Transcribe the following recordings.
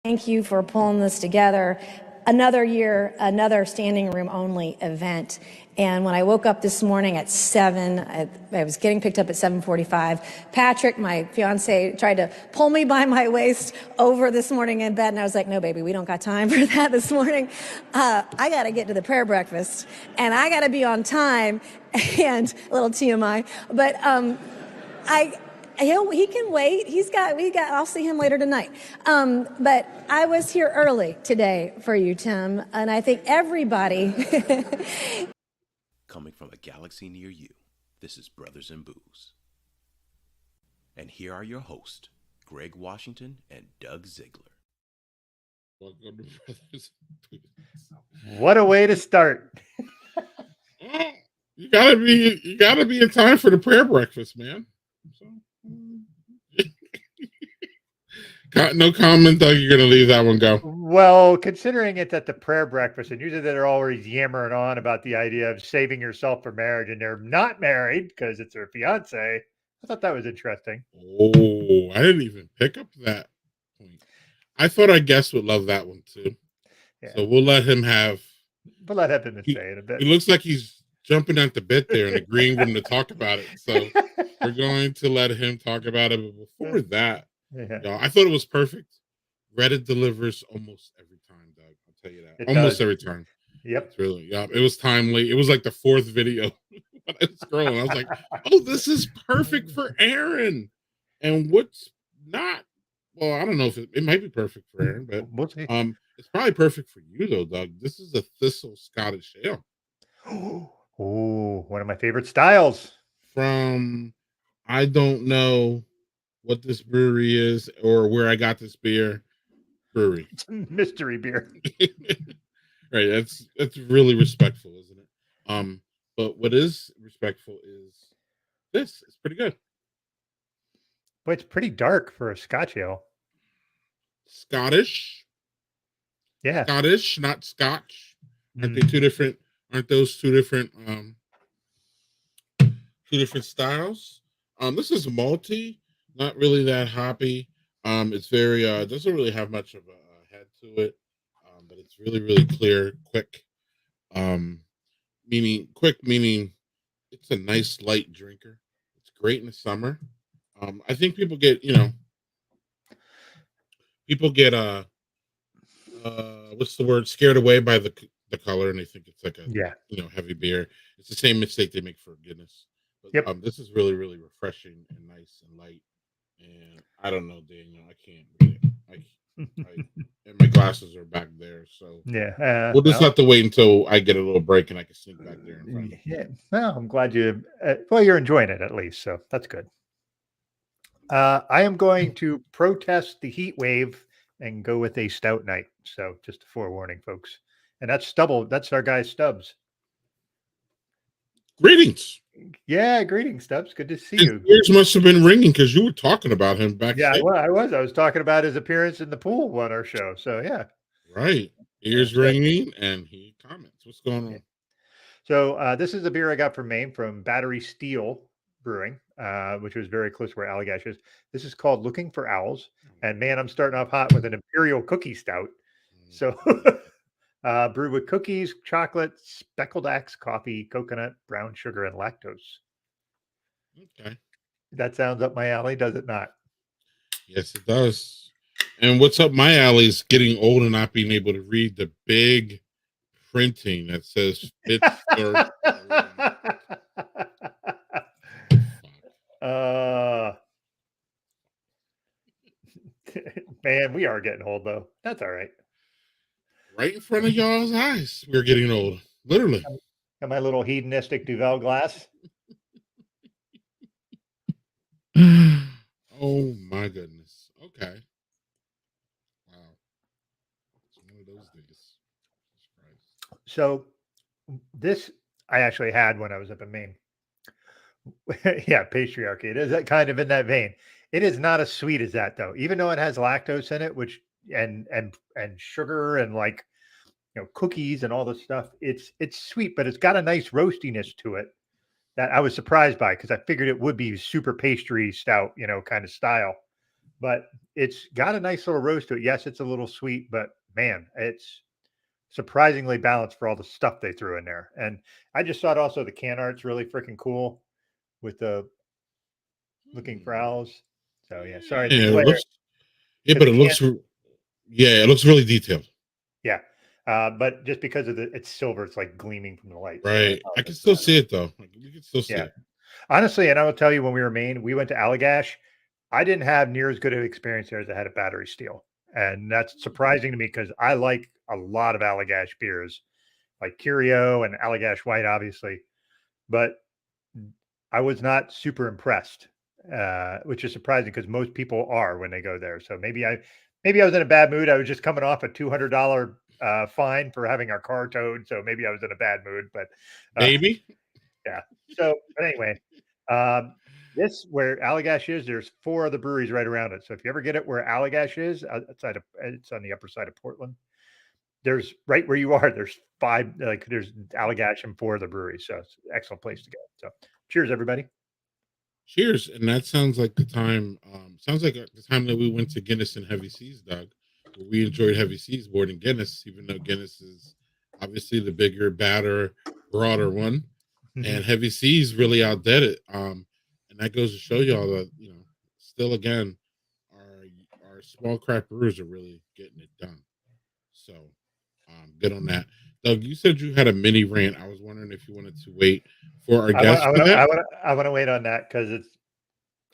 Thank you for pulling this together. Another year, another standing room only event. And when I woke up this morning at 7, I was getting picked up at 7:45. Patrick, my fiance, tried to pull me by my waist over this morning in bed. And I was like, no, baby, we don't got time for that this morning. I got to get to the prayer breakfast and I got to be on time, and a little TMI. But he can wait. I'll see him later tonight. But I was here early today for you, Tim, and I think everybody. Coming from a galaxy near you, this is Brothers in Booze. And here are your hosts, Greg Washington and Doug Ziegler. Welcome to Brothers in Booze. What a way to start. You gotta be in time for the prayer breakfast, man. So, no comment, Doug. You're gonna leave that one go. Well, considering it's at the prayer breakfast, and usually they're always yammering on about the idea of saving yourself for marriage, and they're not married because it's their fiance. I thought that was interesting. Oh, I didn't even pick up that point. I thought our guest would love that one too. Yeah. So we'll let him say it a bit. It looks like he's jumping at the bit there and agreeing with him to talk about it. So we're going to let him talk about it. But before that, y'all, I thought it was perfect. Reddit delivers almost every time, Doug. I'll tell you that. Every time. Yep. It's really, yeah. It was timely. It was like the fourth video when I was scrolling. I was like, oh, this is perfect for Aaron. And what's not? Well, I don't know if it might be perfect for Aaron, but it's probably perfect for you though, Doug. This is a Thistle Scottish Ale. Oh, one of my favorite styles. From, I don't know what this brewery is or where I got this beer. Brewery. It's a mystery beer. Right. That's really respectful, isn't it? But what is respectful is this. It's pretty good. But it's pretty dark for a Scotch ale. Scottish. Yeah. Scottish, not Scotch. Aren't they two different? Aren't those two different styles? This is malty, not really that hoppy. It's very doesn't really have much of a head to it. But it's really, really clear, quick. Meaning it's a nice light drinker. It's great in the summer. I think people get what's the word? Scared away by the color, and they think it's like a heavy beer. It's the same mistake they make for Guinness. But, this is really, really refreshing and nice and light. And I don't know, Daniel, I can't read it. And my glasses are back there, so we'll just have to wait until I get a little break and I can sneak back there. Well, I'm glad you're enjoying it at least, so that's good. I am going to protest the heat wave and go with a stout night. So just a forewarning, folks. And that's our guy Stubbs. Greetings. Yeah, greetings, Stubbs. Good to see you. Ears must have been ringing because you were talking about him back. Yeah, well, I was talking about his appearance in the pool on our show. So yeah. Right. Ears ringing, and he comments. What's going on? So this is a beer I got from Maine from Battery Steel Brewing, which was very close to where Allagash is. This is called Looking for Owls. And man, I'm starting off hot with an Imperial Cookie Stout. So brewed with cookies, chocolate, speckled axe coffee, coconut, brown sugar, and lactose. Okay. That sounds up my alley, does it not? Yes, it does. And what's up my alley is getting old and not being able to read the big printing that says Pittsburgh. Man, we are getting old though. That's all right. Right in front of y'all's eyes, we're getting old. Literally. Got my little hedonistic Duvel glass. Oh my goodness. Okay. Wow. It's one of those days. So this I actually had when I was up in Maine. Yeah, patriarchy. It is that kind of in that vein. It is not as sweet as that though, even though it has lactose in it, which and sugar and like cookies and all this stuff. It's sweet, but it's got a nice roastiness to it that I was surprised by because I figured it would be super pastry stout, kind of style. But it's got a nice little roast to it. Yes, it's a little sweet, but man, it's surprisingly balanced for all the stuff they threw in there. And I just thought also the can art's really freaking cool with the looking for owls. So yeah, sorry. Yeah, it looks, but it looks really detailed. Yeah. But just because of it's silver, it's like gleaming from the light. Right. So I can still see it though. You can still see it. Honestly, and I will tell you, when we were in Maine, we went to Allagash. I didn't have near as good of an experience there as I had at Battery Steel. And that's surprising to me because I like a lot of Allagash beers, like Curio and Allagash White, obviously. But I was not super impressed, which is surprising because most people are when they go there. So maybe I was in a bad mood. I was just coming off a $200 fine for having our car towed, so maybe I was in a bad mood. But maybe, yeah. So, but anyway, this where Allagash is. There's 4 other breweries right around it. So if you ever get it where Allagash is, it's on the upper side of Portland. There's right where you are. There's 5, like there's Allagash and 4 of the breweries. So it's an excellent place to go. So cheers, everybody. Cheers. And that sounds like the time. Sounds like the time that we went to Guinness and Heavy Seas, Doug. Where we enjoyed Heavy Seas more than Guinness, even though Guinness is obviously the bigger, badder, broader one, and Heavy Seas really outdid it. And that goes to show y'all that still again, our small craft brewers are really getting it done. So, good on that. Doug, you said you had a mini rant. I was wondering if you wanted to wait for our guest. I want to wait on that because it's.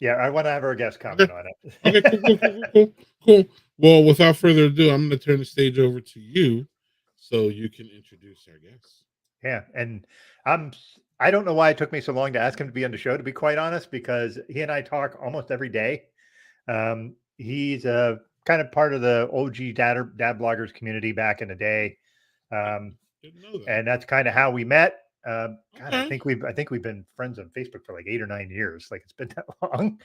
Yeah, I want to have our guest comment on it. Okay, cool. Well, without further ado, I'm going to turn the stage over to you so you can introduce our guest. Yeah, and I don't know why it took me so long to ask him to be on the show, to be quite honest, because he and I talk almost every day. He's a kind of part of the OG dad bloggers community back in the day. Didn't know that. And that's kind of how we met. God, I think we've been friends on Facebook for like 8 or 9 years. Like it's been that long.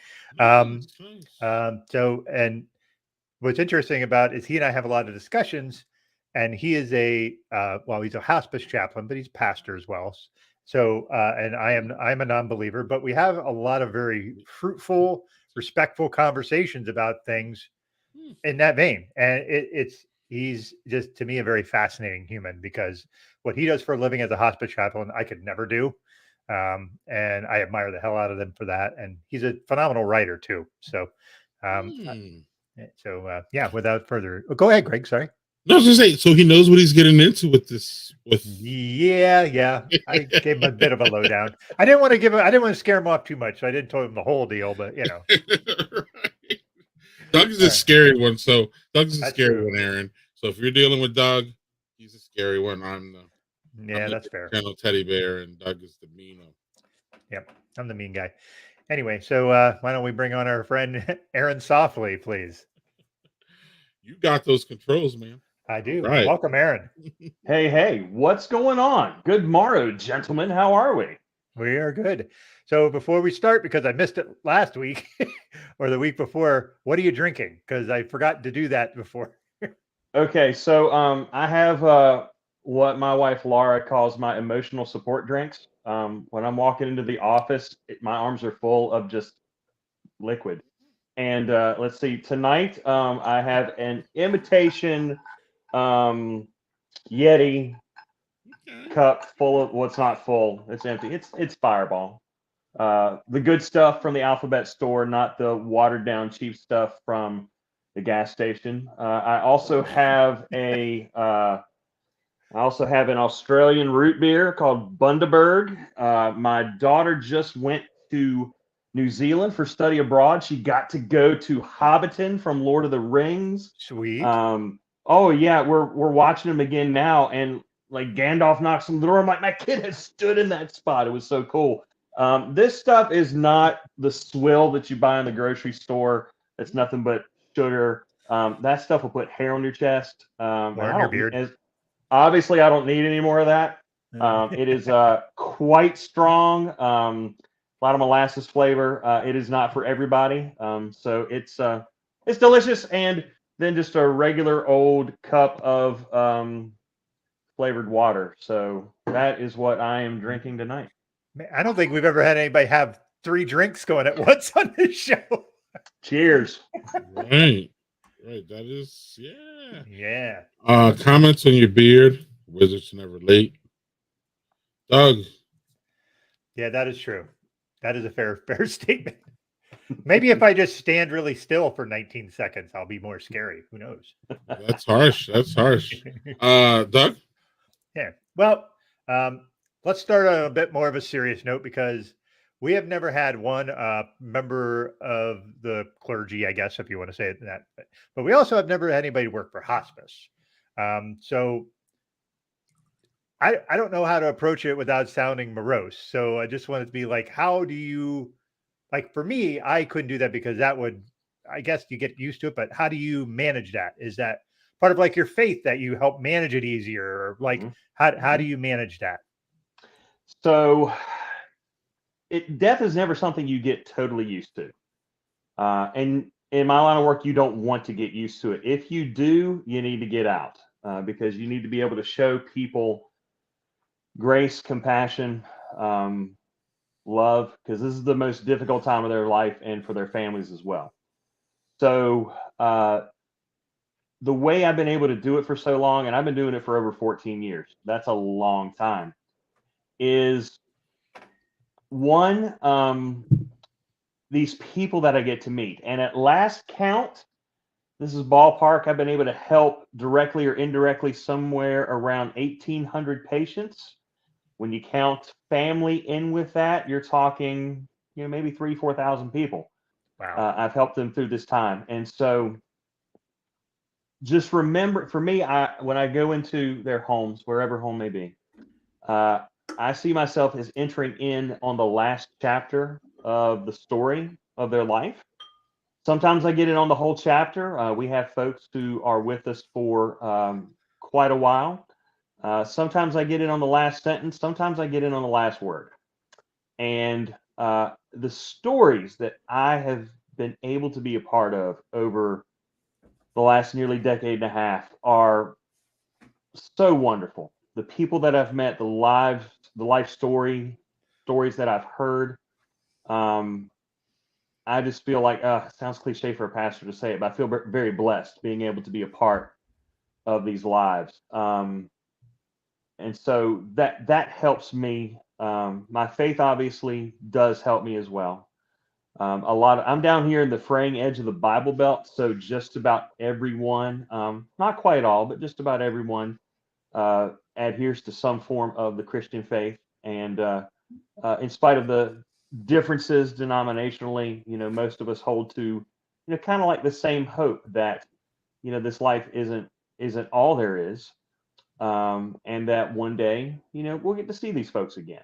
So, and what's interesting about is he and I have a lot of discussions, and he is he's a hospice chaplain, but he's pastor as well. So, and I'm a non-believer, but we have a lot of very fruitful, respectful conversations about things in that vein. And he's just, to me, a very fascinating human because what he does for a living as a hospice chaplain, I could never do. And I admire the hell out of him for that. And he's a phenomenal writer too. So, without further, go ahead, Greg. Sorry. No, I was gonna say, so he knows what he's getting into with this. Yeah. I gave him a bit of a lowdown. I didn't want to scare him off too much. So I didn't tell him the whole deal, but Right. Doug is a scary one. So Doug's a scary one, Aaron. So if you're dealing with Doug, he's a scary one. That's fair. Channel teddy bear, and Doug is the mean one. Yep, I'm the mean guy. Anyway, so why don't we bring on our friend Aaron Saufley, please? You got those controls, man. I do. Right. Welcome, Aaron. Hey, what's going on? Good morrow, gentlemen. How are we? We are good. So before we start, because I missed it last week or the week before, what are you drinking? Because I forgot to do that before. Okay, so I have what my wife Laura calls my emotional support drinks. When I'm walking into the office, my arms are full of just liquid. And let's see, tonight I have an imitation Yeti cup full of what's not full. It's empty. It's Fireball. The good stuff from the Alphabet store, not the watered down cheap stuff from the gas station. I also have an Australian root beer called Bundaberg. My daughter just went to New Zealand for study abroad. She got to go to Hobbiton from Lord of the Rings. Sweet. Oh yeah, we're watching them again now, and like Gandalf knocks on the door. I'm like, my kid has stood in that spot. It was so cool. This stuff is not the swill that you buy in the grocery store. It's nothing but sugar. That stuff will put hair on your chest. Or on your beard. Obviously, I don't need any more of that. It is quite strong. A lot of molasses flavor. It is not for everybody. So it's delicious. And then just a regular old cup of flavored water. So that is what I am drinking tonight. I don't think we've ever had anybody have 3 drinks going at once on this show. Cheers. Right. That is, yeah. Yeah. Comments on your beard. Wizards never late. Doug. Yeah, that is true. That is a fair statement. Maybe if I just stand really still for 19 seconds, I'll be more scary. Who knows? That's harsh. Doug? Yeah. Well, let's start on a bit more of a serious note, because we have never had one member of the clergy, I guess, if you want to say it that, but we also have never had anybody work for hospice. So I don't know how to approach it without sounding morose. So I just wanted to be like, how do you, like, for me, I couldn't do that because that would, I guess you get used to it, but how do you manage that? Is that part of like your faith that you help manage it easier? Or like, how do you manage that? So death is never something you get totally used to. And in my line of work, you don't want to get used to it. If you do, you need to get out because you need to be able to show people grace, compassion, love, because this is the most difficult time of their life and for their families as well. So the way I've been able to do it for so long, and I've been doing it for over 14 years, that's a long time, is one, these people that I get to meet. And at last count, this is ballpark, I've been able to help directly or indirectly somewhere around 1,800 patients. When you count family in with that, you're talking, maybe 3,000 to 4,000 people. Wow. I've helped them through this time. And so just remember, for me, when I go into their homes, wherever home may be, I see myself as entering in on the last chapter of the story of their life. Sometimes I get in on the whole chapter. We have folks who are with us for quite a while. Sometimes I get in on the last sentence. Sometimes I get in on the last word. And the stories that I have been able to be a part of over the last nearly decade and a half are so wonderful. The people that I've met, the life stories that I've heard. I just feel like, it sounds cliche for a pastor to say it, but I feel very blessed being able to be a part of these lives. And so that helps me. My faith obviously does help me as well. I'm down here in the fraying edge of the Bible Belt, so just about everyone, not quite all, but just about everyone adheres to some form of the Christian faith. And in spite of the differences denominationally, most of us hold to, kind of like the same hope that, this life isn't all there is, and that one day, we'll get to see these folks again.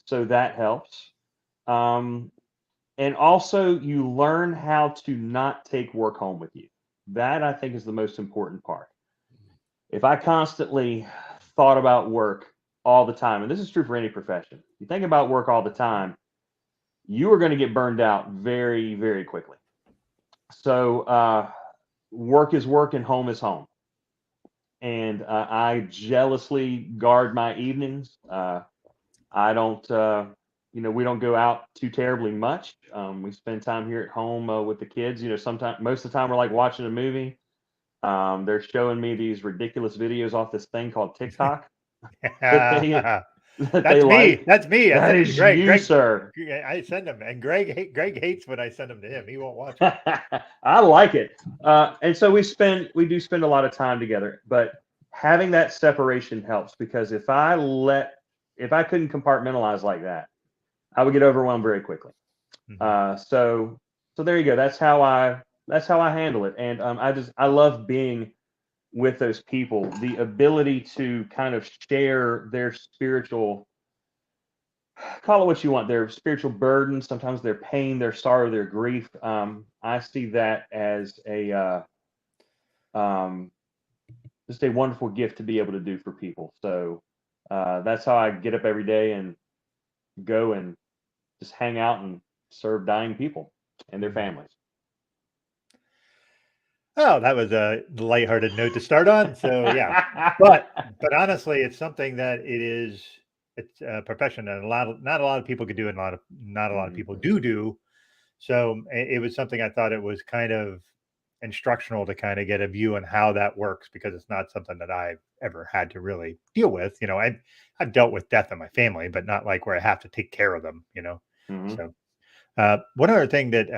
So that helps. And also, you learn how to not take work home with you. That, I think, is the most important part. If I constantly thought about work all the time, and this is true for any profession, you think about work all the time, you are going to get burned out very, very quickly. So work is work and home is home. And I jealously guard my evenings. I don't, we don't go out too terribly much. We spend time here at home with the kids. Sometimes, most of the time, we're like watching a movie. They're showing me these ridiculous videos off this thing called TikTok. That's me. Like. That's me. That is Greg, sir. I send them, and Greg hates when I send them to him. He won't watch it. I like it. And so we do spend a lot of time together, but having that separation helps, because if I couldn't compartmentalize like that, I would get overwhelmed very quickly. Mm-hmm. So there you go. That's how I handle it. And I love being with those people, the ability to kind of share their spiritual, call it what you want, their spiritual burden, sometimes their pain, their sorrow, their grief. I see that as just a wonderful gift to be able to do for people. So That's how I get up every day and go and just hang out and serve dying people and their families. Oh, that was a lighthearted note to start on. So yeah, but honestly, it's something that it's a profession that not a lot of people could do, and not a lot of people do. So it was something I thought it was kind of instructional to kind of get a view on how that works, because it's not something that I've ever had to really deal with. I've dealt with death in my family, but not like where I have to take care of them. So. One other thing that,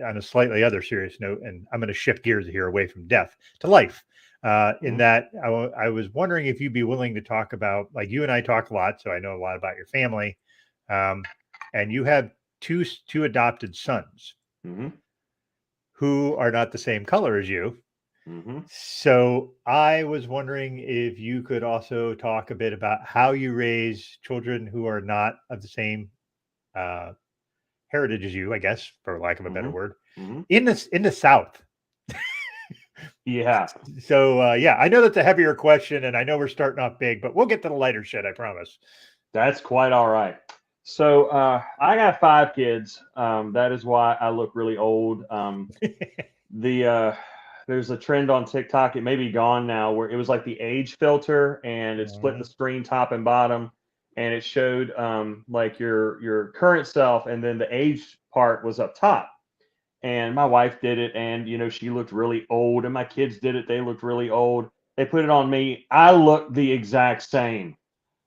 on a slightly other serious note, and I'm going to shift gears here away from death to life, in that I was wondering if you'd be willing to talk about, like, you and I talk a lot, so I know a lot about your family, and you have two adopted sons who are not the same color as you. So I was wondering if you could also talk a bit about how you raise children who are not of the same heritage as you, I guess, for lack of a better word, in the South. Yeah. So yeah, I know that's a heavier question, and I know we're starting off big, but we'll get to the lighter shit, I promise. That's quite all right. So I got 5 kids. That is why I look really old. There's a trend on TikTok. It may be gone now, where it was like the age filter, and it split the screen top and bottom, and it showed like your current self, and then the age part was up top. And my wife did it, and she looked really old, and my kids did it. They looked really old. They put it on me. I looked the exact same.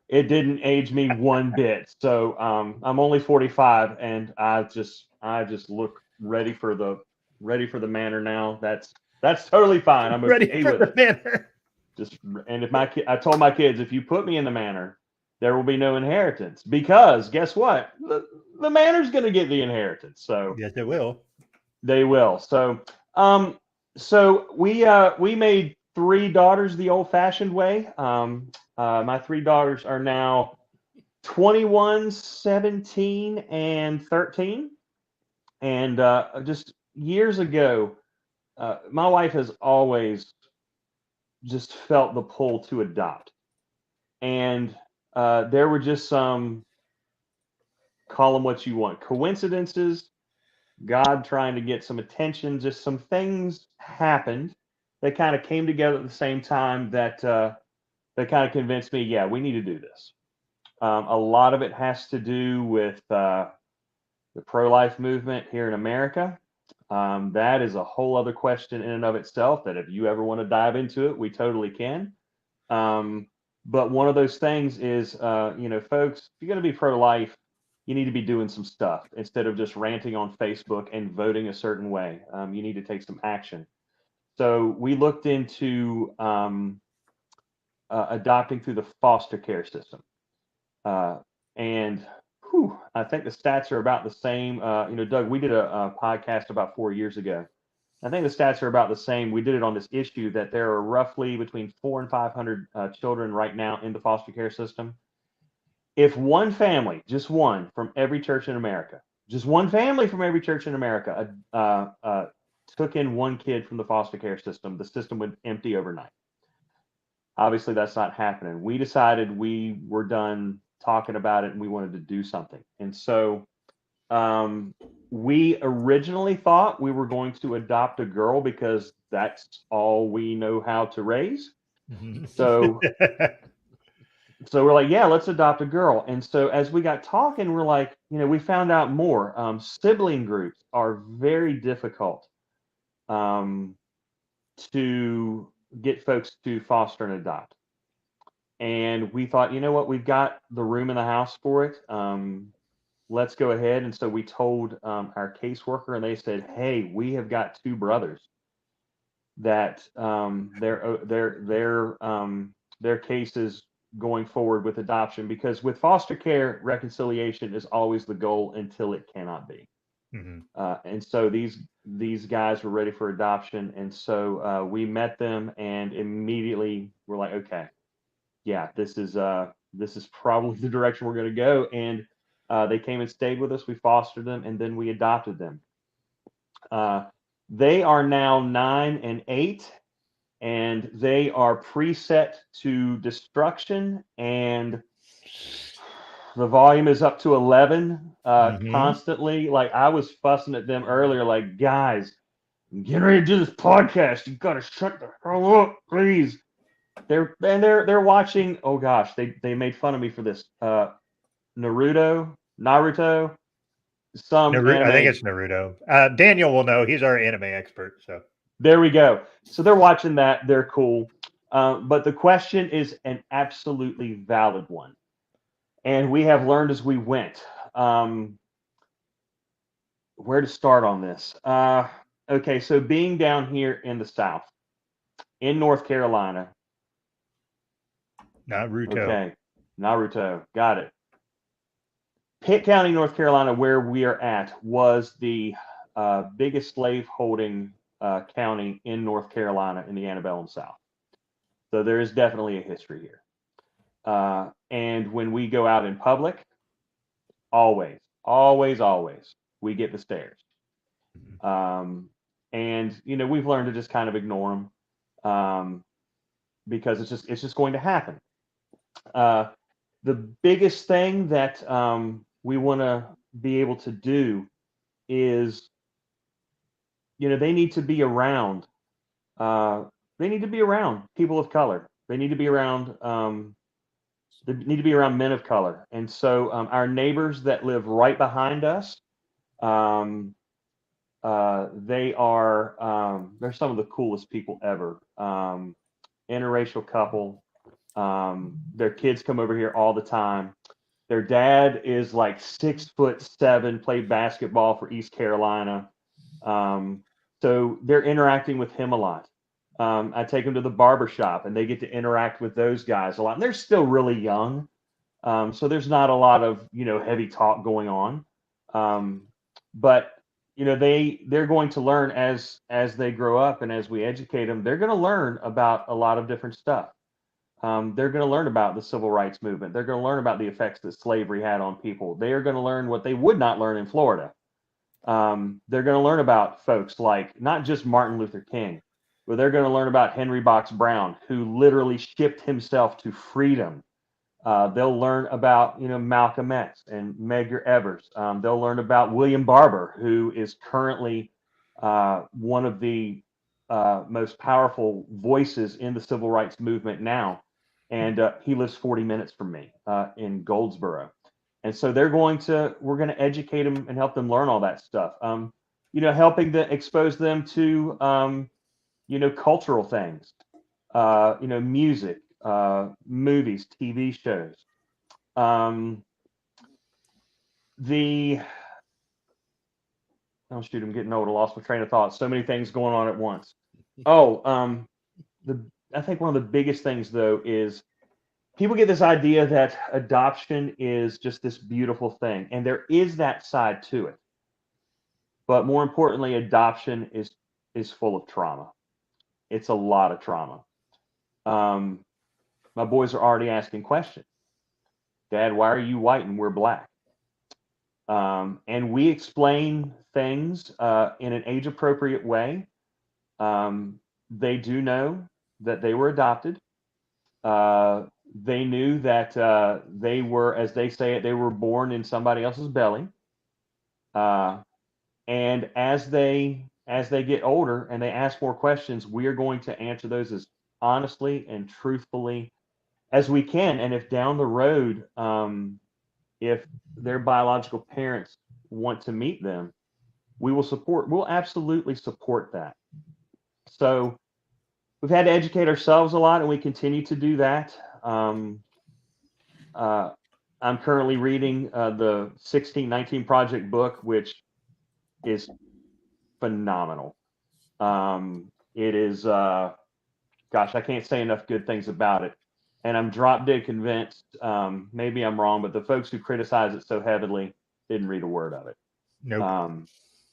It didn't age me one bit. So I'm only 45, and I just look ready for the manor now. That's totally fine. I'm ready okay for with the it. manor. And if I told my kids, if you put me in the manor, there will be no inheritance, because guess what? The manor's going to get the inheritance. So yes, it will. They will. So we made 3 daughters the old-fashioned way. My 3 daughters are now 21, 17, and 13. And just years ago, my wife has always just felt the pull to adopt. And there were just some, call them what you want, coincidences, God trying to get some attention, just some things happened that kind of came together at the same time that kind of convinced me, yeah, we need to do this. A lot of it has to do with the pro-life movement here in America. That is a whole other question in and of itself, that if you ever want to dive into it, we totally can. But one of those things is, folks, if you're going to be pro-life, you need to be doing some stuff instead of just ranting on Facebook and voting a certain way. You need to take some action. So we looked into adopting through the foster care system. And I think the stats are about the same. Doug, we did a podcast about 4 years ago. I think the stats are about the same. We did it on this issue that there are roughly between 400 and 500 children right now in the foster care system. If one family, just one from every church in America, just one family from every church in America took in one kid from the foster care system, the system would empty overnight. Obviously, that's not happening. We decided we were done talking about it and we wanted to do something. And so we originally thought we were going to adopt a girl because that's all we know how to raise. So we're like, yeah, let's adopt a girl. And so as we got talking, we're like, we found out more. Sibling groups are very difficult to get folks to foster and adopt. And we thought, you know what, we've got the room in the house for it. Let's go ahead. And so we told our caseworker, and they said, hey, we have got 2 brothers that their cases going forward with adoption, because with foster care, reconciliation is always the goal until it cannot be. And so these guys were ready for adoption, and so we met them, and immediately we're like, okay, yeah, this is probably the direction we're going to go. And they came and stayed with us. We fostered them, and then we adopted them. They are now 9 and 8. and they are preset to destruction, and the volume is up to 11 constantly. Like, I was fussing at them earlier, like, guys, I'm getting ready to do this podcast. You gotta shut the hell up, please. They're watching. Oh gosh, they made fun of me for this. Naruto. Some anime. I think it's Naruto. Daniel will know. He's our anime expert. So there we go. So they're watching that. They're cool. But the question is an absolutely valid one, and we have learned as we went. Where to start on this? Okay, so being down here in the South, in North Carolina. Naruto. Okay, Naruto. Got it. Pitt County, North Carolina, where we are at, was the biggest slave-holding county in North Carolina in the antebellum South. So there is definitely a history here. And when we go out in public, always, we get the stares. And we've learned to just kind of ignore them because it's just going to happen. The biggest thing that we want to be able to do is, they need to be around. They need to be around people of color. They need to be around. They need to be around men of color. And so our neighbors that live right behind us, they are they're some of the coolest people ever. Interracial couple. Their kids come over here all the time. Their dad is like 6'7", played basketball for East Carolina. So they're interacting with him a lot. I take them to the barber shop and they get to interact with those guys a lot. And they're still really young. So there's not a lot of, heavy talk going on. But they're going to learn as they grow up, and as we educate them, they're going to learn about a lot of different stuff. They're going to learn about the civil rights movement. They're going to learn about the effects that slavery had on people. They are going to learn what they would not learn in Florida. They're going to learn about folks like not just Martin Luther King, but they're going to learn about Henry Box Brown, who literally shipped himself to freedom. They'll learn about, Malcolm X and Medgar Evers. They'll learn about William Barber, who is currently one of the most powerful voices in the civil rights movement now. And he lives 40 minutes from me in Goldsboro. And so we're going to educate them and help them learn all that stuff. Helping to expose them to, cultural things, music, movies, TV shows. Oh shoot, I'm getting old. I lost my train of thought. So many things going on at once. I think one of the biggest things though is people get this idea that adoption is just this beautiful thing, and there is that side to it. But more importantly, adoption is full of trauma. It's a lot of trauma. My boys are already asking questions. Dad, why are you white and we're black? And we explain things in an age-appropriate way. They do know that they were adopted. They knew that they were, as they say it, they were born in somebody else's belly. And as they get older and they ask more questions, we are going to answer those as honestly and truthfully as we can. And if down the road, if their biological parents want to meet them, we'll absolutely support that. So we've had to educate ourselves a lot, and we continue to do that. I'm currently reading the 1619 Project book, which is phenomenal. It is, gosh, I can't say enough good things about it. And I'm drop dead convinced, maybe I'm wrong, but the folks who criticize it so heavily didn't read a word of it. Nope.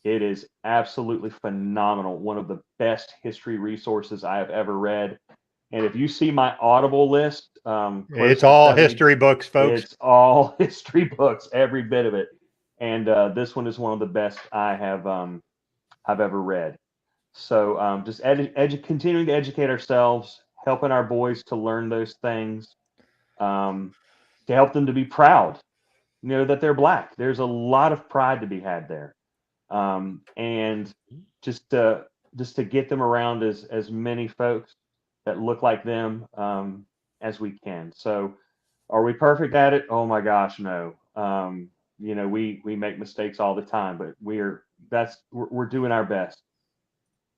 It is absolutely phenomenal. One of the best history resources I have ever read. And if you see my Audible list, it's all history books, folks. It's all history books, every bit of it. And this one is one of the best I have I've ever read. So just continuing to educate ourselves, helping our boys to learn those things, to help them to be proud, that they're Black. There's a lot of pride to be had there, and just to get them around as many folks that look like them as we can. So, are we perfect at it? Oh my gosh, no. We make mistakes all the time, but we're doing our best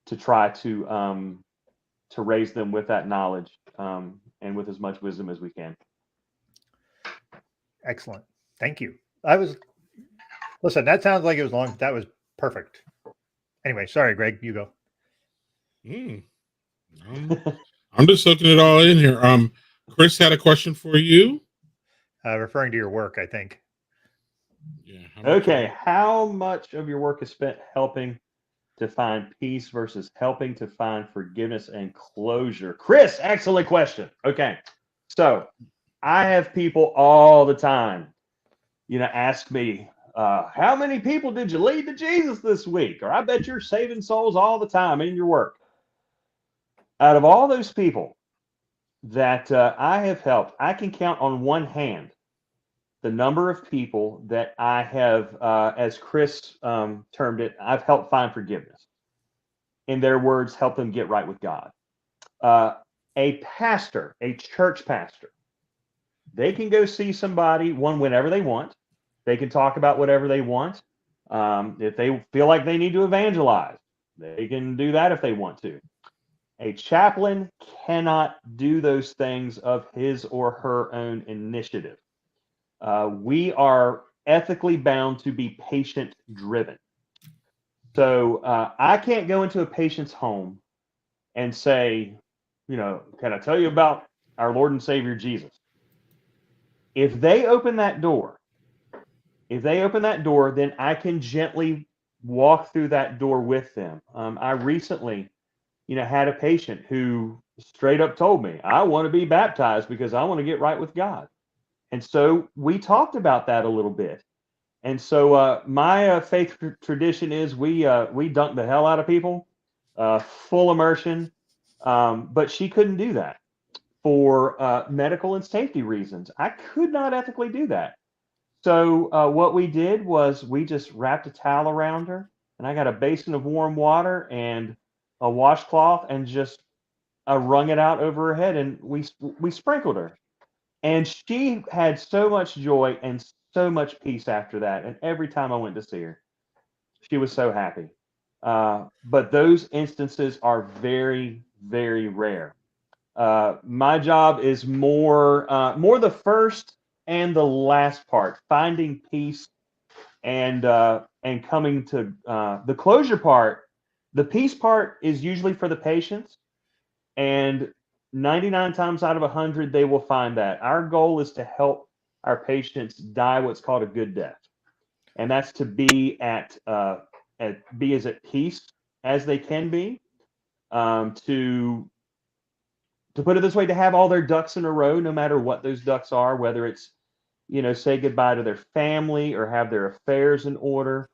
to try to raise them with that knowledge and with as much wisdom as we can. Excellent. Thank you. Listen, that sounds like it was long. That was perfect. Anyway, sorry, Greg, you go. I'm just looking it all in here. Chris had a question for you. Referring to your work, I think. Yeah. How much of your work is spent helping to find peace versus helping to find forgiveness and closure? Chris, excellent question. Okay. So I have people all the time, ask me, how many people did you lead to Jesus this week? Or I bet you're saving souls all the time in your work. Out of all those people that I have helped, I can count on one hand the number of people that I have, as Chris termed it, I've helped find forgiveness. In their words, help them get right with God. A pastor, a church pastor, they can go see somebody whenever they want. They can talk about whatever they want. If they feel like they need to evangelize, they can do that if they want to. A chaplain cannot do those things of his or her own initiative. We are ethically bound to be patient driven. So I can't go into a patient's home and say, can I tell you about our Lord and Savior Jesus? If they open that door, then I can gently walk through that door with them. I recently, had a patient who straight up told me, I want to be baptized because I want to get right with God. And so we talked about that a little bit. And so my faith tradition is we dunk the hell out of people, full immersion. But she couldn't do that for medical and safety reasons. I could not ethically do that. So what we did was we just wrapped a towel around her, and I got a basin of warm water and a washcloth, and just wrung it out over her head, and we sprinkled her. And she had so much joy and so much peace after that. And every time I went to see her, she was so happy. But those instances are very, very rare. My job is more the first and the last part, finding peace and coming to the closure part. The peace part is usually for the patients, and 99 times out of 100, they will find that. Our goal is to help our patients die what's called a good death, and that's to be be as at peace as they can be. To put it this way, to have all their ducks in a row, no matter what those ducks are, whether it's say goodbye to their family or have their affairs in order.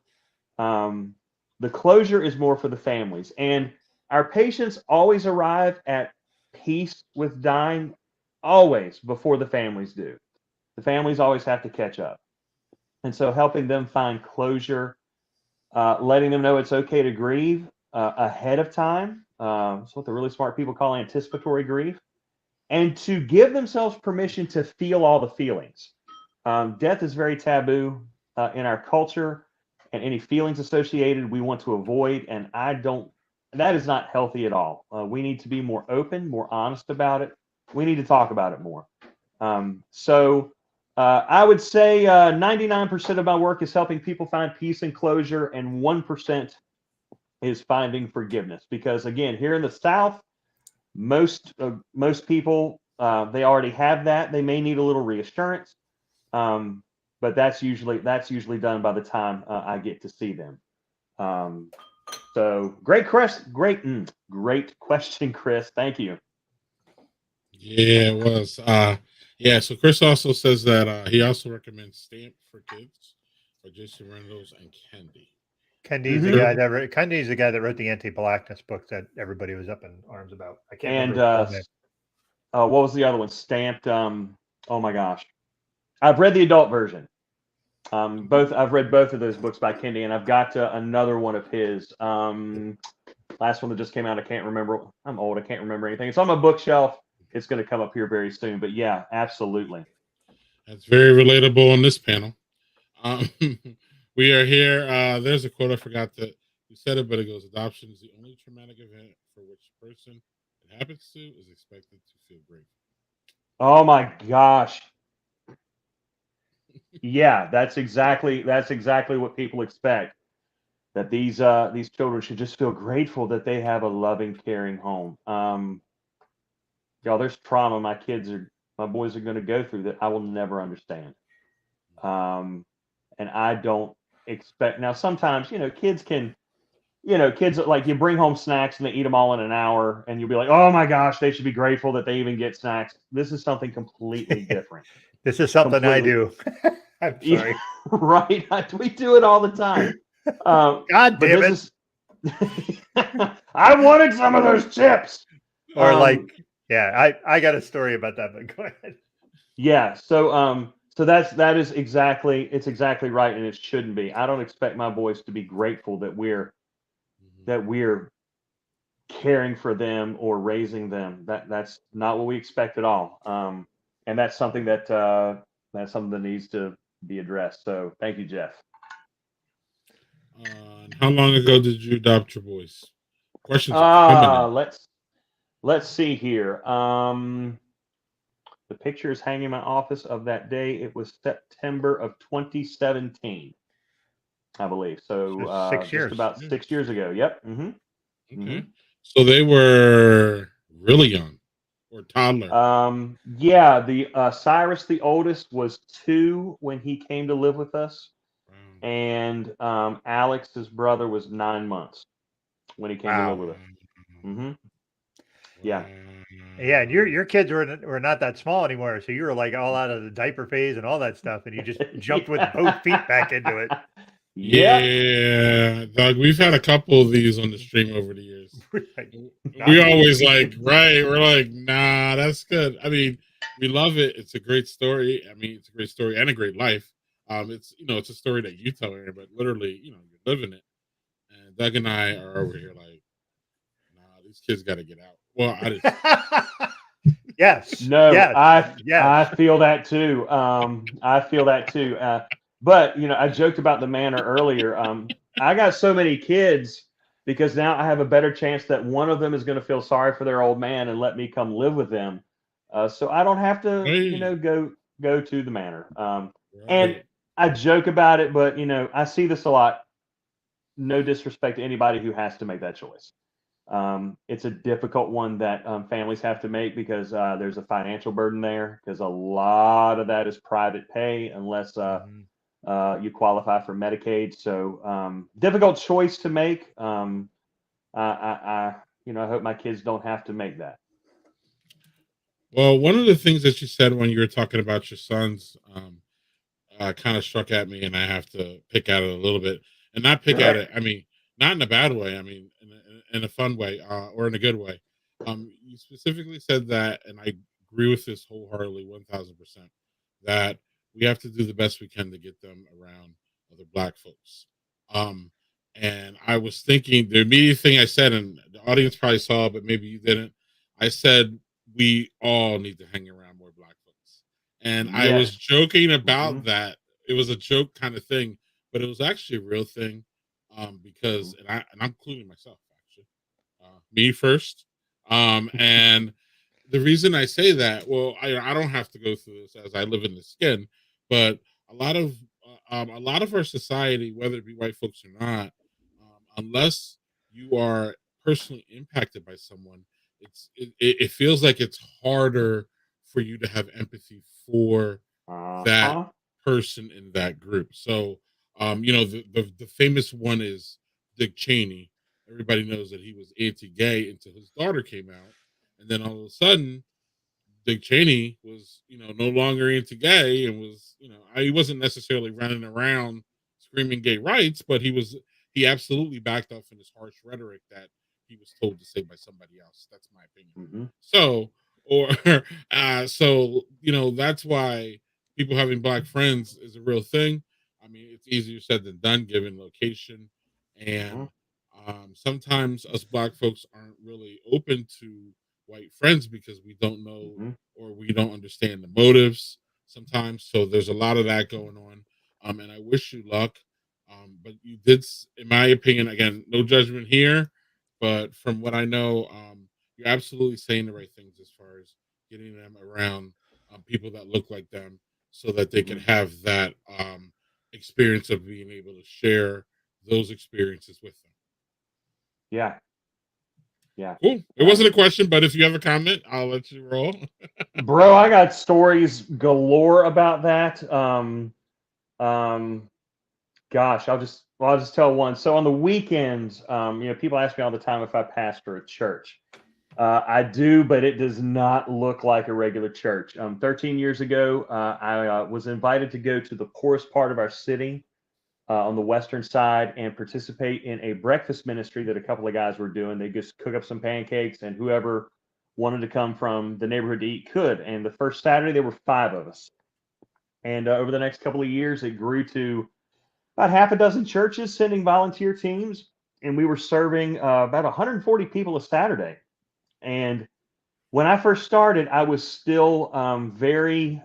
The closure is more for the families, and our patients always arrive at peace with dying, always before the families do. The families always have to catch up. And so helping them find closure, letting them know it's okay to grieve ahead of time. It's what the really smart people call anticipatory grief. And to give themselves permission to feel all the feelings. Death is very taboo in our culture, and any feelings associated we want to avoid. And that is not healthy at all. We need to be more open, more honest about it. We need to talk about it more. So I would say 99% of my work is helping people find peace and closure, and 1% is finding forgiveness. Because again, here in the South, most people they already have that. They may need a little reassurance, but that's usually done by the time I get to see them. So great question, Chris. Thank you. Yeah, it was. Yeah, so Chris also says that he also recommends Stamp for Kids by Jason Reynolds and Candy. Kendi's the guy that wrote the anti-blackness book that everybody was up in arms about. I can't remember. What was the other one? Stamped. Oh my gosh, I've read the adult version. I've read both of those books by Kendi, and I've got another one of his. Last one that just came out, I can't remember. I'm old. I can't remember anything. It's on my bookshelf. It's going to come up here very soon. But yeah, absolutely. That's very relatable on this panel. We are here. There's a quote I forgot that you said it, but it goes: "Adoption is the only traumatic event for which the person it happens to is expected to feel grateful." Oh my gosh. Yeah, that's exactly what people expect. That these children should just feel grateful that they have a loving, caring home. Y'all, there's trauma my boys are going to go through that I will never understand. And I don't expect. Now, sometimes, kids can, kids like you bring home snacks and they eat them all in an hour, and you'll be like, oh my gosh, they should be grateful that they even get snacks. This is something completely different. This is something I do. I'm sorry. Yeah, right? We do it all the time. God damn it. I wanted some of those chips. Or I got a story about that, but go ahead. Yeah. So it's exactly right, and it shouldn't be. I don't expect my boys to be grateful that we're caring for them or raising them. That's not what we expect at all. And that's something that needs to be addressed. So thank you, Jeff. How long ago did you adopt your boys? Questions. Let's see here. The picture is hanging in my office of that day. It was September of 2017, I believe. So 6 years. Just about 6 years ago. Yep. Mm-hmm. Okay. Mm-hmm. So they were really young, or toddler. Yeah. The Cyrus, the oldest, was 2 when he came to live with us. And Alex, his brother, was 9 months when he came to live with us. Mm-hmm. Yeah. Yeah, and your kids were not that small anymore, so you were like all out of the diaper phase and all that stuff, and you just jumped with both feet back into it. Yeah, Doug, we've had a couple of these on the stream over the years. We always we're like, nah, that's good. I mean, we love it. It's a great story. I mean, it's a great story and a great life. It's it's a story that you tell her, but literally, you're living it. And Doug and I are over here like, nah, these kids got to get out. Well, I just yes, no, yes, I feel that too. I feel that too. But I joked about the manor earlier. I got so many kids because now I have a better chance that one of them is going to feel sorry for their old man and let me come live with them. So I don't have to, go to the manor. And I joke about it, but I see this a lot. No disrespect to anybody who has to make that choice. It's a difficult one that families have to make because there's a financial burden there because a lot of that is private pay unless you qualify for Medicaid. So difficult choice to make. I hope my kids don't have to make that. Well, one of the things that you said when you were talking about your sons kind of struck at me, and I have to pick at it a little bit, and not pick at it. I mean, not in a bad way. I mean, in a fun way or in a good way. You specifically said that, and I agree with this wholeheartedly, 1000%. That we have to do the best we can to get them around other Black folks. And I was thinking the immediate thing I said, and the audience probably saw, but maybe you didn't. I said we all need to hang around more Black folks, and I was joking about that. It was a joke kind of thing, but it was actually a real thing. Because and I'm including myself actually, me first. And the reason I say that, well, I don't have to go through this as I live in the skin, but a lot of our society, whether it be white folks or not, unless you are personally impacted by someone, it feels like it's harder for you to have empathy for that person in that group. So the famous one is Dick Cheney. Everybody knows that he was anti-gay until his daughter came out, and then all of a sudden, Dick Cheney was no longer anti-gay and was he wasn't necessarily running around screaming gay rights, but he he absolutely backed off in his harsh rhetoric that he was told to say by somebody else. That's my opinion. So, or so that's why people having black friends is a real thing. I mean, it's easier said than done given location, and sometimes us black folks aren't really open to white friends because we don't know or we don't understand the motives sometimes. So there's a lot of that going on. And I wish you luck. But you did, in my opinion, again, no judgment here, but from what I know, you're absolutely saying the right things as far as getting them around people that look like them so that they can have that experience of being able to share those experiences with them. Yeah. Cool. It wasn't a question, but if you have a comment, I'll let you roll. Bro, I got stories galore about that. Gosh, I'll just tell one. So on the weekends, people ask me all the time if I pastor a church. I do, but it does not look like a regular church. 13 years ago, I was invited to go to the poorest part of our city on the western side and participate in a breakfast ministry that a couple of guys were doing. They just cook up some pancakes, and whoever wanted to come from the neighborhood to eat could. And the first Saturday, there were 5 of us. And over the next couple of years, it grew to about half a dozen churches sending volunteer teams, and we were serving about 140 people a Saturday. And when I first started, I was still very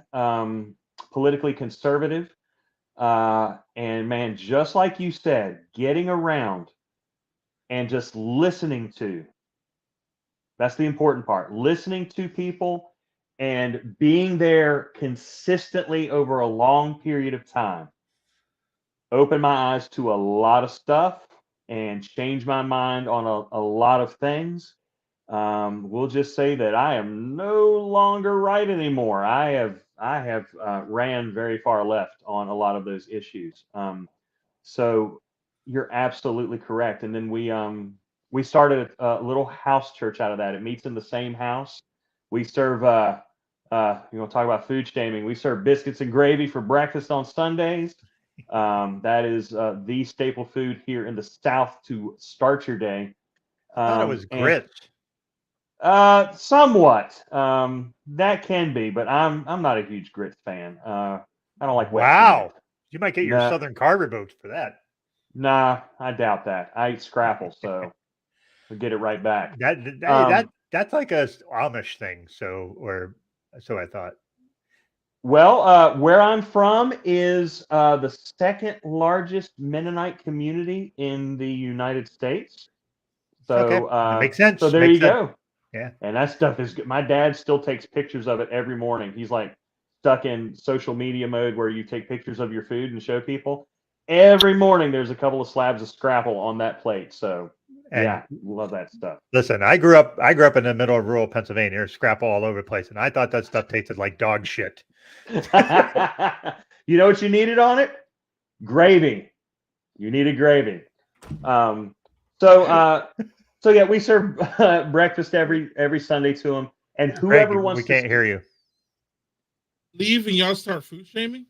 politically conservative. And man, just like you said, getting around and just listening to, that's the important part. Listening to people and being there consistently over a long period of time opened my eyes to a lot of stuff and changed my mind on a lot of things. We'll just say that I am no longer right anymore. I have ran very far left on a lot of those issues. So you're absolutely correct. And then we started a little house church out of that. It meets in the same house. We serve talk about food shaming. We serve biscuits and gravy for breakfast on Sundays. That is the staple food here in the South to start your day. I thought it was grits. Somewhat. That can be, but I'm not a huge grits fan. I don't like wet Wow. You might get your Southern Carver votes for that. Nah, I doubt that. I eat scrapple, so I'll get it right back. That's like a Amish thing. So I thought. Well, where I'm from is the second largest Mennonite community in the United States. So okay. That makes sense. So there you go. Yeah. And that stuff is good. My dad still takes pictures of it every morning. He's like stuck in social media mode where you take pictures of your food and show people. Every morning there's a couple of slabs of scrapple on that plate. So yeah, love that stuff. Listen, I grew up in the middle of rural Pennsylvania. There's scrapple all over the place, and I thought that stuff tasted like dog shit. You know what you needed on it? Gravy. You needed gravy. So yeah, we serve breakfast every Sunday to them, and whoever Greg, wants. We can't hear you. Leave and y'all start food shaming.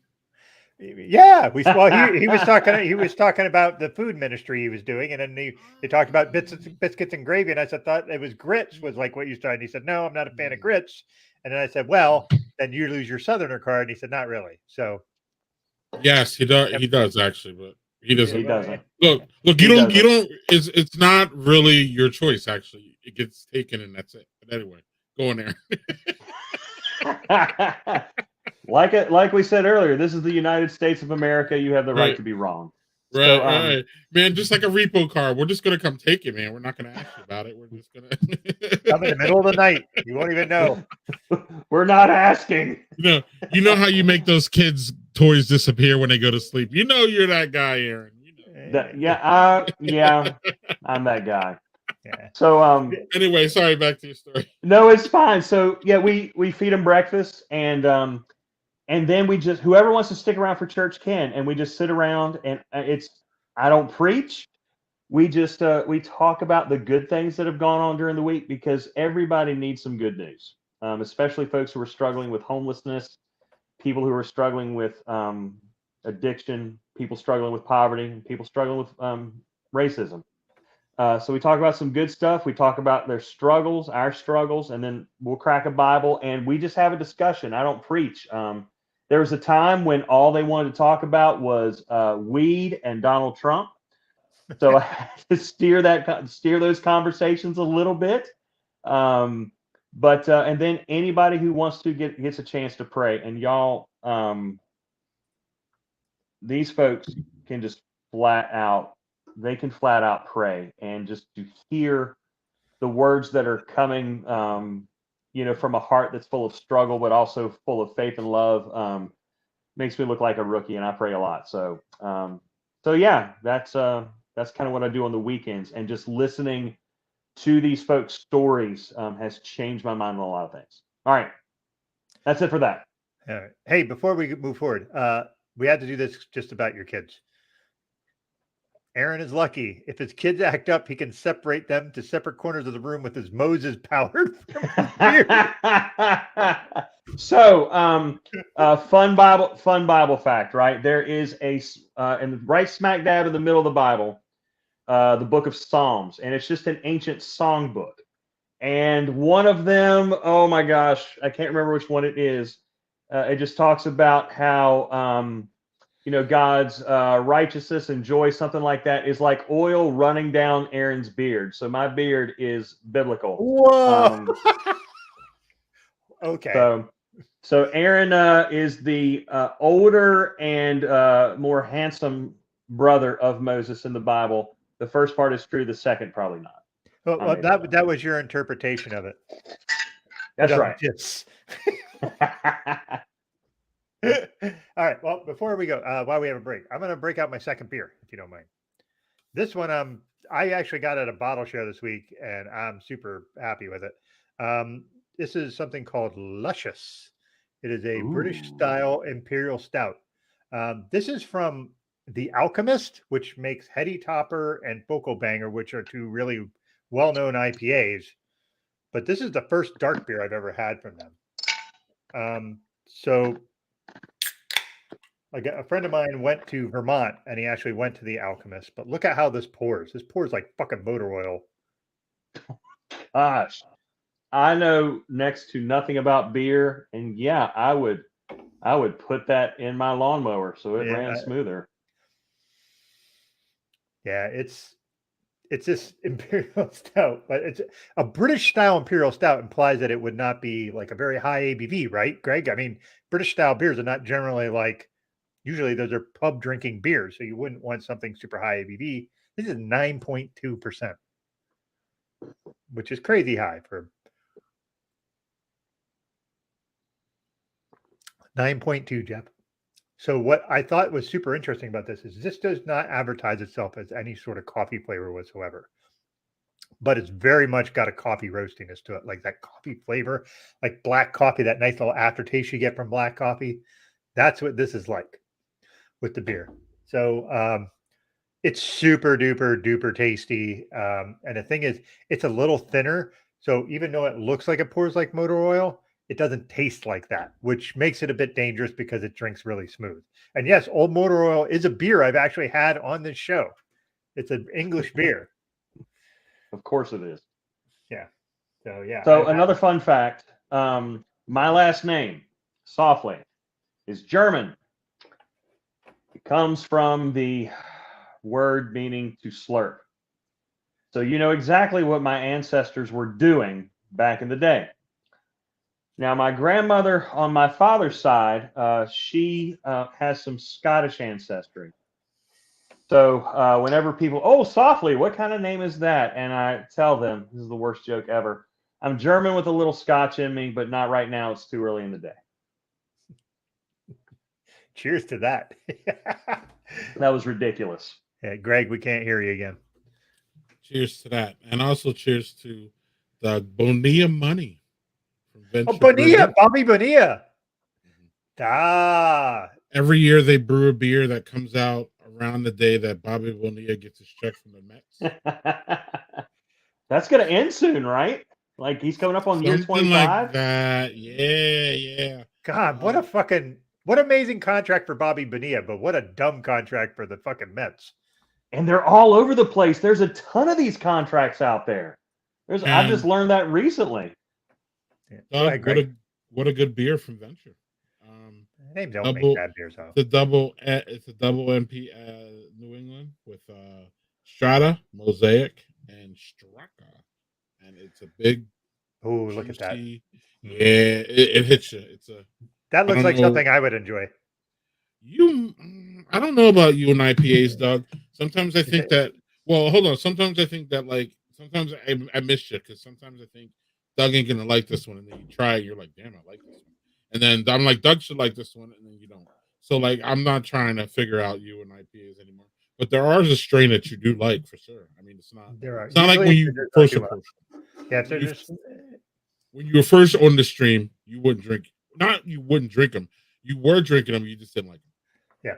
Yeah, he was talking about the food ministry he was doing, and then they talked about biscuits and gravy, and I thought it was grits was like what you started. And he said, no, I'm not a fan of grits. And then I said, well, then you lose your Southerner card. And he said, not really. So yes, he does. He does actually, but he doesn't. He doesn't. Look. You don't. It's not really your choice. Actually, it gets taken, and that's it. But anyway, go in there. Like we said earlier, this is the United States of America. You have the right to be wrong. Right. Man, just like a repo card. We're just gonna come take it, man. We're not gonna ask you about it. We're just gonna come in the middle of the night. You won't even know. We're not asking. You know how you make those kids' toys disappear when they go to sleep. You know you're that guy, Aaron. Yeah, I'm that guy. Yeah. So anyway, sorry, back to your story. No, it's fine. So yeah, we feed them breakfast, and then we just, whoever wants to stick around for church can, and we just sit around, and I don't preach. We just we talk about the good things that have gone on during the week, because everybody needs some good news, especially folks who are struggling with homelessness, people who are struggling with addiction, people struggling with poverty, and people struggling with racism. So we talk about some good stuff. We talk about their struggles, our struggles, and then we'll crack a Bible and we just have a discussion. I don't preach. There was a time when all they wanted to talk about was weed and Donald Trump. So I had to steer those conversations a little bit. And then anybody who wants to gets a chance to pray. And y'all, these folks can just flat out pray, and just to hear the words that are coming, from a heart that's full of struggle, but also full of faith and love, makes me look like a rookie, and I pray a lot. So yeah, that's kind of what I do on the weekends, and just listening to these folks' stories has changed my mind on a lot of things. All right, that's it for that. All right. Hey, before we move forward, we had to do this just about your kids. Aaron is lucky. If his kids act up, he can separate them to separate corners of the room with his Moses powered. So, fun Bible fact, right? There is right smack dab in the middle of the Bible, the book of Psalms, and it's just an ancient song book. And one of them, oh my gosh, I can't remember which one it is. It just talks about how, God's righteousness and joy, something like that, is like oil running down Aaron's beard. So my beard is biblical. Whoa. Okay. So Aaron is the older and more handsome brother of Moses in the Bible. The first part is true. The second, probably not. Well, that was your interpretation of it. That's right. Yes. All right. Well, before we go, while we have a break, I'm going to break out my second beer, if you don't mind. This one, I actually got at a bottle show this week, and I'm super happy with it. This is something called Luscious. It is a British style imperial stout. This is from The Alchemist, which makes Heady Topper and Focal Banger, which are two really well-known IPAs. But this is the first dark beer I've ever had from them. So a friend of mine went to Vermont, and he actually went to The Alchemist. But look at how this pours. This pours like fucking motor oil. Gosh, I know next to nothing about beer, and yeah, I would put that in my lawnmower so it ran smoother. Yeah, it's this imperial stout, but it's a British style imperial stout implies that it would not be like a very high ABV, right, Greg? I mean, British style beers are not generally like, usually those are pub drinking beers, so you wouldn't want something super high ABV. This is 9.2%, which is crazy high for 9.2, Jeff. So what I thought was super interesting about this is this does not advertise itself as any sort of coffee flavor whatsoever, but it's very much got a coffee roastiness to it, like that coffee flavor, like black coffee, that nice little aftertaste you get from black coffee. That's what this is like with the beer. So it's super duper tasty. And the thing is, it's a little thinner. So even though it looks like it pours like motor oil, it doesn't taste like that, which makes it a bit dangerous because it drinks really smooth. And yes, Old Motor Oil is a beer I've actually had on this show. It's an English beer. Of course it is. Yeah. So yeah. So another fun fact, my last name, Saufley, is German. It comes from the word meaning to slurp. So you know exactly what my ancestors were doing back in the day. Now, my grandmother on my father's side, she has some Scottish ancestry. So whenever people, Saufley, what kind of name is that? And I tell them, this is the worst joke ever. I'm German with a little Scotch in me, but not right now. It's too early in the day. Cheers to that. That was ridiculous. Yeah, Greg, we can't hear you again. Cheers to that. And also cheers to the Bonilla money. Bonilla, Bobby Bonilla. Mm-hmm. Every year they brew a beer that comes out around the day that Bobby Bonilla gets his check from the Mets. That's going to end soon, right? Like he's coming up on Something year 25? like that. Yeah. God, what amazing contract for Bobby Bonilla, but what a dumb contract for the fucking Mets. and they're all over the place. There's a ton of these contracts out there. I've just learned that recently. Doug, what a good beer from Venture. They don't make bad beers though. It's a double MP New England with Strata, Mosaic, and Straka, and it's a big. Oh, look at that! Yeah, it hits you. That looks like something I would enjoy. I don't know about you and IPAs, Doug. Sometimes I think that. Well, hold on. Sometimes I think that sometimes I miss you because sometimes I think Doug ain't gonna like this one, and then you try it, you're like, damn, I like this one. And then I'm like, Doug should like this one, and then you don't. So I'm not trying to figure out you and IPAs anymore. But there are a strain that you do like for sure. I mean, it's not. It's not like when you first approached. Yeah, when you were first on the stream, you wouldn't drink. Not you wouldn't drink them. You were drinking them. You just didn't like them. Yeah.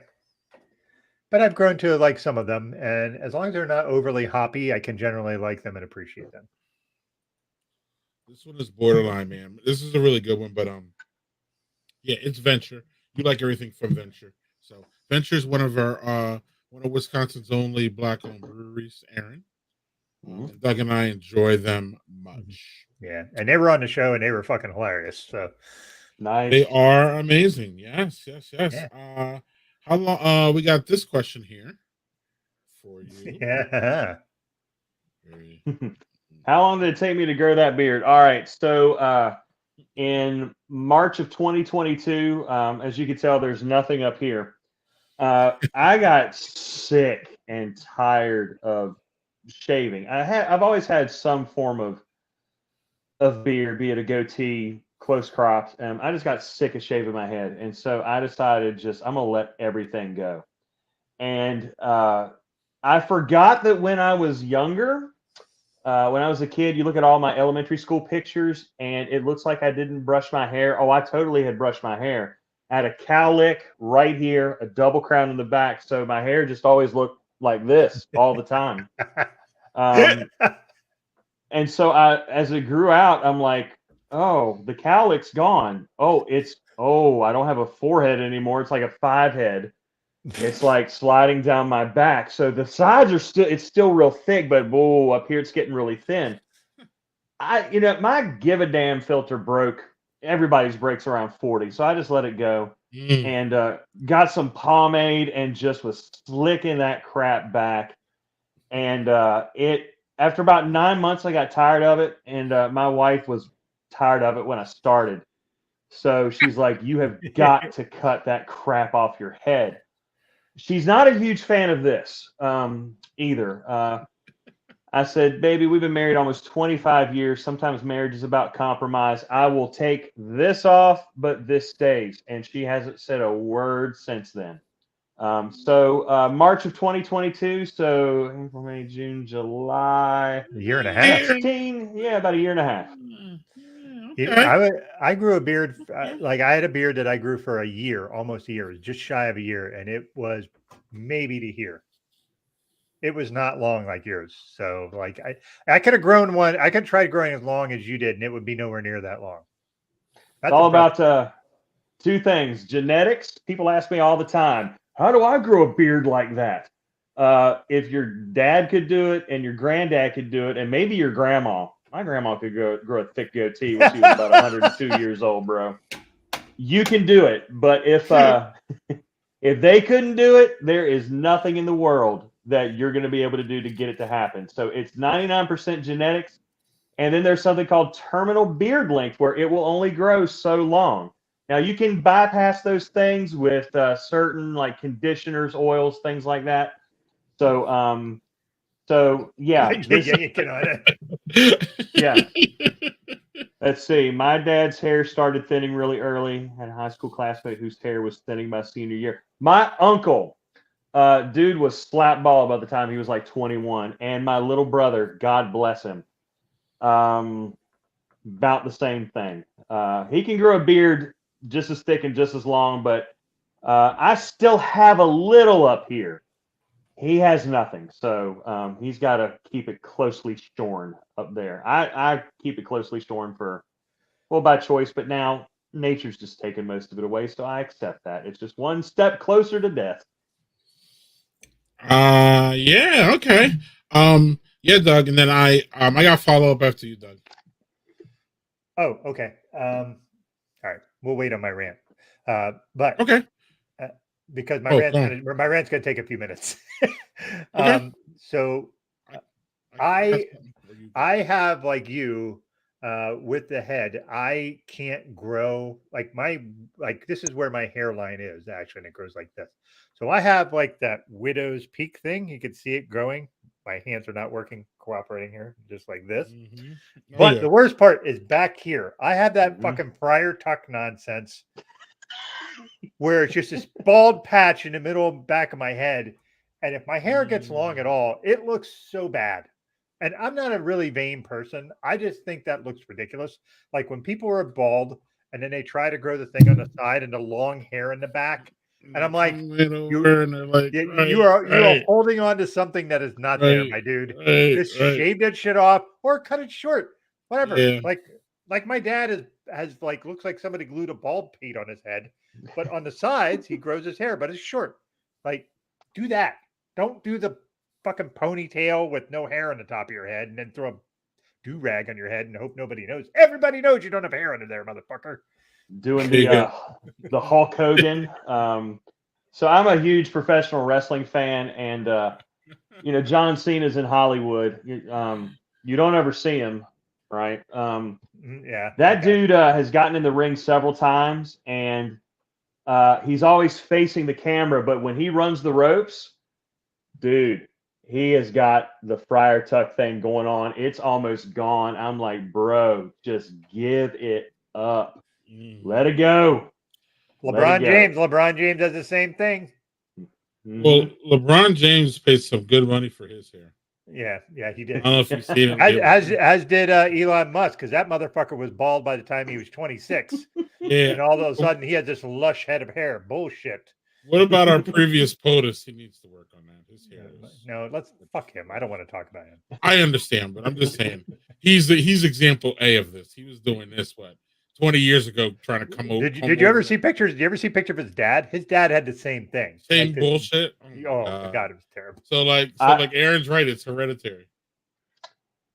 But I've grown to like some of them, and as long as they're not overly hoppy, I can generally like them and appreciate them. This one is borderline, man. This is a really good one, but yeah, it's Venture. You like everything from Venture. So Venture is one of Wisconsin's only black-owned breweries, Aaron. And Doug and I enjoy them much. Yeah, and they were on the show, and they were fucking hilarious. So nice. They are amazing. Yes. Yeah. How long? We got this question here for you. Yeah. How long did it take me to grow that beard? All right, so in March of 2022, as you can tell, there's nothing up here. I got sick and tired of shaving. I've always had some form of beard, be it a goatee, close cropped. I just got sick of shaving my head, and so I decided I'm gonna let everything go. And I forgot that when I was younger. When I was a kid, you look at all my elementary school pictures, and it looks like I didn't brush my hair. Oh, I totally had brushed my hair. I had a cowlick right here, a double crown in the back, so my hair just always looked like this all the time. And so as it grew out, I'm like, oh, the cowlick's gone. Oh, I don't have a forehead anymore. It's like a 5-head. It's like sliding down my back. So the sides it's still real thick, but whoa, up here it's getting really thin. My give a damn filter broke. Everybody's breaks around 40. So I just let it go and got some pomade and just was slicking that crap back. And after about 9 months, I got tired of it. And my wife was tired of it when I started. So she's like, you have got to cut that crap off your head. She's not a huge fan of this either. I said, baby, we've been married almost 25 years. Sometimes marriage is about compromise. I will take this off, but this stays. And she hasn't said a word since then. So March of 2022. So April, May, June, July. A year and a half. 16. Yeah, about a year and a half. Yeah, I grew a beard. I had a beard that I grew for a year, almost a year. It was just shy of a year, and it was maybe to here. It was not long like yours. So I could have grown one. I could try growing as long as you did, and it would be nowhere near that long. It's all about two things: genetics. People ask me all the time, how do I grow a beard like that? If your dad could do it, and your granddad could do it, and maybe your grandma. My grandma could grow a thick goatee when she was about 102 years old, bro. You can do it, but if they couldn't do it, there is nothing in the world that you're going to be able to do to get it to happen. So it's 99% genetics, and then there's something called terminal beard length, where it will only grow so long. Now you can bypass those things with certain like conditioners, oils, things like that. So yeah, yeah. Let's see. My dad's hair started thinning really early. I had a high school classmate whose hair was thinning my senior year. My uncle, dude, was slap ball by the time he was like 21, and my little brother, God bless him, about the same thing. He can grow a beard just as thick and just as long, but I still have a little up here. He has nothing, so he's got to keep it closely shorn up there. I keep it closely shorn by choice, but now nature's just taken most of it away, so I accept that. It's just one step closer to death. Yeah, okay. Yeah, Doug, and then I got follow up after you, Doug. Oh, okay. All right, we'll wait on my rant. But okay, because my rant's gonna take a few minutes. So I have, like you, with the head, I can't grow like this is where my hairline is actually, and it grows like this. So I have like that widow's peak thing. You can see it growing. My hands are not cooperating here, just like this. Mm-hmm. But the worst part is back here. I have that fucking prior tuck nonsense where it's just this bald patch in the middle and back of my head. And if my hair gets long at all, it looks so bad. And I'm not a really vain person. I just think that looks ridiculous. Like when people are bald and then they try to grow the thing on the side and the long hair in the back. And I'm like, you are holding on to something that is not there, my dude. Just shave that shit off or cut it short. Whatever. Yeah. Like my dad has like looks like somebody glued a bald pate on his head, but on the sides he grows his hair, but it's short. Like, do that. Don't do the fucking ponytail with no hair on the top of your head and then throw a do-rag on your head and hope nobody knows. Everybody knows you don't have hair under there, motherfucker. Doing the Hulk Hogan. So I'm a huge professional wrestling fan, and John Cena's in Hollywood. You don't ever see him, right? Yeah. That dude has gotten in the ring several times, and he's always facing the camera. But when he runs the ropes, dude, he has got the friar tuck thing going on. It's almost gone. I'm like, bro, just give it up. Let it go. LeBron James does the same thing. Well, LeBron James paid some good money for his hair. Yeah, he did. I don't know if you've seen him. As did Elon Musk, because that motherfucker was bald by the time he was 26. Yeah. And all of a sudden he had this lush head of hair. Bullshit. What about our previous POTUS? He needs to work on that. His hair No, let's fuck him. I don't want to talk about him. I understand, but I'm just saying he's example A of this. He was doing this 20 years ago, trying to come over. Did you ever see pictures? Did you ever see a picture of his dad? His dad had the same thing. Same bullshit. Oh my God, it was terrible. So like Aaron's right. It's hereditary.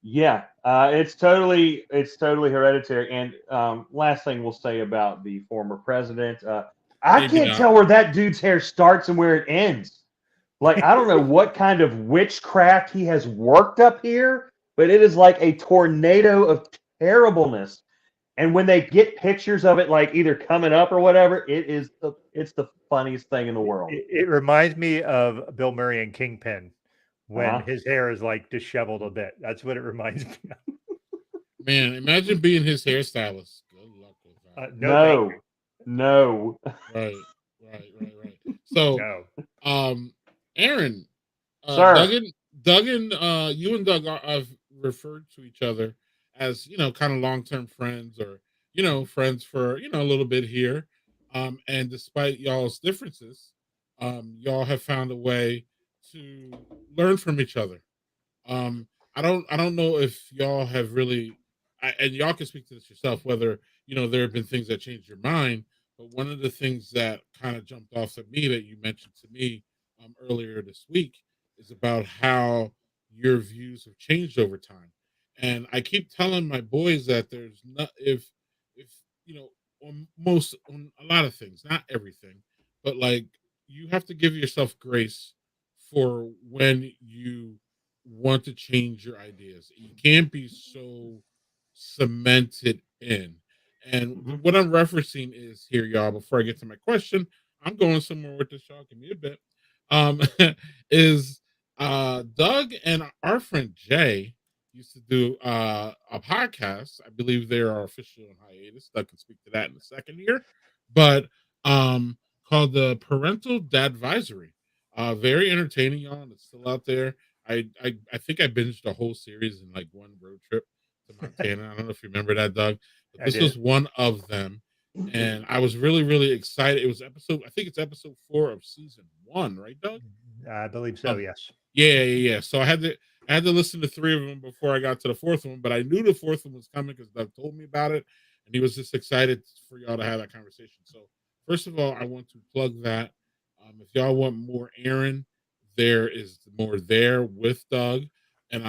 Yeah, it's totally hereditary. And last thing we'll say about the former president, I can't tell where that dude's hair starts and where it ends. Like, I don't know what kind of witchcraft he has worked up here, but it is like a tornado of terribleness. And when they get pictures of it, like either coming up or whatever, it's the funniest thing in the world. It reminds me of Bill Murray and Kingpin when his hair is like disheveled a bit. That's what it reminds me of. Man, imagine being his hairstylist. Good luck with that. No. Right. So, Aaron, sir. Doug and you and Doug have referred to each other as, kind of long-term friends, or, friends for, a little bit here. And despite y'all's differences, y'all have found a way to learn from each other. I don't know if y'all have really, and y'all can speak to this yourself, whether, there have been things that changed your mind, but one of the things that kind of jumped off at me that you mentioned to me earlier this week is about how your views have changed over time. And I keep telling my boys that there's not, if on a lot of things, not everything, but like, you have to give yourself grace for when you want to change your ideas. You can't be so cemented in. And what I'm referencing is here, y'all, before I get to my question, I'm going somewhere with this, y'all. Give me a bit. Is Doug and our friend Jay used to do a podcast. I believe they are officially on hiatus. Doug can speak to that in a second here. But called the Parental Dadvisory. Very entertaining, y'all, and it's still out there. I think I binged the whole series in like one road trip to Montana. I don't know if you remember that, Doug. But this was one of them. And I was really, really excited. It was I think it's episode 4 of season 1, right, Doug? I believe so, yes. Yeah. So I had to listen to 3 of them before I got to the 4th one, but I knew the 4th one was coming because Doug told me about it, and he was just excited for y'all to have that conversation. So first of all, I want to plug that. If y'all want more Aaron, there is more there with Doug, and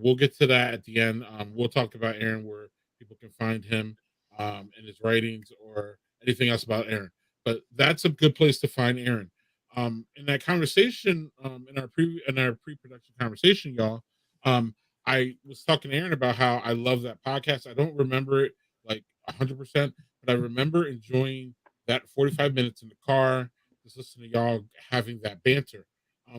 we'll get to that at the end. We'll talk about Aaron, where people can find him in his writings or anything else about Aaron. But that's a good place to find Aaron. In that conversation, in our pre-production conversation, y'all, I was talking to Aaron about how I love that podcast. I don't remember it like 100%, but I remember enjoying that 45 minutes in the car, just listening to y'all having that banter.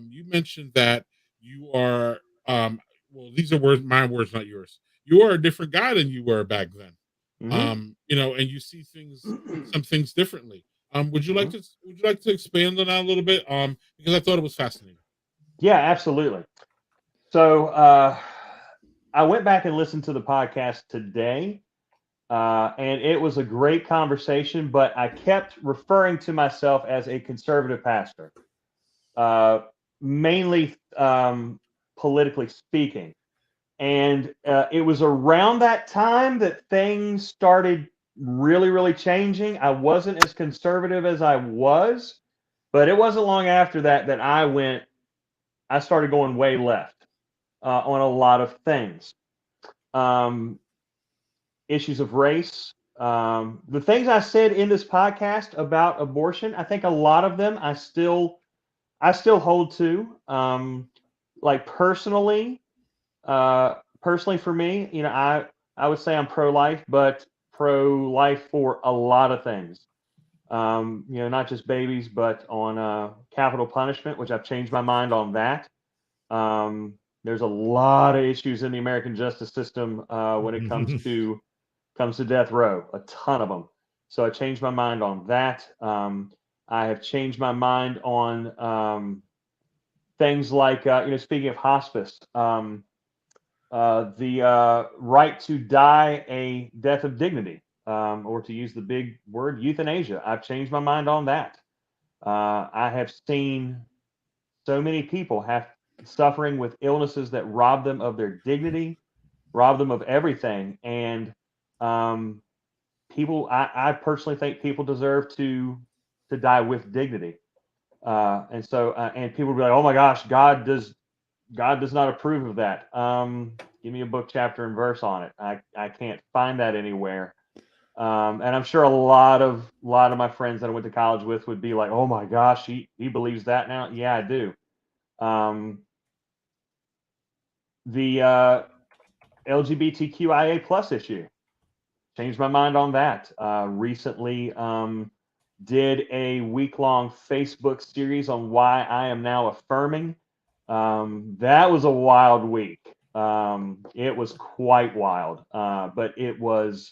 You mentioned that you are, well, these are my words, not yours. You are a different guy than you were back then. And you see some things differently. Would you like to expand on that a little bit? Because I thought it was fascinating. Yeah, absolutely. So I went back and listened to the podcast today, and it was a great conversation, but I kept referring to myself as a conservative pastor, mainly politically speaking. And it was around that time that things started really, really changing. I wasn't as conservative as I was, but it wasn't long after that that I started going way left on a lot of things. Issues of race. The things I said in this podcast about abortion, I think a lot of them I still hold to. Like personally for me, I would say I'm pro-life, but pro-life for a lot of things. Not just babies, but on capital punishment, which I've changed my mind on that. There's a lot of issues in the American justice system when it comes to death row, a ton of them. So I changed my mind on that. I have changed my mind on things like, speaking of hospice, the right to die a death of dignity, or to use the big word, euthanasia. I've changed my mind on that. I have seen so many people suffering with illnesses that rob them of their dignity, rob them of everything. And I personally think people deserve to die with dignity. And people will be like, oh my gosh, God does not approve of that. Give me a book, chapter, and verse on it. I can't find that anywhere. And I'm sure a lot of my friends that I went to college with would be like, oh my gosh, he believes that now. Yeah, I do. The LGBTQIA plus issue, changed my mind on that. Recently did a week-long Facebook series on why I am now affirming. That was a wild week. It was quite wild, but it was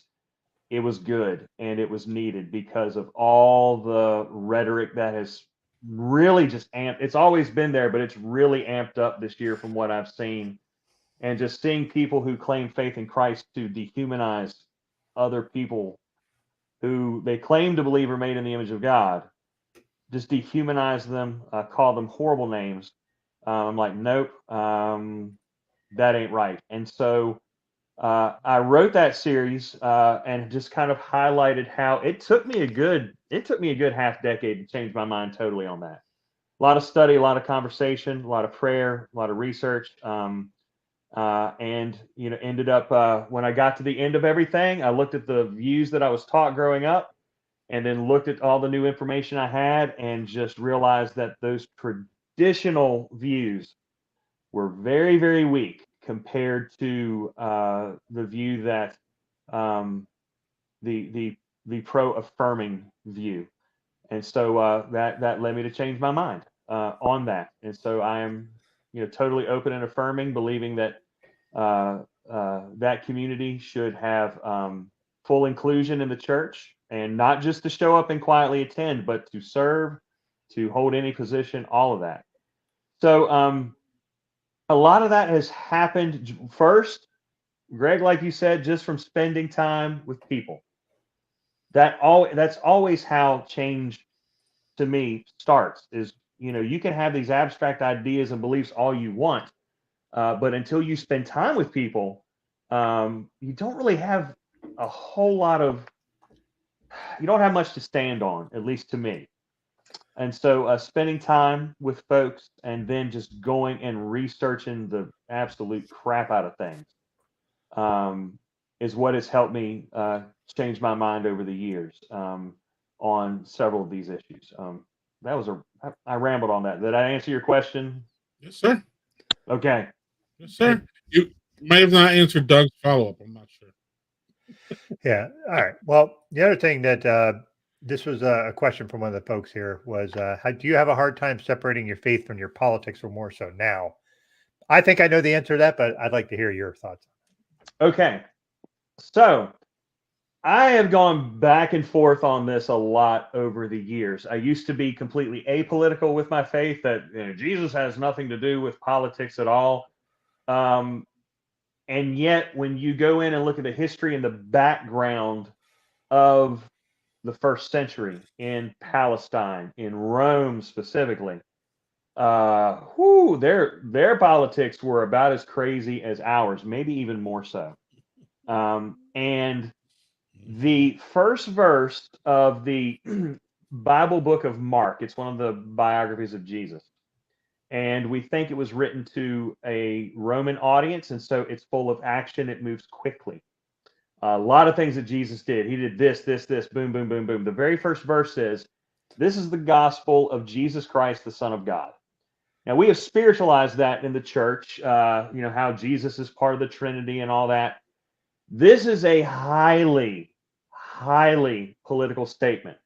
good and it was needed because of all the rhetoric that has really just amped. It's always been there, but it's really amped up this year from what I've seen. And just seeing people who claim faith in Christ to dehumanize other people who they claim to believe are made in the image of God, just dehumanize them, call them horrible names. I'm like, nope, that ain't right. And so I wrote that series and just kind of highlighted how it took me a good half decade to change my mind totally on that. A lot of study, a lot of conversation, a lot of prayer, a lot of research. And ended up when I got to the end of everything, I looked at the views that I was taught growing up, and then looked at all the new information I had, and just realized that those traditional views were very, very weak compared to the view that the pro-affirming view. And so that led me to change my mind on that. And so I am totally open and affirming, believing that that community should have full inclusion in the church, and not just to show up and quietly attend, but to serve, to hold any position, all of that. So a lot of that has happened first, Greg, like you said, just from spending time with people. That's always how change to me starts. Is you can have these abstract ideas and beliefs all you want, but until you spend time with people, you don't really have a whole lot of, you don't have much to stand on, at least to me. And so spending time with folks and then just going and researching the absolute crap out of things is what has helped me change my mind over the years on several of these issues. I rambled on that. Did I answer your question? Yes, sir. Okay. Yes, sir. You might have not answered Doug's follow-up. I'm not sure. Yeah. All right. Well, the other thing that this was a question from one of the folks here was, do you have a hard time separating your faith from your politics, or more so now? I think I know the answer to that, but I'd like to hear your thoughts. Okay. So I have gone back and forth on this a lot over the years. I used to be completely apolitical with my faith, that Jesus has nothing to do with politics at all. And yet, when you go in and look at the history and the background of the first century in Palestine, in Rome specifically, their politics were about as crazy as ours, maybe even more so. And the first verse of the Bible book of Mark, it's one of the biographies of Jesus. And we think it was written to a Roman audience. And so it's full of action. It moves quickly. A lot of things that Jesus did. He did this, boom, boom, boom, boom. The very first verse says, "This is the gospel of Jesus Christ, the Son of God." Now, we have spiritualized that in the church, how Jesus is part of the Trinity and all that. This is a highly, highly political statement,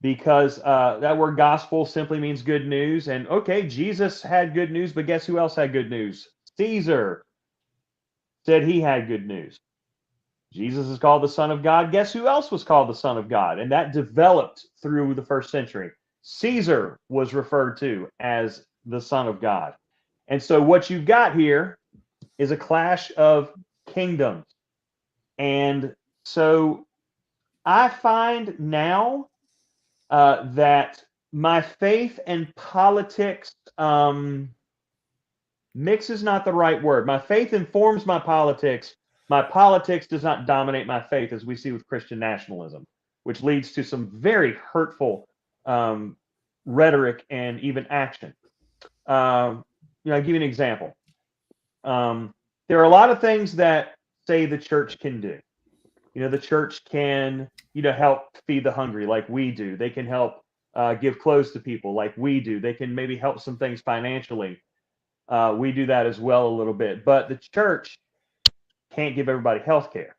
because that word gospel simply means good news. And okay, Jesus had good news, but guess who else had good news? Caesar said he had good news. Jesus is called the Son of God. Guess who else was called the Son of God? And that developed through the first century. Caesar was referred to as the Son of God. And so what you've got here is a clash of kingdoms. And so I find now that my faith and politics, mix is not the right word. My faith informs my politics. My politics does not dominate my faith, as we see with Christian nationalism, which leads to some very hurtful rhetoric and even action. I'll give you an example. There are a lot of things that, say, the church can do. The church can, help feed the hungry like we do. They can help give clothes to people like we do. They can maybe help some things financially. We do that as well a little bit. But the church can't give everybody health care.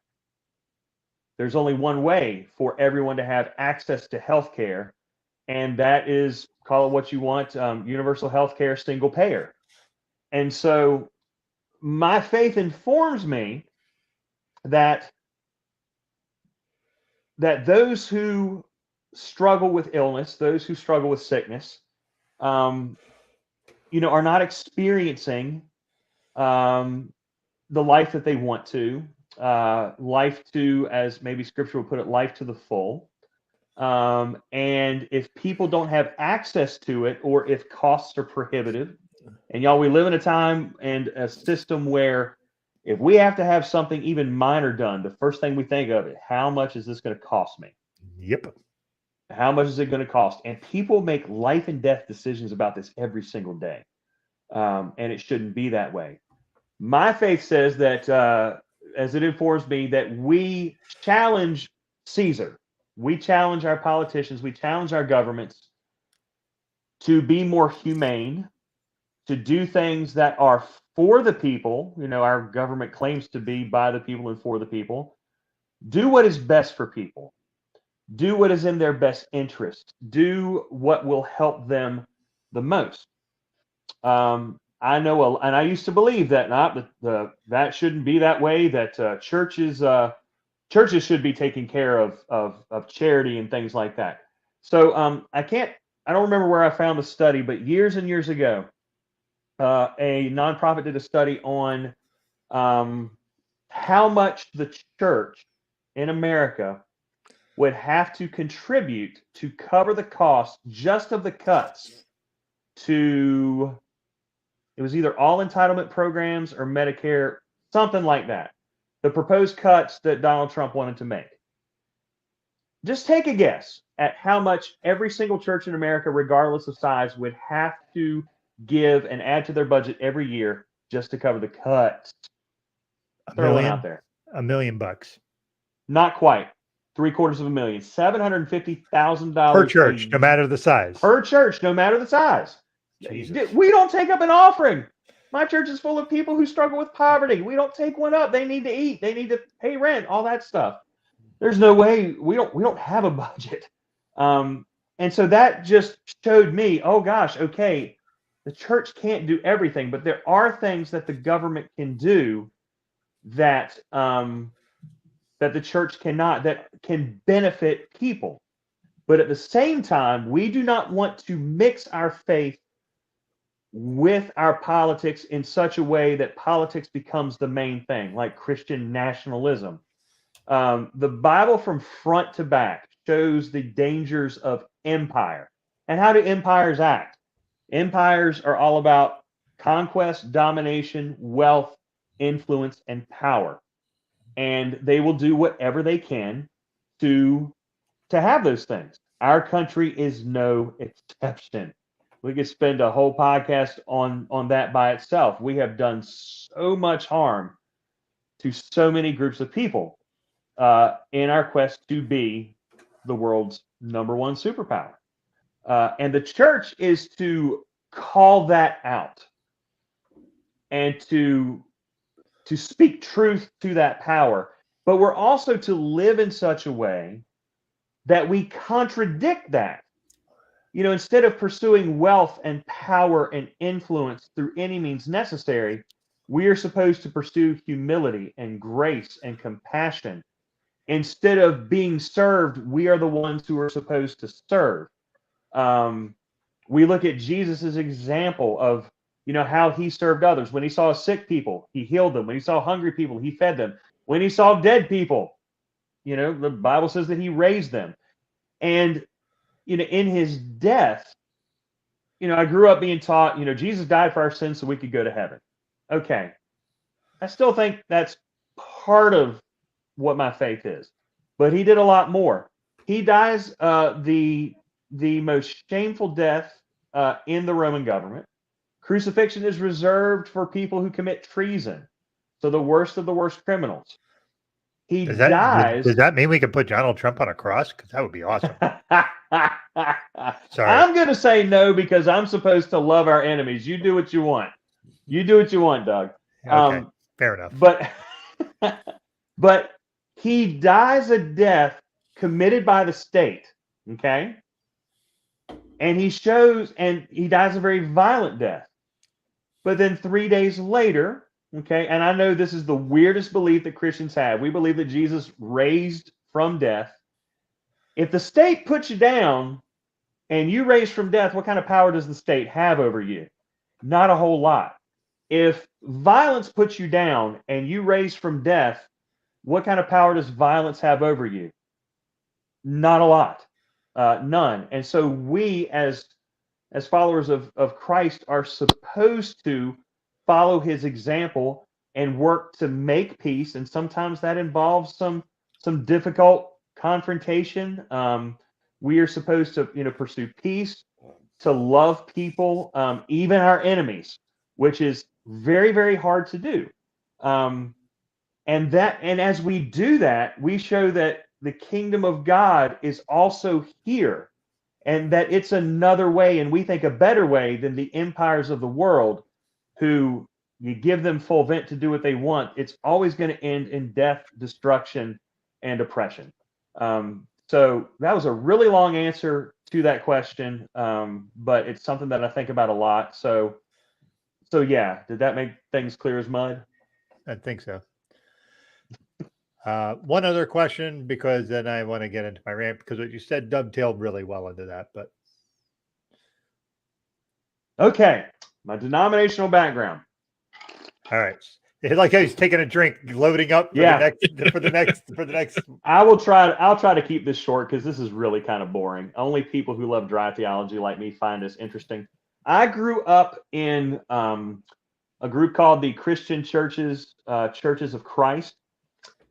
There's only one way for everyone to have access to health care, and that is, call it what you want, universal health care, single payer. And so my faith informs me that those who struggle with illness, those who struggle with sickness, are not experiencing the life that they want to, life to, as maybe Scripture will put it, life to the full. And if people don't have access to it, or if costs are prohibitive, and y'all, we live in a time and a system where if we have to have something even minor done, the first thing we think of is, how much is this going to cost me? Yep. How much is it going to cost? And people make life and death decisions about this every single day. And it shouldn't be that way. My faith says that, as it informs me, that we challenge Caesar. We challenge our politicians. We challenge our governments to be more humane, to do things that are for the people. Our government claims to be by the people and for the people. Do what is best for people. Do what is in their best interest. Do what will help them the most. I know, and I used to believe that that shouldn't be that way. That churches should be taking care of charity and things like that. So I don't remember where I found the study, but years and years ago, a nonprofit did a study on how much the church in America would have to contribute to cover the cost just of the cuts to, it was either all entitlement programs or Medicare, something like that. The proposed cuts that Donald Trump wanted to make. just take a guess at how much every single church in America, regardless of size, would have to give and add to their budget every year just to cover the cuts. Throw one out there. $1 million. Not quite. $750,000 $750,000 per church, no matter the size. Per church, no matter the size. Jesus. We don't take up an offering. My church is full of people who struggle with poverty. We don't take one up. They need to eat. They need to pay rent. All that stuff. There's no way we don't have a budget. And so that just showed me, oh gosh, okay, the church can't do everything, but there are things that the government can do that that the church cannot, that can benefit people. But at the same time, we do not want to mix our faith with our politics in such a way that politics becomes the main thing, like Christian nationalism. The Bible from front to back shows the dangers of empire. And how do empires act? Empires are all about conquest, domination, wealth, influence, and power. And they will do whatever they can to have those things. Our country is no exception. We could spend a whole podcast on that by itself. We have done so much harm to so many groups of people in our quest to be the world's #1 superpower. And the church is to call that out and to speak truth to that power. But we're also to live in such a way that we contradict that. You know, instead of pursuing wealth and power and influence through any means necessary, we are supposed to pursue humility and grace and compassion. Instead of being served, we are the ones who are supposed to serve. We look at Jesus's example of, you know, how he served others. When he saw sick people, he healed them. When he saw hungry people, he fed them. When he saw dead people, you know, the Bible says that he raised them. And, you know, in his death, you know, I grew up being taught, you know, Jesus died for our sins so we could go to heaven. Okay. I still think that's part of what my faith is. But he did a lot more. He dies the most shameful death in the Roman government. Crucifixion is reserved for people who commit treason. So the worst of the worst criminals. He dies. Does that mean we can put Donald Trump on a cross? Because that would be awesome. Sorry. I'm going to say no because I'm supposed to love our enemies. You do what you want. You do what you want, Doug. Okay, fair enough. But he dies a death committed by the state. Okay. And he dies a very violent death. But then 3 days later, okay, and I know this is the weirdest belief that Christians have. We believe that Jesus raised from death. If the state puts you down and you raise from death, what kind of power does the state have over you? Not a whole lot. If violence puts you down and you raise from death, what kind of power does violence have over you? Not a lot. None. And so we as followers of Christ are supposed to follow his example and work to make peace. And sometimes that involves some difficult confrontation. We are supposed to, you know, pursue peace, to love people, even our enemies, which is very, very hard to do. And as we do that, we show that the kingdom of God is also here, and that it's another way, and we think a better way than the empires of the world, who you give them full vent to do what they want. It's always going to end in death, destruction, and oppression. So that was a really long answer to that question, but it's something that I think about a lot. So yeah, did that make things clear as mud? I think so. One other question, because then I want to get into my rant, because what you said dovetailed really well into that. But okay, my denominational background. All right, it's like I was taking a drink, loading up for the next. I'll try to keep this short because this is really kind of boring. Only people who love dry theology like me find this interesting. I grew up in a group called the Christian Churches of Christ.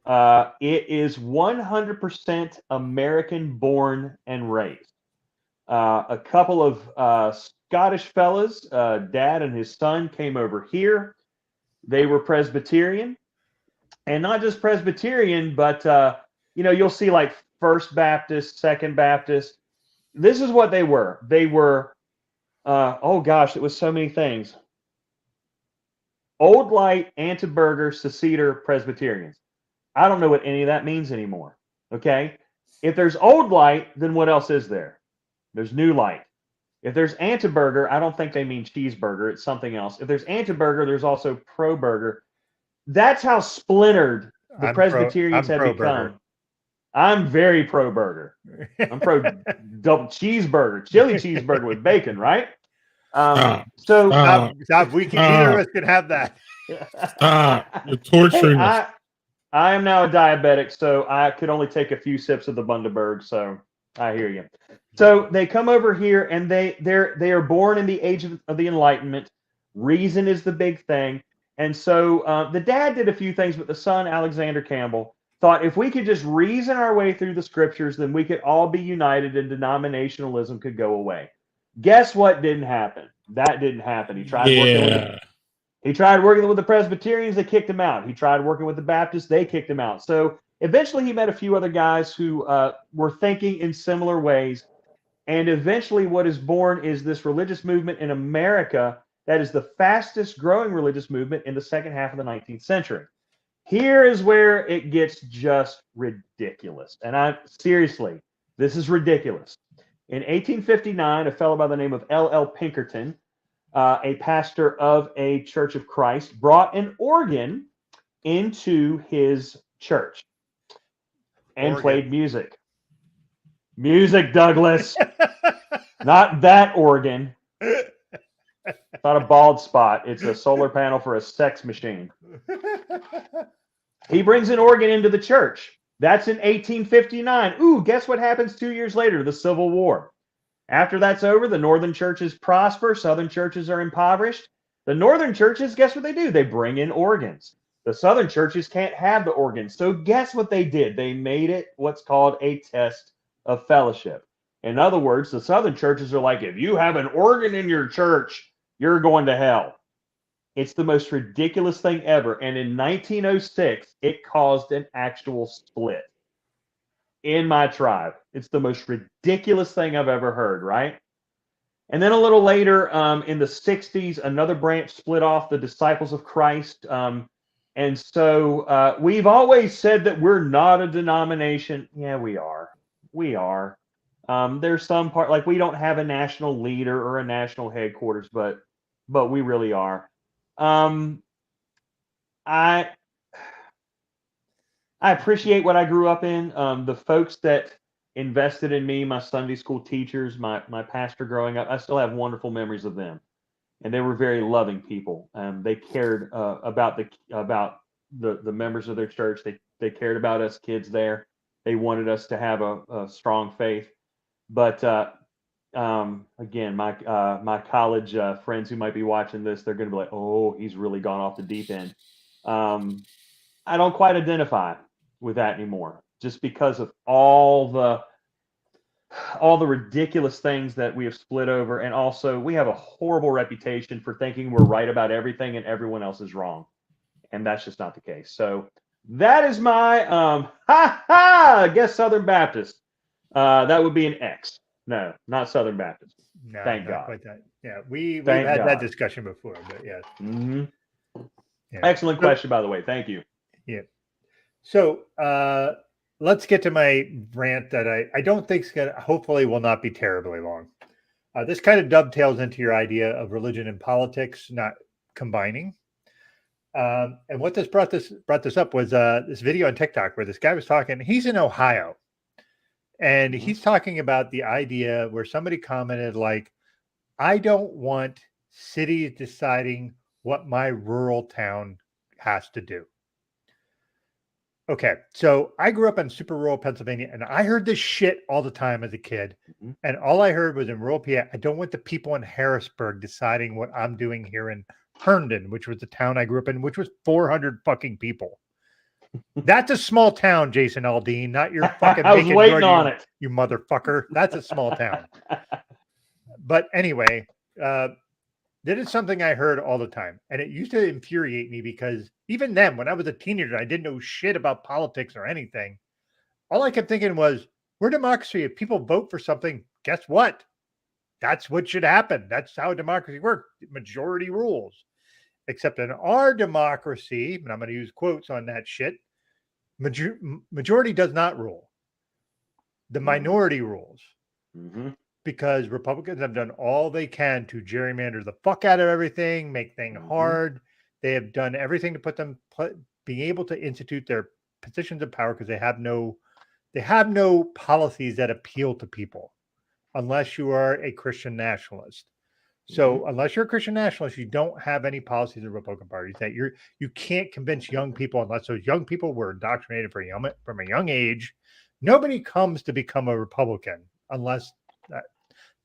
It is 100% American born and raised. A couple of Scottish fellas, dad and his son, came over here. They were Presbyterian, and not just Presbyterian, but you'll see like First Baptist, Second Baptist. This is what they were. They were, oh gosh, it was so many things. Old Light, Anti-Burger, Seceder, Presbyterians. I don't know what any of that means anymore. Okay, if there's Old Light, then what else is there? There's New Light. If there's Anti-Burger, I don't think they mean cheeseburger. It's something else. If there's Anti-Burger, there's also Pro-Burger. That's how splintered the Presbyterians have become. I'm very pro-burger. I'm pro-double cheeseburger, chili cheeseburger with bacon, right? Stop. Neither of us can have that. Stop. You're torturing us. I am now a diabetic, so I could only take a few sips of the Bundaberg, so I hear you. So they come over here, and they are born in the age of the Enlightenment. Reason is the big thing. And so the dad did a few things, but the son, Alexander Campbell, thought if we could just reason our way through the scriptures, then we could all be united and denominationalism could go away. Guess what didn't happen? That didn't happen. He tried working with the Presbyterians, they kicked him out. He tried working with the Baptists, they kicked him out. So eventually he met a few other guys who were thinking in similar ways. And eventually what is born is this religious movement in America that is the fastest growing religious movement in the second half of the 19th century. Here is where it gets just ridiculous. And seriously, this is ridiculous. In 1859, a fellow by the name of L.L. Pinkerton, a pastor of a Church of Christ, brought an organ into his church and played music. Music, Douglas. Not that organ. It's not a bald spot. It's a solar panel for a sex machine. He brings an organ into the church. That's in 1859. Ooh, guess what happens 2 years later? The Civil War. After that's over, the northern churches prosper. Southern churches are impoverished. The northern churches, guess what they do? They bring in organs. The southern churches can't have the organs. So guess what they did? They made it what's called a test of fellowship. In other words, the southern churches are like, if you have an organ in your church, you're going to hell. It's the most ridiculous thing ever. And in 1906, it caused an actual split in my tribe. It's the most ridiculous thing I've ever heard, right? And then a little later, in the 60s, another branch split off, the Disciples of Christ. And so we've always said that we're not a denomination. Yeah, we are. We are. There's some part, like we don't have a national leader or a national headquarters, but we really are. I appreciate what I grew up in. The folks that invested in me, my Sunday school teachers, my pastor growing up, I still have wonderful memories of them, and they were very loving people. They cared about the members of their church. They cared about us kids there. They wanted us to have a strong faith. But again, my college friends who might be watching this, they're going to be like, "Oh, he's really gone off the deep end." I don't quite identify with that anymore, just because of all the ridiculous things that we have split over, and also we have a horrible reputation for thinking we're right about everything and everyone else is wrong, and that's just not the case. So that is my I guess Southern Baptist. That would be an X. No, not Southern Baptist. No, thank not God. quite that. Yeah, we've had that discussion before, but yeah. Mm-hmm. Yeah. Excellent question, by the way. Thank you. Yeah. So let's get to my rant that I don't think is going to, hopefully will not be terribly long. This kind of dovetails into your idea of religion and politics not combining. And what this brought this up was this video on TikTok where this guy was talking. He's in Ohio. And he's talking about the idea where somebody commented like, I don't want cities deciding what my rural town has to do. Okay, so I grew up in super rural Pennsylvania, and I heard this shit all the time as a kid. And all I heard was in rural PA, I don't want the people in Harrisburg deciding what I'm doing here in Herndon, which was the town I grew up in, which was 400 fucking people. That's a small town, Jason Aldean, not your fucking I was Macon, waiting Georgia, on it. you motherfucker. That's a small town. But anyway, that is something I heard all the time. And it used to infuriate me because even then, when I was a teenager, I didn't know shit about politics or anything. All I kept thinking was, we're democracy. If people vote for something, guess what? That's what should happen. That's how democracy works. Majority rules. Except in our democracy, and I'm going to use quotes on that shit, majority does not rule. The minority rules. Mm-hmm. Because Republicans have done all they can to gerrymander the fuck out of everything, make things hard. They have done everything to put them being able to institute their positions of power because they have no policies that appeal to people unless you are a Christian nationalist. So unless you're a Christian nationalist, you don't have any policies of the Republican Party that you can't convince young people unless those young people were indoctrinated from a young age. Nobody comes to become a Republican unless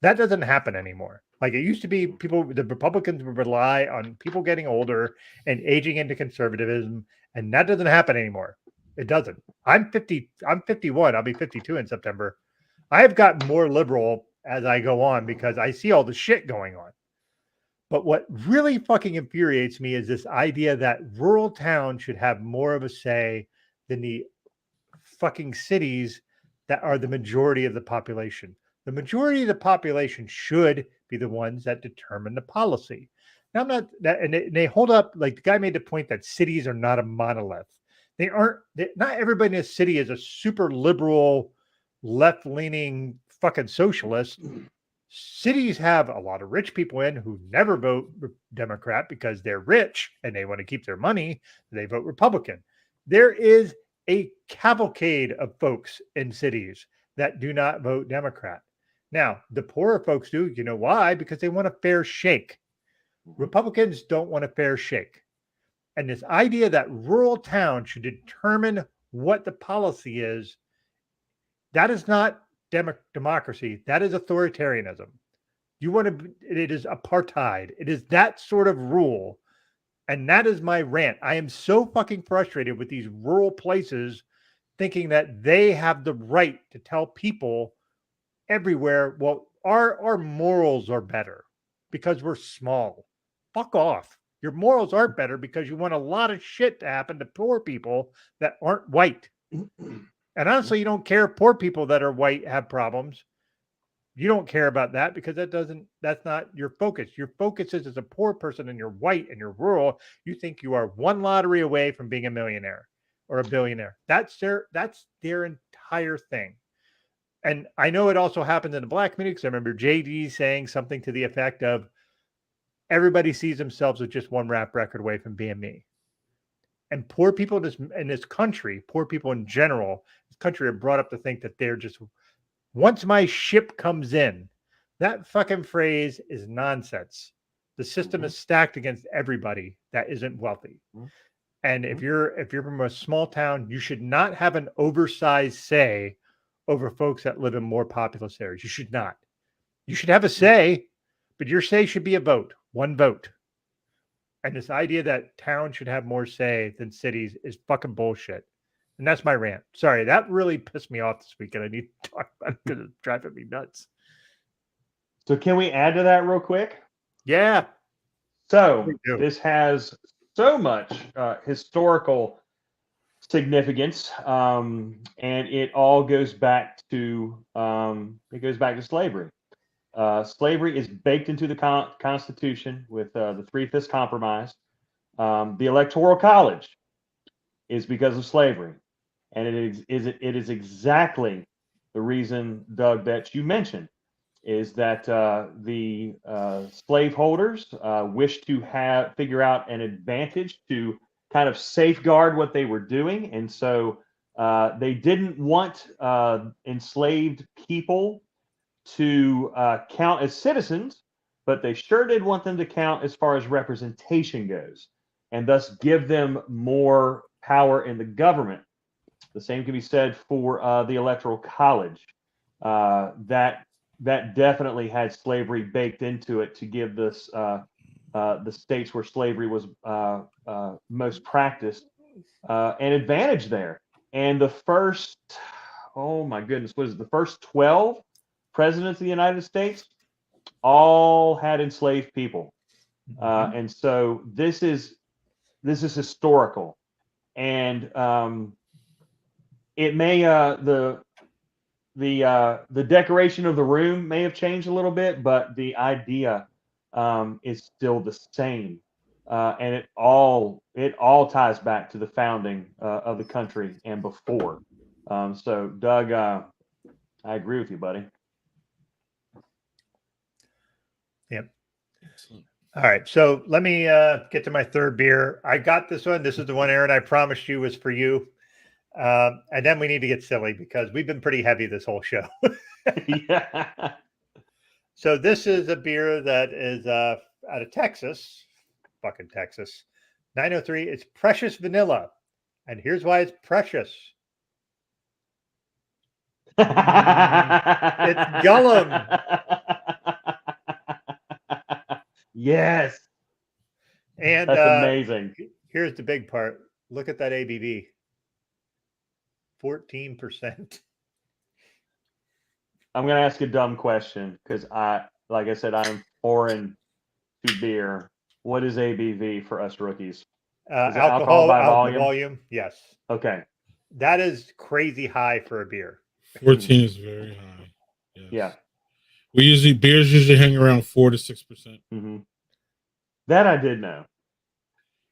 that doesn't happen anymore. Like it used to be, the Republicans would rely on people getting older and aging into conservatism, and that doesn't happen anymore. It doesn't. I'm 50. I'm 51. I'll be 52 in September. I have gotten more liberal as I go on because I see all the shit going on. But what really fucking infuriates me is this idea that rural towns should have more of a say than the fucking cities that are the majority of the population. The majority of the population should be the ones that determine the policy. Now, I'm not that, and they hold up, like the guy made the point that cities are not a monolith. They aren't, not everybody in a city is a super liberal, left leaning fucking socialist. Cities have a lot of rich people in who never vote Democrat because they're rich and they want to keep their money. They vote Republican. There is a cavalcade of folks in cities that do not vote Democrat. Now, the poorer folks do. You know why? Because they want a fair shake. Republicans don't want a fair shake. And this idea that rural towns should determine what the policy is, that is not democracy. That is authoritarianism. It is apartheid. It is that sort of rule. And that is my rant. I am so fucking frustrated with these rural places thinking that they have the right to tell people everywhere, well, our morals are better because we're small. Fuck off. Your morals aren't better because you want a lot of shit to happen to poor people that aren't white. And honestly, you don't care if poor people that are white have problems. You don't care about that because that's not your focus. Your focus is as a poor person and you're white and you're rural, you think you are one lottery away from being a millionaire or a billionaire. That's their entire thing. And I know it also happens in the black community because I remember JD saying something to the effect of, everybody sees themselves as just one rap record away from being me. And poor people in this country, poor people in general, this country are brought up to think that they're just, once my ship comes in, that fucking phrase is nonsense. The system is stacked against everybody that isn't wealthy. And if you're from a small town, you should not have an oversized say over folks that live in more populous areas. You should not. You should have a say, but your say should be a vote, one vote. And this idea that towns should have more say than cities is fucking bullshit. And that's my rant. Sorry, that really pissed me off this weekend. I need to talk about it because it's driving me nuts. So can we add to that real quick? Yeah. So this has so much historical significance, and it all goes back to slavery. Slavery is baked into the Constitution with the Three-Fifths Compromise. The Electoral College is because of slavery, and it is exactly the reason, Doug, that you mentioned, is that the slaveholders wish to figure out an advantage to kind of safeguard what they were doing. And so they didn't want enslaved people to count as citizens, but they sure did want them to count as far as representation goes, and thus give them more power in the government. The same can be said for the Electoral College. That definitely had slavery baked into it to give this the states where slavery was most practiced an advantage there. And the first, oh my goodness, what is it? The first 12 presidents of the United States all had enslaved people. And so this is historical. And it may the decoration of the room may have changed a little bit, but the idea is still the same. And it all ties back to the founding of the country and before. So Doug, I agree with you, buddy. Yep. All right. So let me get to my third beer. I got this one. This is the one, Aaron, I promised you was for you. And then we need to get silly because we've been pretty heavy this whole show. Yeah. So this is a beer that is out of Texas, fucking Texas, 903. It's Precious Vanilla. And here's why it's precious. It's Gullum. Yes. And that's amazing. Here's the big part. Look at that ABV. 14%. I'm going to ask a dumb question because like I said, I'm foreign to beer. What is ABV for us rookies? Is alcohol by volume? Yes. Okay. That is crazy high for a beer. 14 is very high. Yes. Yeah. Beers usually hang around 4 to 6%. Mm-hmm. That I did know.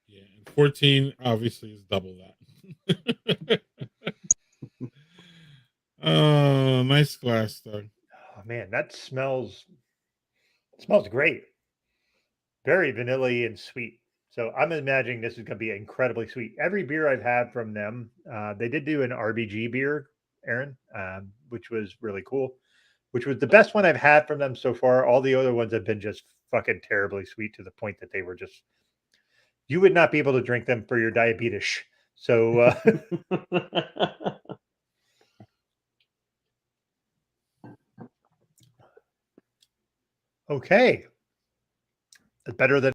Yeah, and 14 obviously is double that. Oh, nice glass, Doug. Oh man, that smells great. Very vanilla-y and sweet. So I'm imagining this is going to be incredibly sweet. Every beer I've had from them, they did do an RBG beer, Aaron, which was really cool, which was the best one I've had from them so far. All the other ones have been just fucking terribly sweet to the point that they were just, you would not be able to drink them for your diabetes. So, okay. It's better than.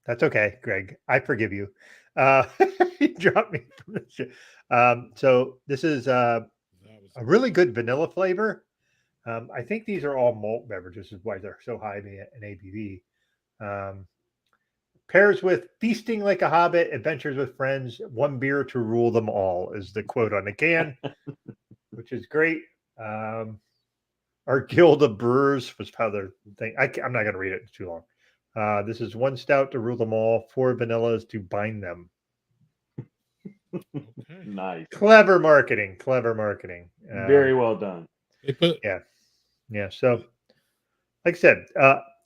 That's okay, Greg. I forgive you. You dropped me from the shit. So this is a really good vanilla flavor. I think these are all malt beverages, is why they're so high in ABV. Pairs with feasting like a hobbit, adventures with friends, one beer to rule them all is the quote on the can, which is great. Our Guild of Brewers was how their thing. I'm not going to read it. It's too long. This is one stout to rule them all, 4 vanillas to bind them. Okay. Nice. Clever marketing. Very well done. Yeah. So, like I said,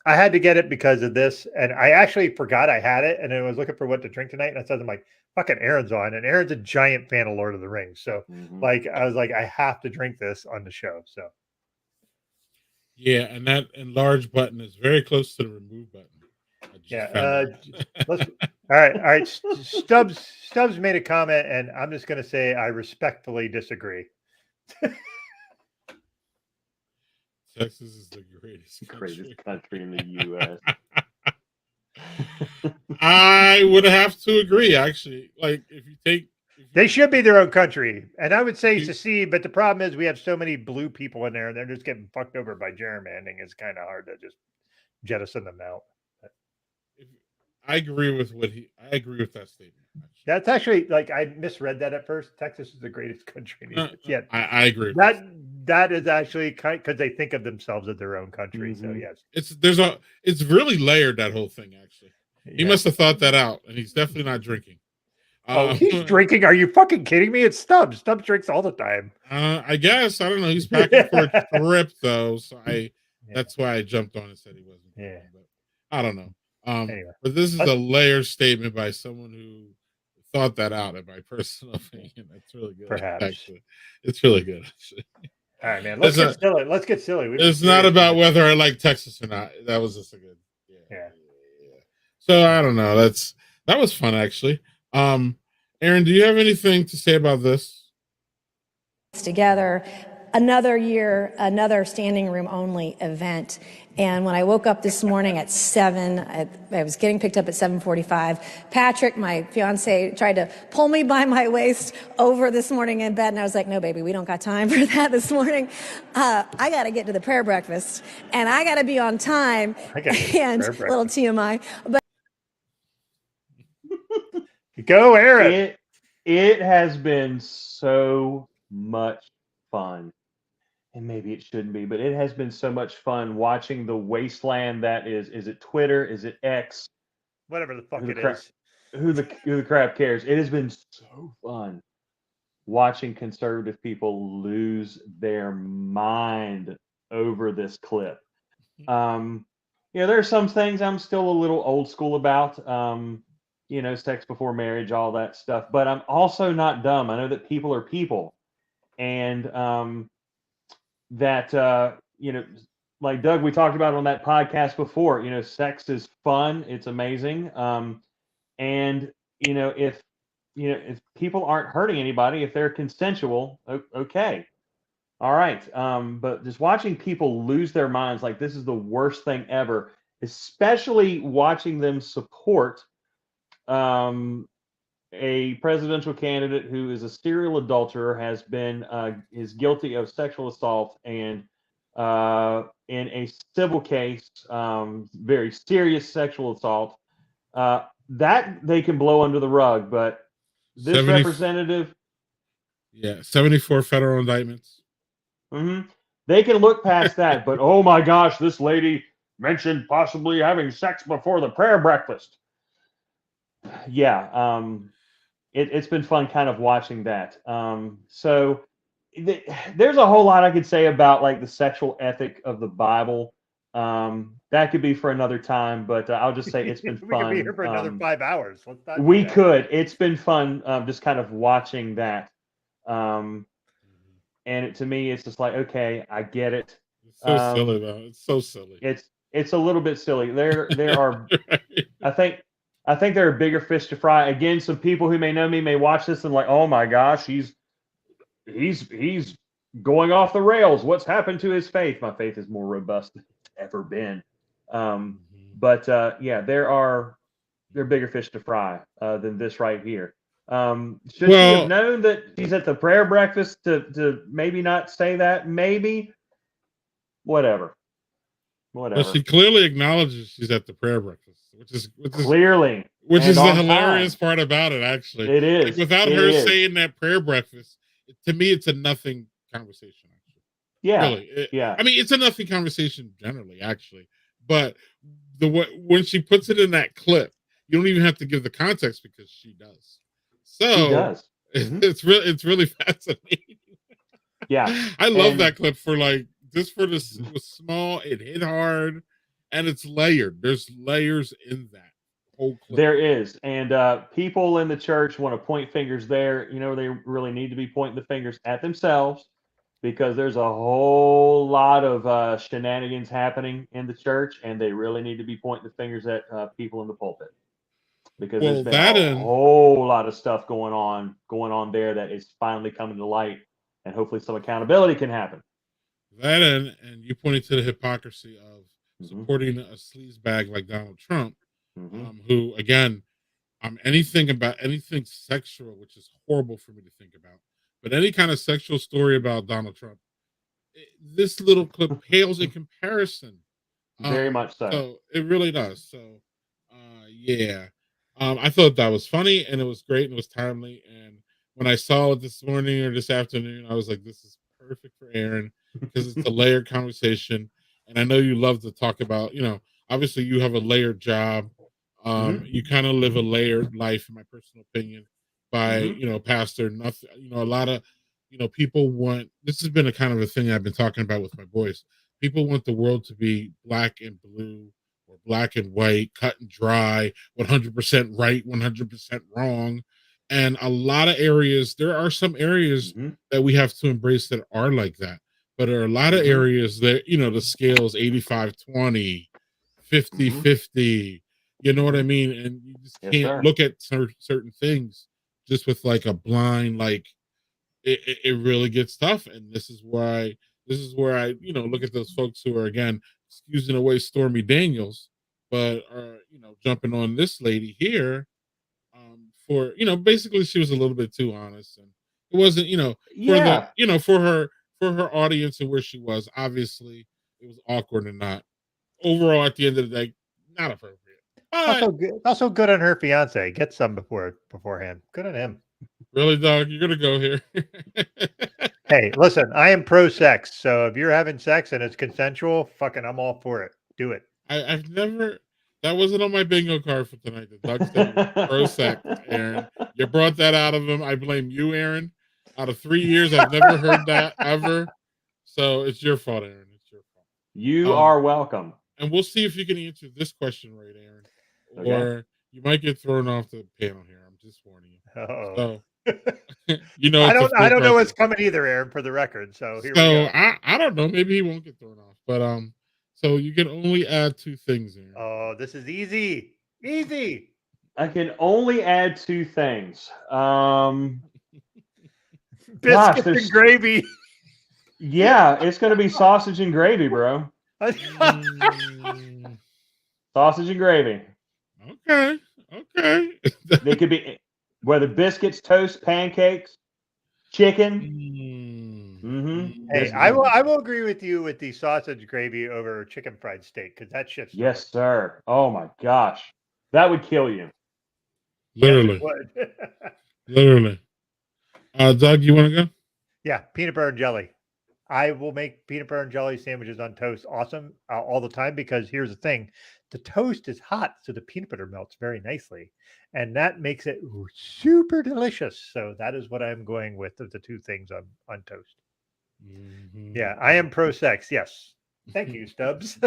I had to get it because of this, and I actually forgot I had it, and I was looking for what to drink tonight, and I said, I'm like, fucking Aaron's on, and Aaron's a giant fan of Lord of the Rings, so like I was like, I have to drink this on the show. So. Yeah, and that enlarge button is very close to the remove button. Yeah. All right. Stubbs made a comment, and I'm just going to say I respectfully disagree. Texas is the greatest country in the U.S. I would have to agree, actually. Like, they should be their own country, and I would say secede. But the problem is we have so many blue people in there, and they're just getting fucked over by gerrymandering. It's kind of hard to just jettison them out. I agree with I agree with that statement. Actually. That's actually like I misread that at first. Texas is the greatest country. Yet I agree. With that is actually because they think of themselves as their own country. So yes, it's really layered, that whole thing. Actually, he must have thought that out, and he's definitely not drinking. He's drinking. Are you fucking kidding me? It's Stubbs. Stubbs drinks all the time. I guess I don't know. He's packing for a trip though, so that's why I jumped on and said he wasn't. Yeah, but I don't know. Anyway, but this is a layered statement by someone who thought that out, in my personal opinion. That's really good. Perhaps. Actually, it's really good. Actually. All right, man. Let's get silly. Let's get silly. It's not about whether I like Texas or not. That was just a good. Yeah. So I don't know. That was fun, actually. Aaron, do you have anything to say about this? Together, another year, another standing room only event. And when I woke up this morning at 7, I was getting picked up at 7:45. Patrick, my fiance, tried to pull me by my waist over this morning in bed. And I was like, no, baby, we don't got time for that this morning. I got to get to the prayer breakfast and I got to be on time. And a little TMI. But go, Aaron. It has been so much fun. And maybe it shouldn't be, but it has been so much fun watching the wasteland that is it Twitter? Is it X? Whatever the fuck it is. Who the crap cares? It has been so fun watching conservative people lose their mind over this clip. There are some things I'm still a little old school about. Sex before marriage, all that stuff. But I'm also not dumb. I know that people are people. And that like Doug, we talked about on that podcast before, sex is fun, it's amazing, and if people aren't hurting anybody, if they're consensual, okay, all right, but just watching people lose their minds, like this is the worst thing ever, especially watching them support a presidential candidate who is a serial adulterer, is guilty of sexual assault, and in a civil case, very serious sexual assault, that they can blow under the rug. But this representative, 74 federal indictments. They can look past that. But oh my gosh, this lady mentioned possibly having sex before the prayer breakfast. Yeah. It's been fun kind of watching that. So there's a whole lot I could say about like the sexual ethic of the Bible. That could be for another time, but I'll just say it's been fun. We could be here for another 5 hours. We could. It's been fun just kind of watching that. And to me, it's just like, okay, I get it. It's so silly though. It's so silly. It's a little bit silly. There are, right. I think there are bigger fish to fry. Again, some people who may know me may watch this and like, oh my gosh, he's going off the rails. What's happened to his faith? My faith is more robust than it's ever been. But there are bigger fish to fry than this right here. Should she have known that she's at the prayer breakfast to maybe not say that? Maybe. Whatever. But she clearly acknowledges she's at the prayer breakfast. Which is clearly, which is the hilarious part about it. Actually, it is. Like, without her saying that prayer breakfast, to me, it's a nothing conversation. Actually, yeah. I mean, it's a nothing conversation generally, actually. But when she puts it in that clip, you don't even have to give the context because she does. So she does. It's really fascinating. Yeah, I love that clip for like just for this. It was small. It hit hard. And it's layered. There's layers in that whole clip. There is. And people in the church want to point fingers there. They really need to be pointing the fingers at themselves because there's a whole lot of shenanigans happening in the church, and they really need to be pointing the fingers at people in the pulpit because there's been a whole lot of stuff going on there that is finally coming to light, and hopefully some accountability can happen. That and you pointed to the hypocrisy of supporting a sleazebag like Donald Trump, who again, anything sexual, which is horrible for me to think about, but any kind of sexual story about Donald Trump, this little clip pales in comparison. Very much so. So it really does. So, I thought that was funny and it was great and it was timely. And when I saw it this morning or this afternoon, I was like, this is perfect for Aaron because it's a layered conversation. And I know you love to talk about, obviously you have a layered job. You kind of live a layered life, in my personal opinion, by, pastor. Nothing, a lot of, people want, this has been a kind of a thing I've been talking about with my boys. People want the world to be black and blue or black and white, cut and dry, 100% right, 100% wrong. And a lot of areas, there are some areas that we have to embrace that are like that. But there are a lot of areas that, the scale is 85-20, 50-50, you know what I mean? And you just can't look at certain things just with like a blind, like it really gets tough. And this is where I, look at those folks who are, again, excusing away Stormy Daniels, but are jumping on this lady here for basically she was a little bit too honest, and it wasn't for the for her audience and where she was. Obviously, it was awkward and not overall at the end of the day not appropriate. Also good on her fiance. Get some beforehand. Good on him. Really, dog? You're gonna go here? Hey, listen, I am pro sex, so if you're having sex and it's consensual, fucking, I'm all for it. Do it. I've never. That wasn't on my bingo card for tonight. The Doug said pro sex, Aaron. You brought that out of him. I blame you, Aaron. Out of 3 years, I've never heard that ever. So it's your fault, Aaron. It's your fault. You are welcome. And we'll see if you can answer this question right, Aaron. Okay. Or you might get thrown off the panel here. I'm just warning you. Oh. So, I don't know what's coming either, Aaron, for the record. So here we go. I don't know. Maybe he won't get thrown off. But so you can only add 2 things, Aaron. Oh, this is easy. Easy. I can only add 2 things. Biscuits and gravy. Yeah, it's going to be sausage and gravy, bro. Sausage and gravy. Okay. They could be whether biscuits, toast, pancakes, chicken. Hey, I will agree with you with the sausage gravy over chicken fried steak because that shit's yes, sir. Oh my gosh, that would kill you. Literally. Yes, Literally. Doug, you want to go? Yeah, peanut butter and jelly. I will make peanut butter and jelly sandwiches on toast awesome all the time because here's the thing. The toast is hot, so the peanut butter melts very nicely, and that makes it super delicious. So that is what I'm going with of the 2 things on toast. Mm-hmm. Yeah, I am pro sex. Yes. Thank you, Stubbs.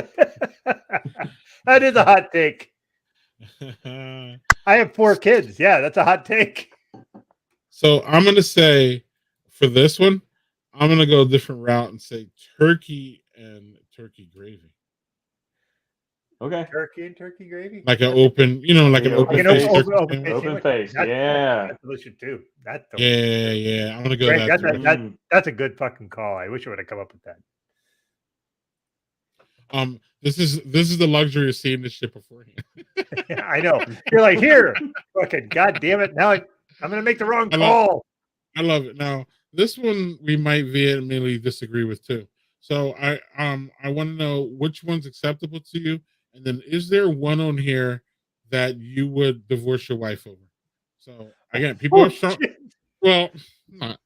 That is a hot take. I have 4 kids. Yeah, that's a hot take. So I'm going to say for this one, I'm going to go a different route and say turkey and turkey gravy. Okay. Turkey and turkey gravy? Like an open, like an open face. Open face. Yeah. That's delicious too. Yeah. I'm going to go Greg, that's a good fucking call. I wish I would have come up with that. This is the luxury of seeing this shit beforehand. Yeah, I know. You're like, here, fucking god damn it. Now I'm going to make the wrong call. I love it. Now, this one we might vehemently disagree with too. So I want to know which one's acceptable to you, and then is there one on here that you would divorce your wife over? So again, people are strong. Well, not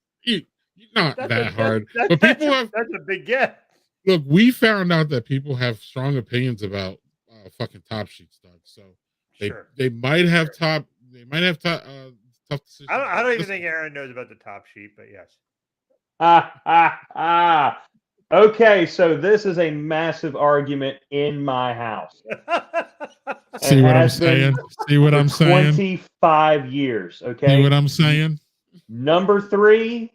that hard, but people have. That's a big get. Look, we found out that people have strong opinions about fucking top sheets, Doug. So they might have tough decisions. I don't even think Aaron knows about the top sheet, but yes. Okay, so this is a massive argument in my house. See what I'm saying? 25 years, okay? See what I'm saying? Number 3,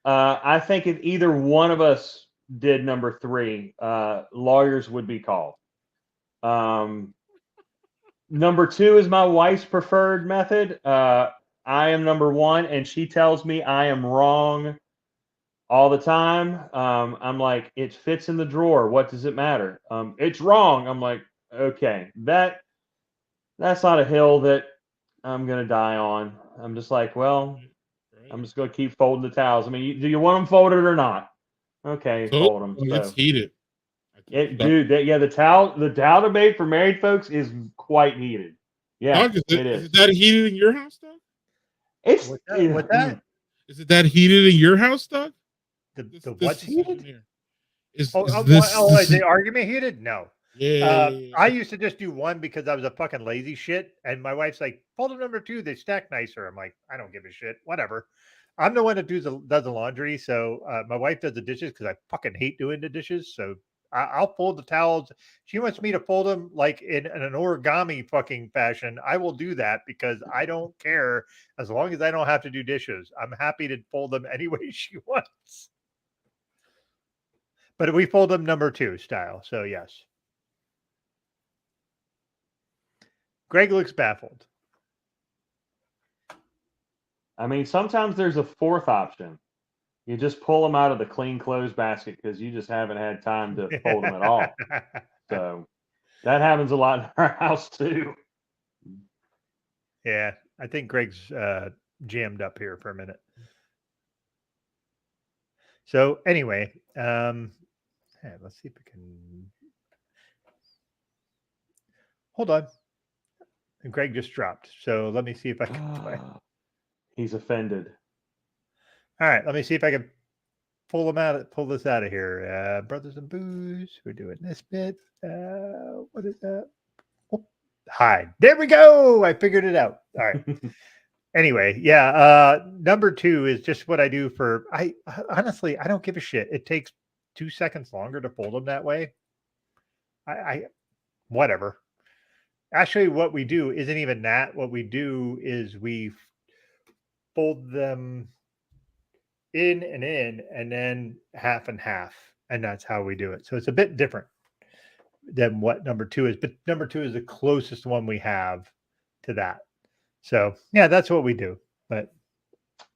I think if either one of us did number 3, lawyers would be called. Number 2 is my wife's preferred method. I am number 1, and she tells me I am wrong all the time. I'm like, it fits in the drawer. What does it matter? It's wrong. I'm like, okay, that's not a hill that I'm gonna die on. I'm just like, well, I'm just gonna keep folding the towels. I mean, do you want them folded or not? Okay, fold them. It's heated. The towel debate for married folks is quite heated. Yeah, it is. Is that heated in your house, Doug? What's that? Is it that heated in your house, Doug? The what's heated? Is the argument heated? No. Yeah. I used to just do one because I was a fucking lazy shit, and my wife's like, fold them number 2, they stack nicer. I'm like, I don't give a shit, whatever. I'm the one that does the laundry, so my wife does the dishes because I fucking hate doing the dishes. So I'll fold the towels. She wants me to fold them like in an origami fucking fashion. I will do that because I don't care as long as I don't have to do dishes. I'm happy to fold them any way she wants. But we fold them number 2 style. So yes. Greg looks baffled. I mean, sometimes there's a 4th option. You just pull them out of the clean clothes basket because you just haven't had time to fold them at all. So that happens a lot in our house too. Yeah, I think Greg's jammed up here for a minute. So anyway, let's see if we can hold on. And Greg just dropped. So let me see if I can play. He's offended. All right, let me see if I can pull this out of here. Brothers and Booze, we're doing this bit. What is that? Oh, hide. There we go. I figured it out. All right. Anyway, yeah. Number 2 is just what I do for. I honestly, I don't give a shit. It takes 2 seconds longer to fold them that way. I whatever. Actually, what we do isn't even that. What we do is we fold them in, and then half and half, and that's how we do it. So it's a bit different than what number 2 is, but number 2 is the closest one we have to that. So yeah, that's what we do. But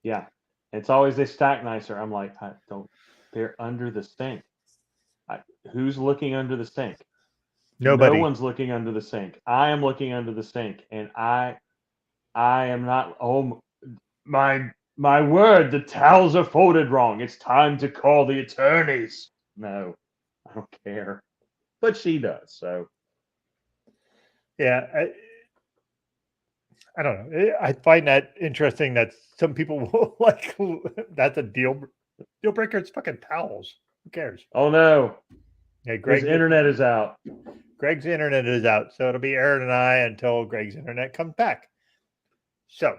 yeah, it's always they stack nicer. I'm like, they're under the sink. Who's looking under the sink? nobody. No one's looking under the sink. I am looking under the sink, and I am not. Oh my word! The towels are folded wrong. It's time to call the attorneys. No, I don't care, but she does. So yeah, I don't know. I find that interesting that some people will like that's a deal breaker. It's fucking towels. Who cares? Oh no. Yeah, Greg's internet is out. Greg's internet is out, so it'll be Aaron and I until Greg's internet comes back. So,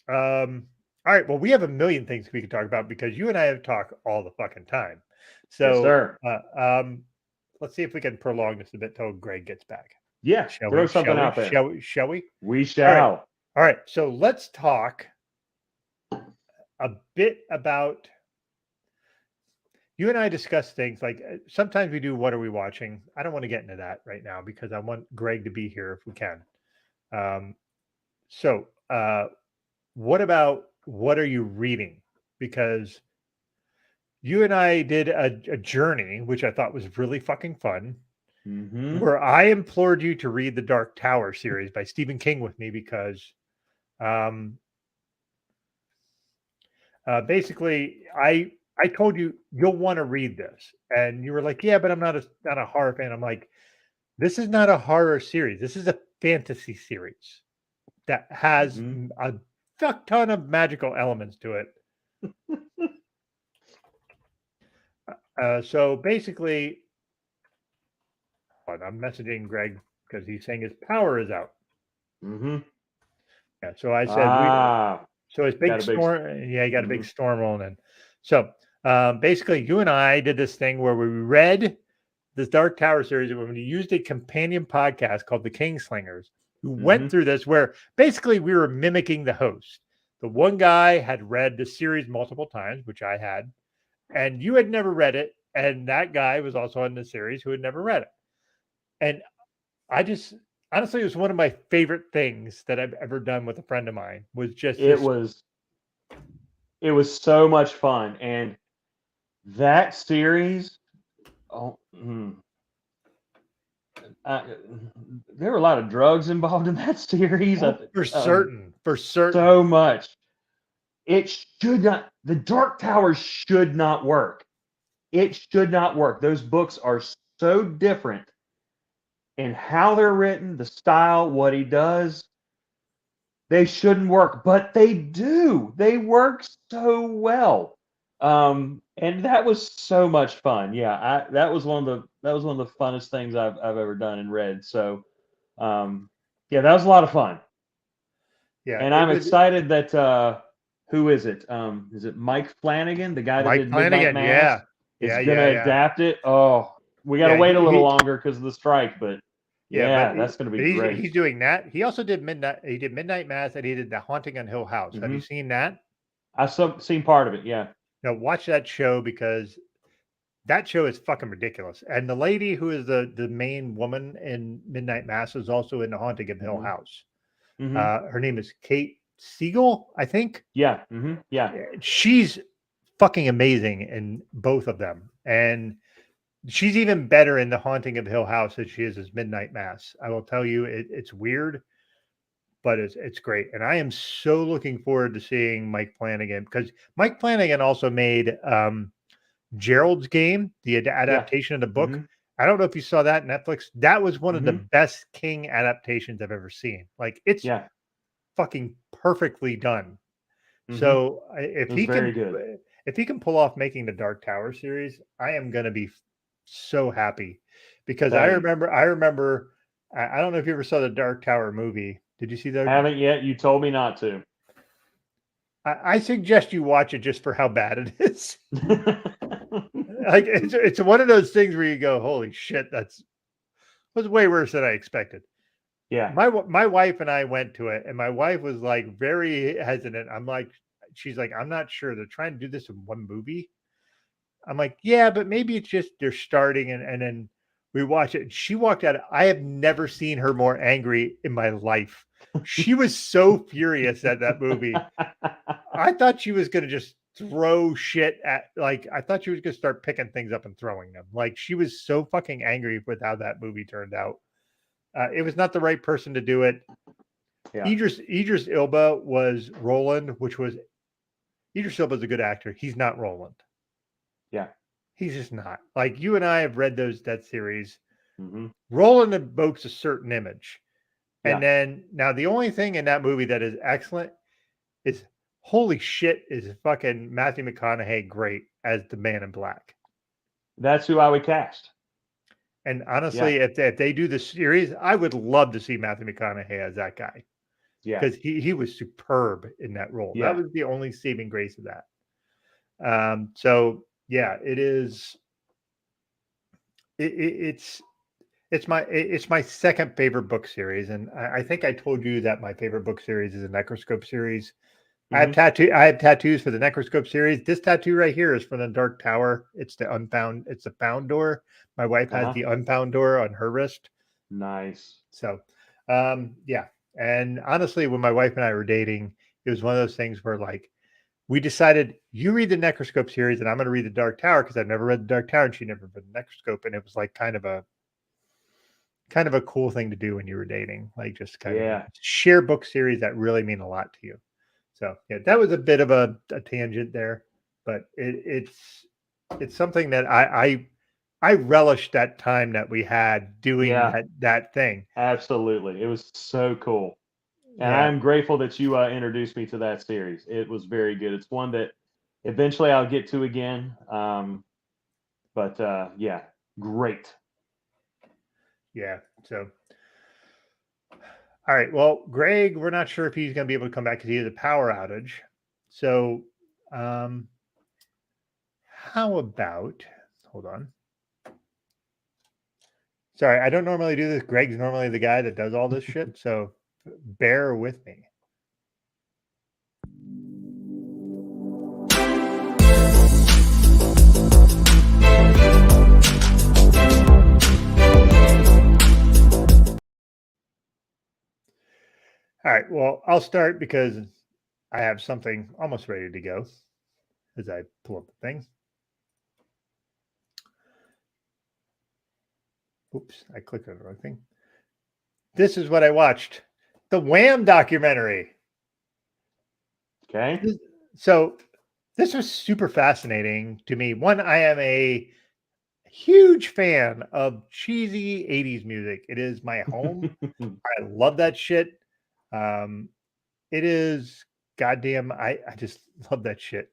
all right. Well, we have a million things we can talk about because you and I have talked all the fucking time. So, yes, sir. Let's see if we can prolong this a bit till Greg gets back. Yeah, throw something out there. Shall we? We shall. All right. So let's talk a bit about. You and I discuss things like sometimes we do. What are we watching? I don't want to get into that right now because I want Greg to be here if we can. So, what about what are you reading? Because you and I did a journey, which I thought was really fucking fun, where I implored you to read the Dark Tower series by Stephen King with me because basically I told you you'll want to read this, and you were like, "Yeah, but I'm not a horror fan." I'm like, "This is not a horror series. This is a fantasy series that has a fuck ton of magical elements to it." So basically, I'm messaging Greg because he's saying his power is out. Yeah. So I said, so it's big storm. Yeah, you got a big storm rolling in. So basically, you and I did this thing where we read this Dark Tower series when we used a companion podcast called The Kingslingers, who went through this where basically we were mimicking the host. The one guy had read the series multiple times, which I had, and you had never read it. And that guy was also in the series who had never read it. And I just, honestly, it was one of my favorite things that I've ever done with a friend of mine was just, it was so much fun. And that series, there were a lot of drugs involved in that series. For certain. So much. It should not, the Dark Tower should not work. It should not work. Those books are so different in how they're written, the style, what he does. They shouldn't work, but they do. They work so well. And that was so much fun. Yeah, that was one of the funnest things I've ever done and read. So, yeah, that was a lot of fun. Yeah, and I'm excited that who is it? Is it Mike Flanagan, the guy that did Midnight Mass? Is going to adapt it. Oh, we got to wait a little longer because of the strike, but that's going to be great. He's doing that. He also did Midnight Mass, and he did The Haunting on Hill House. Have you seen that? I've seen part of it. Yeah. Now watch that show because that show is fucking ridiculous. And the lady who is the main woman in Midnight Mass is also in The Haunting of Hill House. Her name is Kate Siegel, I think. Yeah. Yeah. She's fucking amazing in both of them. And she's even better in The Haunting of Hill House than she is as Midnight Mass. I will tell you, it's weird, but it's great. And I am so looking forward to seeing Mike Flanagan, because Mike Flanagan also made Gerald's Game, the adaptation of the book. Mm-hmm. I don't know if you saw that Netflix. That was one of the Mm-hmm. best King adaptations I've ever seen. Like, it's fucking perfectly done. Mm-hmm. So It was very good. if he can pull off making the Dark Tower series, I am going to be so happy, because I Same. remember. I don't know if you ever saw the Dark Tower movie. Did you see that? Haven't yet. You told me not to. I suggest you watch it just for how bad it is. Like, it's one of those things where you go, holy shit, that was way worse than I expected. Yeah. My wife and I went to it, and my wife was like very hesitant. She's like, I'm not sure. They're trying to do this in one movie. I'm like, yeah, but maybe it's just they're starting, and then we watch it. She walked out. I have never seen her more angry in my life. She was so furious at that movie. I thought she was going to just throw shit at, like, I thought she was going to start picking things up and throwing them. Like, she was so fucking angry with how that movie turned out. It was not the right person to do it. Yeah. Idris Elba was Roland, Idris Elba's a good actor. He's not Roland. Yeah. He's just not. Like, you and I have read that series. Mm-hmm. Roland evokes a certain image. Yeah. And then, now the only thing in that movie that is excellent is, holy shit, is fucking Matthew McConaughey great as the Man in Black. That's who I would cast. And honestly, if they do the series, I would love to see Matthew McConaughey as that guy. Yeah. Because he was superb in that role. Yeah. That was the only saving grace of that. So yeah, it is. It's my second favorite book series, and I think I told you that my favorite book series is a Necroscope series. Mm-hmm. I have tattoos for the Necroscope series. This tattoo right here is from the Dark Tower. It's the found door. My wife has the unfound door on her wrist. Nice. So, yeah. And honestly, when my wife and I were dating, it was one of those things where, like, we decided, you read the Necroscope series and I'm going to read the Dark Tower, because I've never read the Dark Tower and she never read the Necroscope. And it was like kind of a cool thing to do when you were dating, like, just kind of share book series that really mean a lot to you. So yeah, that was a bit of a tangent there, but it's something that I relished that time that we had doing that thing. Absolutely. It was so cool. And I'm grateful that you introduced me to that series. It was very good. It's one that eventually I'll get to again. But yeah, great. Yeah. So, all right. Well, Greg, we're not sure if he's going to be able to come back because he has a power outage. So, how about, hold on. Sorry, I don't normally do this. Greg's normally the guy that does all this shit. So bear with me. All right. Well, I'll start because I have something almost ready to go as I pull up the thing. Oops, I clicked on the wrong thing. This is what I watched. The Wham documentary. Okay. So this was super fascinating to me. One, I am a huge fan of cheesy 80s music. It is my home. I love that shit. It is goddamn. I just love that shit.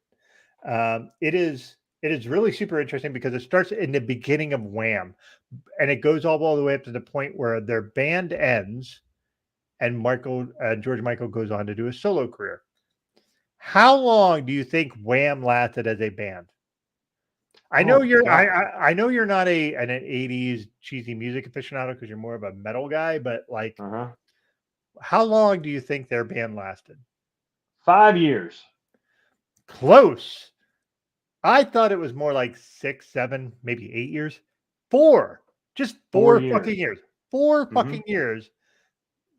It is really super interesting because it starts in the beginning of Wham, and it goes all the way up to the point where their band ends, and George Michael goes on to do a solo career. How long do you think Wham lasted as a band? I know I know you're not an 80s cheesy music aficionado because you're more of a metal guy, but like, how long do you think their band lasted? 5 years. Close. I thought it was more like 6, 7, maybe 8 years. 4. Just 4 fucking years. 4 fucking years.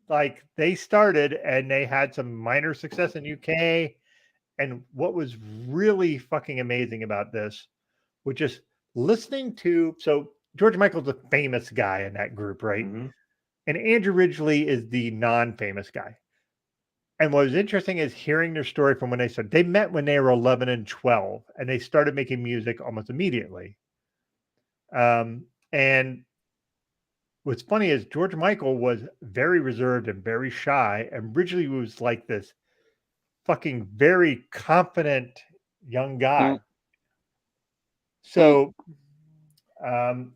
Like, they started and they had some minor success in UK. And what was really fucking amazing about this was just listening to, so George Michael's a famous guy in that group, right? Mm-hmm. And Andrew Ridgeley is the non-famous guy. And what was interesting is hearing their story from when they started. They met when they were 11 and 12, and they started making music almost immediately. And what's funny is George Michael was very reserved and very shy, and Ridgeley was like this fucking very confident young guy. So,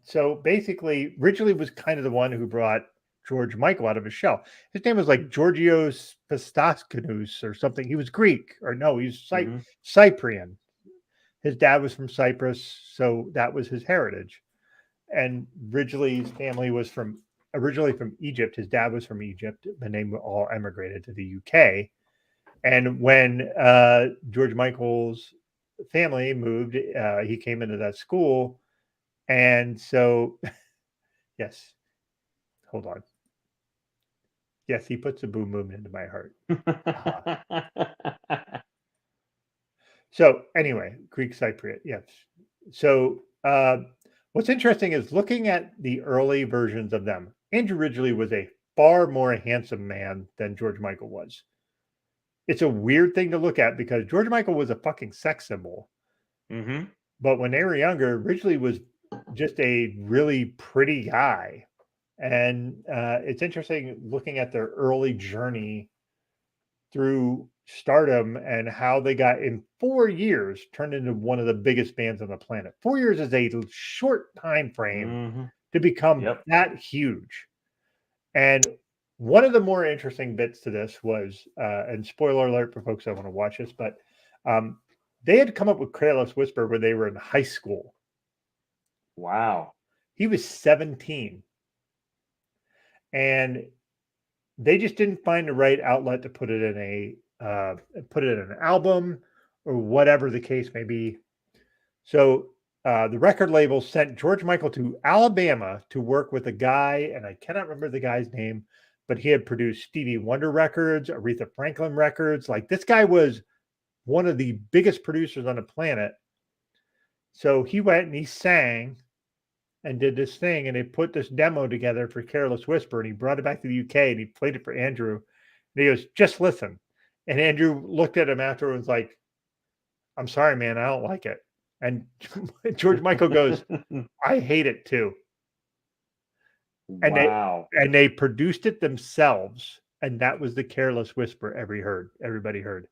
so basically, Ridgeley was kind of the one who brought George Michael out of his shell. His name was like Georgios Pastaskinos or something. He was Greek, or no, he's Cyprian. His dad was from Cyprus, so that was his heritage. And Ridgeley's family was originally from Egypt. His dad was from Egypt, and they all emigrated to the UK. And when George Michael's family moved, he came into that school. And so, yes, hold on. Yes, he puts a boom boom into my heart. So anyway, Greek Cypriot, yes. So what's interesting is looking at the early versions of them. Andrew Ridgeley was a far more handsome man than George Michael was. It's a weird thing to look at because George Michael was a fucking sex symbol. Mm-hmm. But when they were younger, Ridgeley was just a really pretty guy. And it's interesting looking at their early journey through stardom and how they got in 4 years turned into one of the biggest bands on the planet. 4 years is a short time frame to become that huge. And one of the more interesting bits to this was, and spoiler alert for folks that want to watch this, but they had come up with Careless Whisper when they were in high school. Wow. He was 17. And they just didn't find the right outlet to put it in an album or whatever the case may be. So the record label sent George Michael to Alabama to work with a guy, and I cannot remember the guy's name, but he had produced Stevie Wonder records, Aretha Franklin records. Like, this guy was one of the biggest producers on the planet. So he went and he sang and did this thing, and they put this demo together for Careless Whisper, and he brought it back to the UK and he played it for Andrew. And he goes, just listen. And Andrew looked at him after and was like, I'm sorry, man, I don't like it. And George Michael goes, I hate it too. And wow. They produced it themselves, and that was the Careless Whisper everybody heard.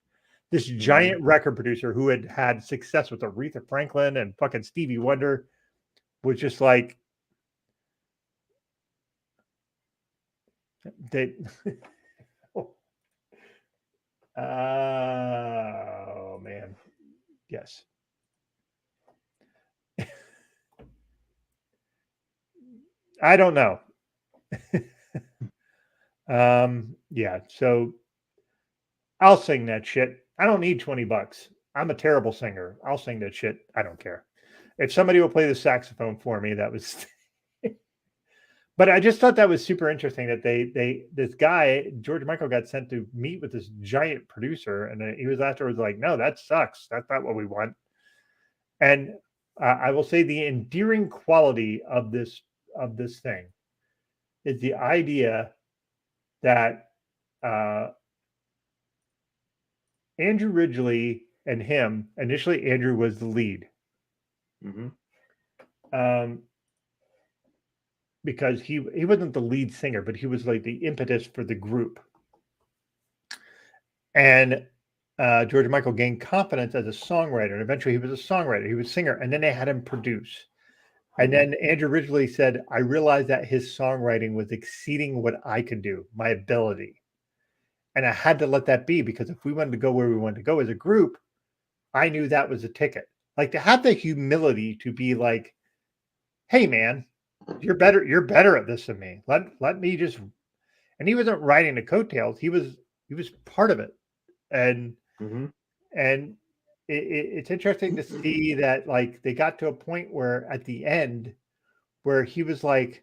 This giant record producer who had had success with Aretha Franklin and fucking Stevie Wonder was just like, they oh man, yes. I don't know. Yeah, so I'll sing that shit. I don't need $20. I'm a terrible singer. I'll sing that shit. I don't care. If somebody will play the saxophone for me, that was but I just thought that was super interesting that this guy, George Michael, got sent to meet with this giant producer, and he was afterwards like, no, that sucks. That's not what we want. And I will say the endearing quality of this thing is the idea that Andrew Ridgeley and him, initially Andrew was the lead. Because he wasn't the lead singer, but he was like the impetus for the group. And George Michael gained confidence as a songwriter, and eventually he was a songwriter. He was a singer, and then they had him produce. And then Andrew Ridgeley said, I realized that his songwriting was exceeding what I could do, my ability. And I had to let that be, because if we wanted to go where we wanted to go as a group, I knew that was a ticket. Like, to have the humility to be like, hey, man, you're better at this than me. Let me just, and he wasn't riding the coattails. He was part of it. And and it's interesting to see that, like, they got to a point where at the end where he was like,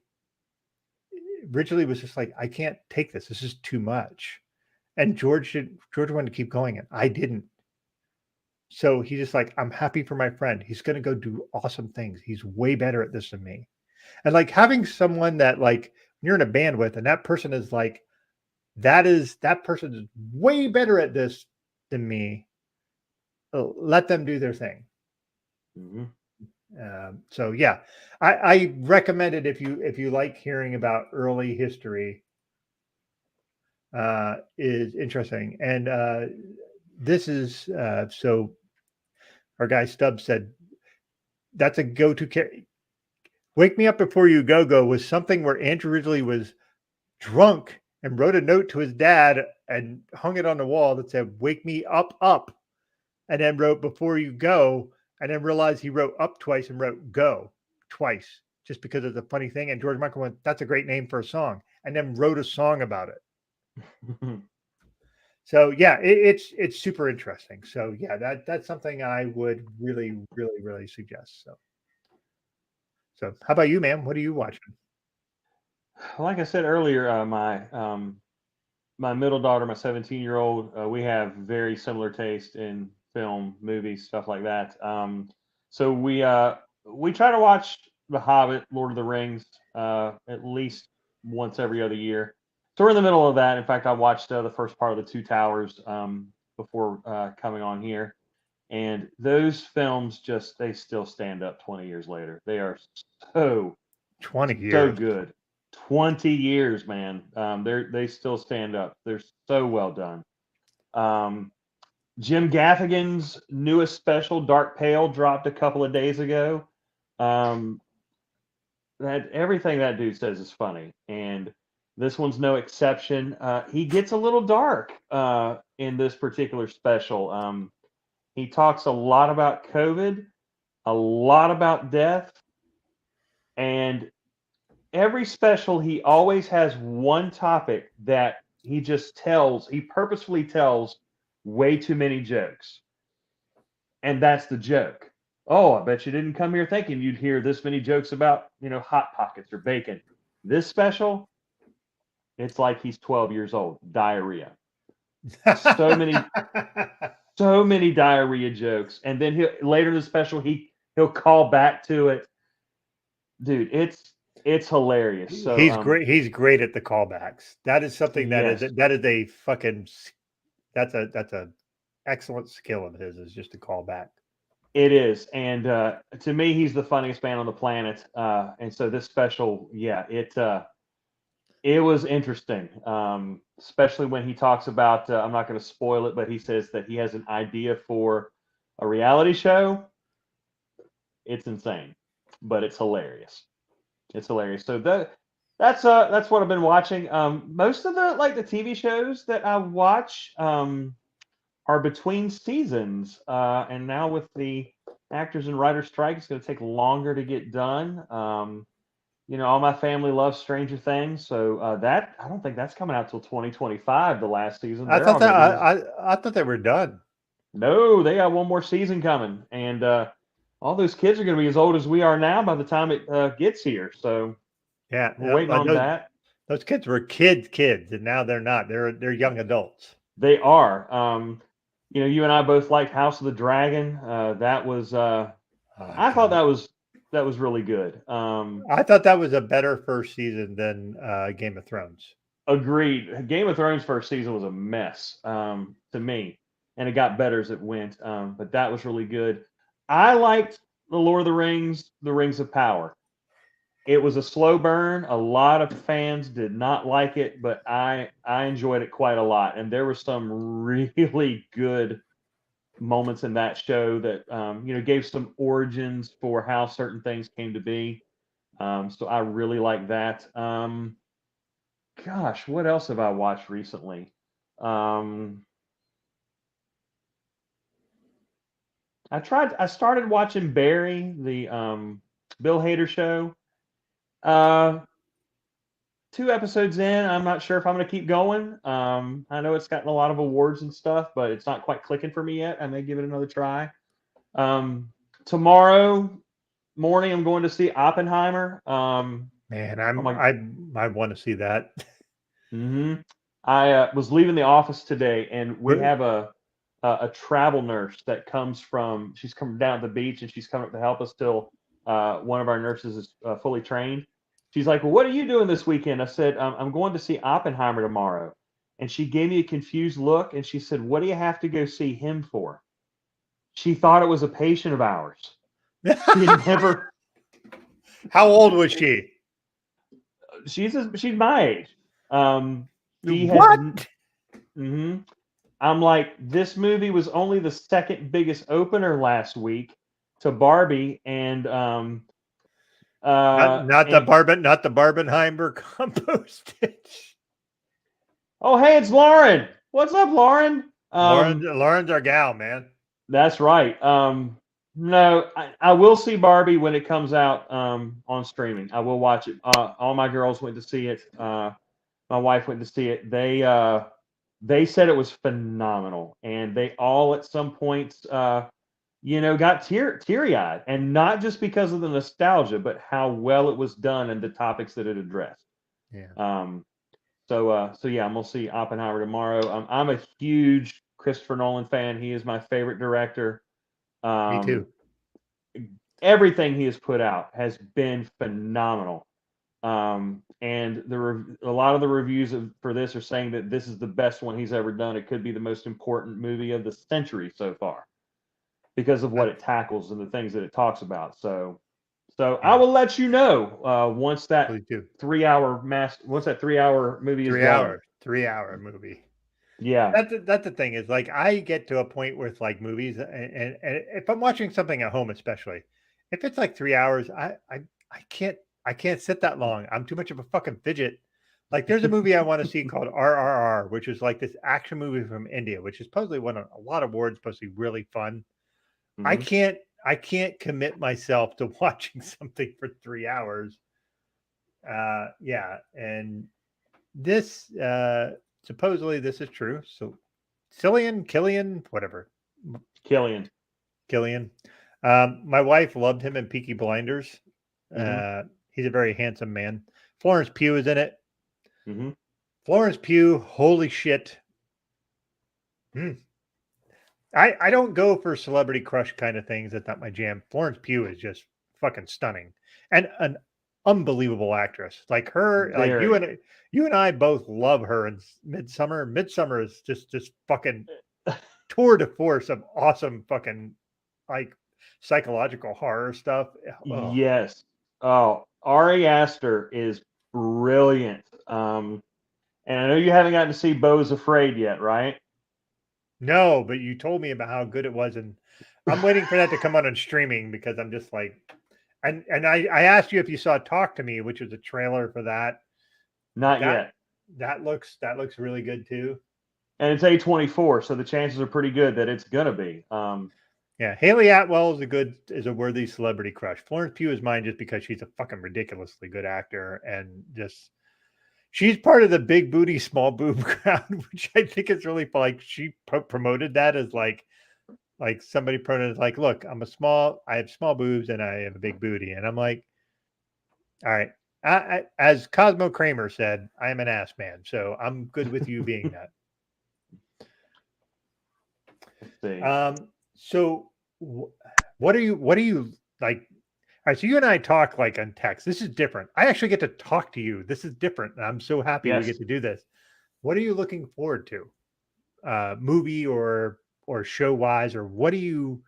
Ridgeley was just like, I can't take this. This is too much. And George wanted to keep going, and I didn't. So he's just like, I'm happy for my friend. He's going to go do awesome things. He's way better at this than me. And like having someone that like you're in a band with, and that person is like, that person is way better at this than me. Let them do their thing. Mm-hmm. So yeah, I recommend it if you like hearing about early history. Is interesting, and this is so. Our guy Stubbs said that's a go-to. Wake Me Up Before You Go was something where Andrew Ridgely was drunk and wrote a note to his dad and hung it on the wall that said "Wake me up, up," and then wrote "Before you go," and then realized he wrote "up" twice and wrote "go" twice just because it's a funny thing. And George Michael went, "That's a great name for a song," and then wrote a song about it. So yeah, it's super interesting. So yeah, that's something I would really suggest. So how about you, man? What are you watching? Like I said earlier, my middle daughter, my 17-year-old, we have very similar taste in film, movies, stuff like that. So we try to watch The Hobbit, Lord of the Rings, at least once every other year. So we're in the middle of that. In fact, I watched the first part of The Two Towers before coming on here, and those films they still stand up 20 years later. They are so 20 so years. good. 20 years, man. They still stand up. They're so well done. Jim Gaffigan's newest special, Dark Pale, dropped a couple of days ago. That everything that dude says is funny, and this one's no exception. He gets a little dark in this particular special. He talks a lot about COVID, a lot about death, and every special he always has one topic that he purposefully tells way too many jokes, and that's the joke. Oh, I bet you didn't come here thinking you'd hear this many jokes about hot pockets or bacon. This special, it's like he's 12 years old. Diarrhea. So many so many diarrhea jokes, and then later in the special he'll call back to it. Dude, it's hilarious. So He's great. He's great at the callbacks. That is something yes, that is a fucking that's a excellent skill of his, is just to call back. it is. And to me, he's the funniest man on the planet. And so this special, yeah, it was interesting, especially when he talks about. I'm not going to spoil it, but he says that he has an idea for a reality show. It's insane, but it's hilarious. It's hilarious. So that's what I've been watching. Most of the TV shows that I watch are between seasons, and now with the actors and writers strike, it's going to take longer to get done. All my family loves Stranger Things, so that I don't think that's coming out till 2025. The last season, I they're thought that already. I thought they were done. No, they got one more season coming, and all those kids are going to be as old as we are now by the time it gets here. So Yeah, we're waiting on that. those kids were kids, and now they're not. They're young adults. They are. You and I both liked House of the Dragon. That was. I thought that was really good. I thought that was a better first season than Game of Thrones. Agreed. Game of Thrones first season was a mess to me, and it got better as it went. But that was really good. I liked the Lord of the Rings of Power. It was a slow burn. A lot of fans did not like it, but I enjoyed it quite a lot. And there were some really good moments in that show that gave some origins for how certain things came to be. So I really like that. Gosh, what else have I watched recently? I started watching Barry, the Bill Hader show. Uh, 2 episodes in, I'm not sure if I'm going to keep going. I know it's gotten a lot of awards and stuff, but it's not quite clicking for me yet. I may give it another try. Tomorrow morning, I'm going to see Oppenheimer. Man, Oh my. I want to see that. I was leaving the office today, and we have a a travel nurse that she's coming down to the beach and she's coming up to help us till one of our nurses is fully trained. She's like, well, what are you doing this weekend? I said, I'm going to see Oppenheimer tomorrow. And she gave me a confused look and she said, what do you have to go see him for? She thought it was a patient of ours. She never. How old was she? She's my age. What? I'm like, this movie was only the second biggest opener last week to Barbie, and not the Barbenheimer combo stitch. Oh, hey, it's Lauren. What's up, Lauren? Lauren's our gal, man. That's right. No, I will see Barbie when it comes out on streaming. I will watch it. All my girls went to see it. My wife went to see it. They said it was phenomenal, and they all at some points, got teary-eyed, and not just because of the nostalgia, but how well it was done and the topics that it addressed. Yeah. So yeah, I'm gonna see Oppenheimer tomorrow. I'm a huge Christopher Nolan fan. He is my favorite director. Me too. Everything he has put out has been phenomenal. And a lot of the reviews for this are saying that this is the best one he's ever done. It could be the most important movie of the century so far because of what it tackles and the things that it talks about. So I will let you know once that 3-hour movie is done. 3-hour movie. Yeah, that's the thing is, like, I get to a point with like movies, and if I'm watching something at home, especially if it's like 3 hours, I can't sit that long. I'm too much of a fucking fidget. Like, there's a movie I want to see called RRR, which is like this action movie from India, which is supposedly won a lot of awards, supposed to be really fun. Mm-hmm. I can't commit myself to watching something for 3 hours. Yeah, and this supposedly this is true. So Killian, whatever. Killian. My wife loved him in Peaky Blinders. Mm-hmm. He's a very handsome man. Florence Pugh is in it. Mm-hmm. Florence Pugh, holy shit. I don't go for celebrity crush kind of things. That's not my jam. Florence Pugh is just fucking stunning and an unbelievable actress. Like her, like you and I both love her in Midsummer. Midsummer is just fucking tour de force of awesome fucking like psychological horror stuff. Oh. Yes. Oh, Ari Aster is brilliant. And I know you haven't gotten to see Beau's Afraid yet, right? No, but you told me about how good it was, and I'm waiting for that to come out on streaming because I'm just like, and I asked you if you saw Talk to Me, which was a trailer for that. Not yet. That looks really good too. And it's A24, so the chances are pretty good that it's gonna be. Yeah, Haley Atwell is a worthy celebrity crush. Florence Pugh is mine just because she's a fucking ridiculously good actor, and just she's part of the big booty, small boob crowd, which I think is really like she promoted that as like somebody promoted like, look, I have small boobs and I have a big booty, and I'm like, all right. As Cosmo Kramer said, I am an ass man, so I'm good with you being that. So what are you like? All right, so you and I talk like on text. This is different. I actually get to talk to you. This is different. I'm so happy we get to do this. What are you looking forward to? Movie or show wise, or what do you?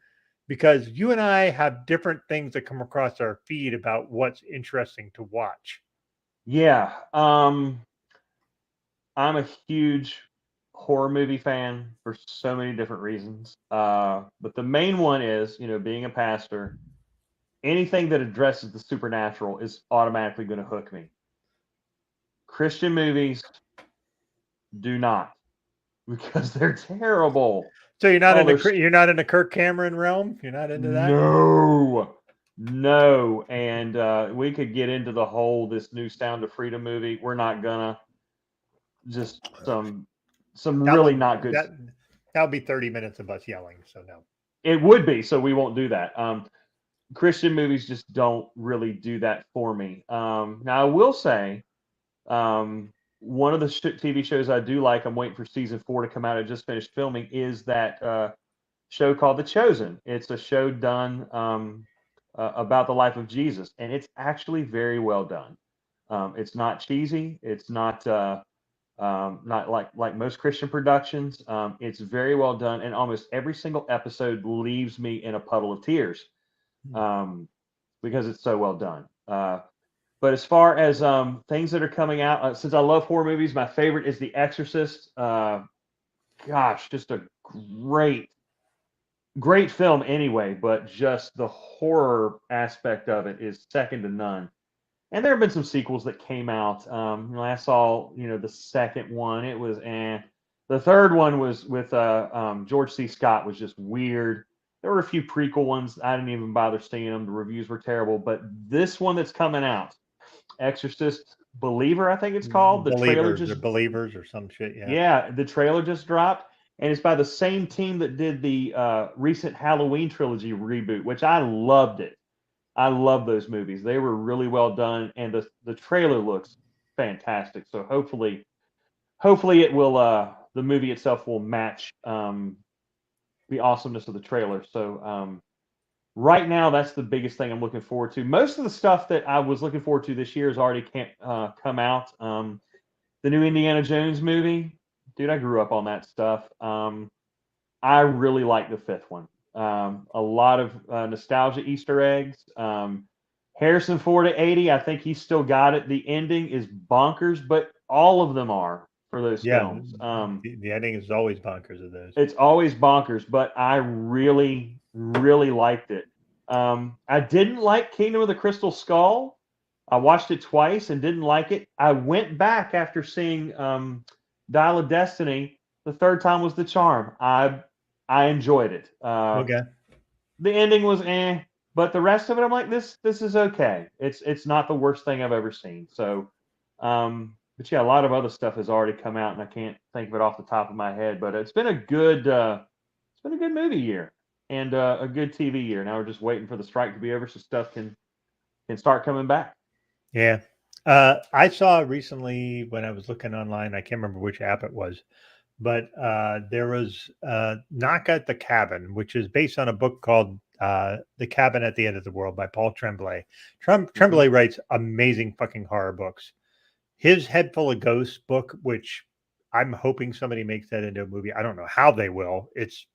Because you and I have different things that come across our feed about what's interesting to watch. Yeah, I'm a huge horror movie fan for so many different reasons. But the main one is, being a pastor, anything that addresses the supernatural is automatically going to hook me. Christian movies do not, because they're terrible. So you're not in the Kirk Cameron realm? You're not into that? No. And we could get into this new Sound of Freedom movie. We're not gonna. Just some really not good. That'll be 30 minutes of us yelling. So no. It would be. So we won't do that. Christian movies just don't really do that for me. Now I will say, one of the TV shows I do like, I'm waiting for season 4 to come out. I just finished filming, is that show called The Chosen. It's a show done about the life of Jesus, and it's actually very well done. It's not cheesy. It's not like most Christian productions. It's very well done, and almost every single episode leaves me in a puddle of tears because it's so well done. But as far as things that are coming out, since I love horror movies, my favorite is The Exorcist. Gosh, just a great film anyway, but just the horror aspect of it is second to none. And there have been some sequels that came out. I saw, the second one. It was The third one was with George C. Scott, was just weird. There were a few prequel ones. I didn't even bother seeing them. The reviews were terrible. But this one that's coming out, Exorcist Believer, I think it's called. The trailer just Believers or some shit. Yeah. Yeah, the trailer just dropped, and it's by the same team that did the recent Halloween trilogy reboot, which I loved it. I love those movies. They were really well done, and the trailer looks fantastic. So hopefully it will the movie itself will match the awesomeness of the trailer. So right now, that's the biggest thing I'm looking forward to. Most of the stuff that I was looking forward to this year has already come out. The new Indiana Jones movie, dude, I grew up on that stuff. I really like the fifth one. A lot of nostalgia Easter eggs. Harrison Ford at 80, I think he's still got it. The ending is bonkers, but all of them are for those films. The ending is always bonkers of those. It's always bonkers, but I really, really liked it. I didn't like Kingdom of the Crystal Skull. I watched it twice and didn't like it. I went back after seeing Dial of Destiny. The third time was the charm. I enjoyed it. Okay. The ending was but the rest of it, I'm like, this is okay. It's not the worst thing I've ever seen. So, but yeah, a lot of other stuff has already come out, and I can't think of it off the top of my head. But it's been a good movie year and a good TV year. Now we're just waiting for the strike to be over so stuff can start coming back. Yeah. I saw recently when I was looking online, I can't remember which app it was, but there was Knock at the Cabin, which is based on a book called The Cabin at the End of the World by Paul Tremblay. Tremblay writes amazing fucking horror books. His Head Full of Ghosts book, which I'm hoping somebody makes that into a movie. I don't know how they will. It's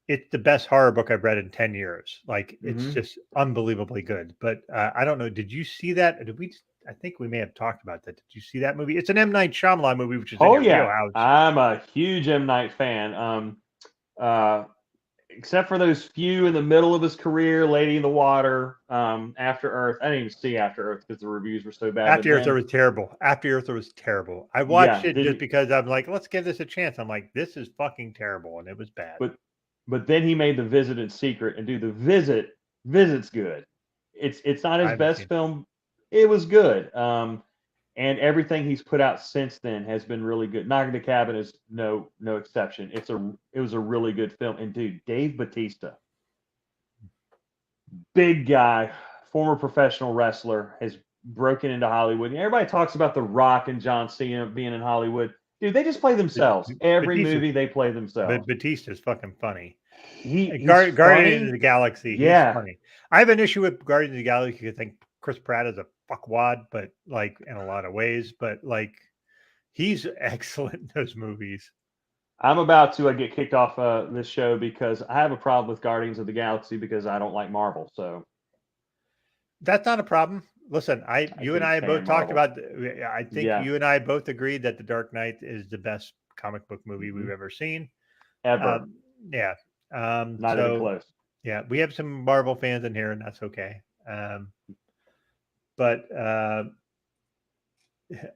the best horror book I've read in 10 years. Like, it's just unbelievably good. But I don't know. Did you see that? I think we may have talked about that. Did you see that movie? It's an M. Night Shyamalan movie, which is in your wheelhouse. I'm a huge M. Night fan. Except for those few in the middle of his career, Lady in the Water, After Earth. I didn't even see After Earth because the reviews were so bad. After Earth was terrible. After Earth was terrible. I watched it just because I'm like, let's give this a chance. I'm like, this is fucking terrible, and it was bad. But then he made The Visit in secret, and dude, Visit's good. It's not his best film. It was good. And everything he's put out since then has been really good. Knock at the Cabin is no exception. It was a really good film. And dude, Dave Bautista, big guy, former professional wrestler, has broken into Hollywood. And everybody talks about The Rock and John Cena being in Hollywood. Dude, they just play themselves. Every movie they play themselves. But Batista's fucking funny. He's Guardians of the Galaxy. Yeah. He's funny. I have an issue with Guardians of the Galaxy because I think Chris Pratt is a fuckwad, but like in a lot of ways. But like, he's excellent in those movies. I'm about to get kicked off this show because I have a problem with Guardians of the Galaxy because I don't like Marvel. So that's not a problem. Listen, you and I both talked about. I think you and I both agreed that The Dark Knight is the best comic book movie we've ever seen. Ever. Yeah. Not even close. Yeah, we have some Marvel fans in here, and that's okay. But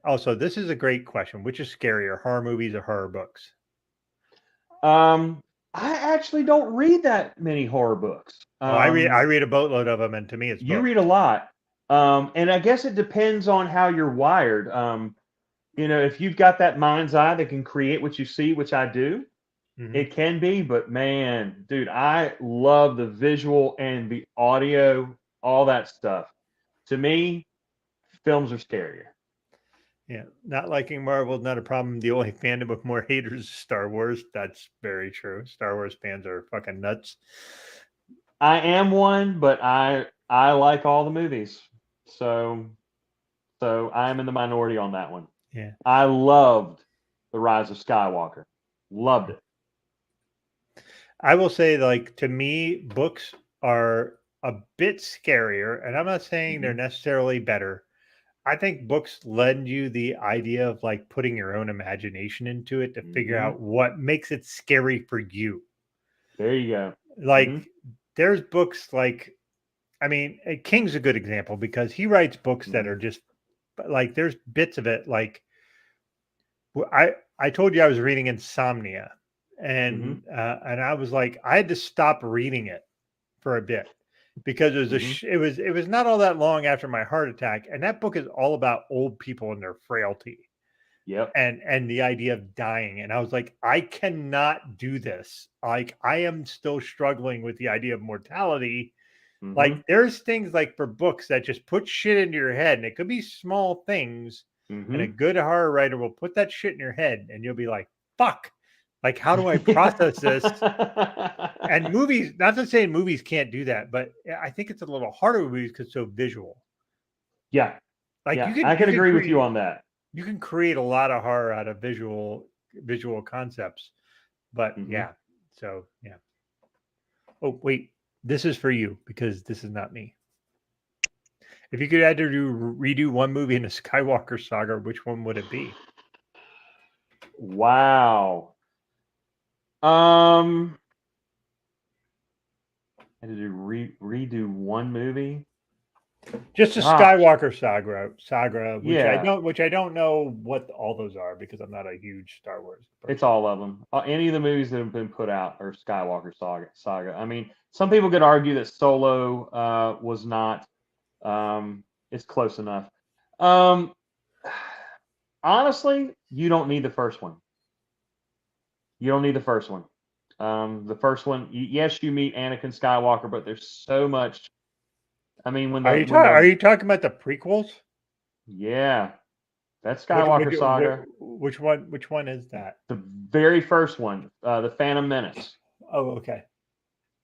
also, this is a great question. Which is scarier, horror movies or horror books? I actually don't read that many horror books. I read a boatload of them, and to me, it's you read a lot. And I guess it depends on how you're wired. If you've got that mind's eye that can create what you see, which I do, it can be. But man, dude, I love the visual and the audio, all that stuff. To me, films are scarier. Yeah, not liking Marvel, not a problem. The only fandom with more haters is Star Wars. That's very true. Star Wars fans are fucking nuts. I am one, but I like all the movies. So I am in the minority on that one. Yeah. I loved The Rise of Skywalker. Loved it. I will say, like, to me, books are a bit scarier, and I'm not saying they're necessarily better. I think books lend you the idea of like putting your own imagination into it to figure out what makes it scary for you. There you go. Like, there's books like, I mean, King's a good example because he writes books that are just like, there's bits of it like, I told you I was reading Insomnia, and I was like, I had to stop reading it for a bit because it was it was not all that long after my heart attack, and that book is all about old people and their frailty. Yep. And the idea of dying, and I was like, I cannot do this. Like, I am still struggling with the idea of mortality. Like, there's things like for books that just put shit into your head, and it could be small things. And a good horror writer will put that shit in your head, and you'll be like, fuck, like, how do I process this? And movies, not to say movies can't do that, but I think it's a little harder with movies because it's so visual. Yeah. Like, I can agree with you on that. You can create a lot of horror out of visual concepts. But yeah. So yeah. Oh, wait. This is for you because this is not me. If you could had to redo one movie in the Skywalker saga, which one would it be? Wow. I had to redo one movie. Just a Skywalker saga, which I don't know what all those are because I'm not a huge Star Wars person. It's all of them. Any of the movies that have been put out are Skywalker saga. I mean, some people could argue that Solo was not. It's close enough. Honestly, you don't need the first one. You don't need the first one. The first one, yes, you meet Anakin Skywalker, but there's so much. I mean, are you talking about the prequels? Yeah, that's Skywalker saga. Which one is that? The very first one, the Phantom Menace. Oh, okay.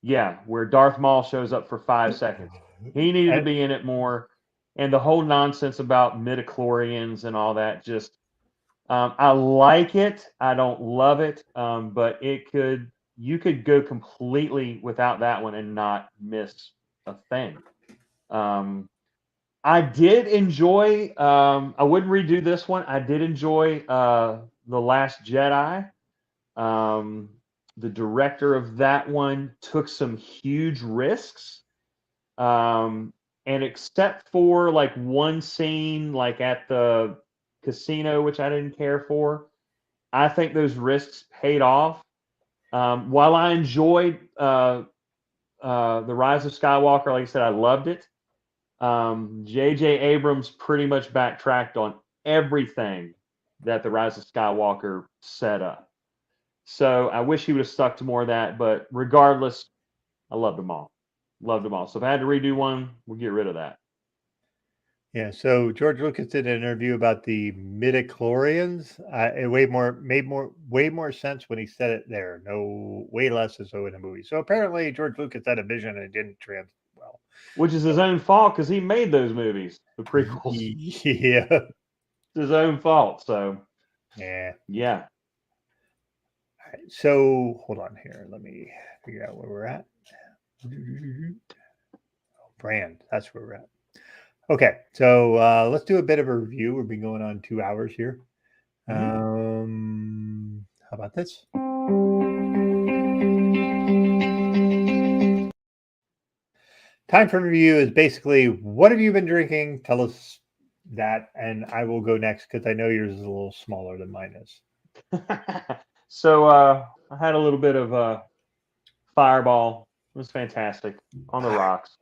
Yeah, where Darth Maul shows up for 5 seconds. He needed to be in it more, and the whole nonsense about midichlorians and all that. Just, I like it. I don't love it, but you could go completely without that one and not miss a thing. I did enjoy. I wouldn't redo this one. I did enjoy The Last Jedi. The director of that one took some huge risks. And except for like one scene, like at the casino, which I didn't care for, I think those risks paid off. While I enjoyed The Rise of Skywalker, like I said, I loved it. J.J. Abrams pretty much backtracked on everything that The Rise of Skywalker set up. So I wish he would have stuck to more of that, but regardless, I loved them all. Loved them all. So if I had to redo one, we'll get rid of that. Yeah. So George Lucas did an interview about the midichlorians. It way more sense when he said it there. No, way less so in the movie. So apparently George Lucas had a vision and it didn't translate well. Which is his own fault because he made those movies, the prequels. Yeah. It's his own fault. So yeah. Yeah. So hold on here. Let me figure out where we're at. Brand. That's where we're at. Okay, so let's do a bit of a review. We've been going on 2 hours here. How about this? Time for review is basically, what have you been drinking? Tell us that, and I will go next because I know yours is a little smaller than mine is. So I had a little bit of Fireball. It was fantastic on the rocks.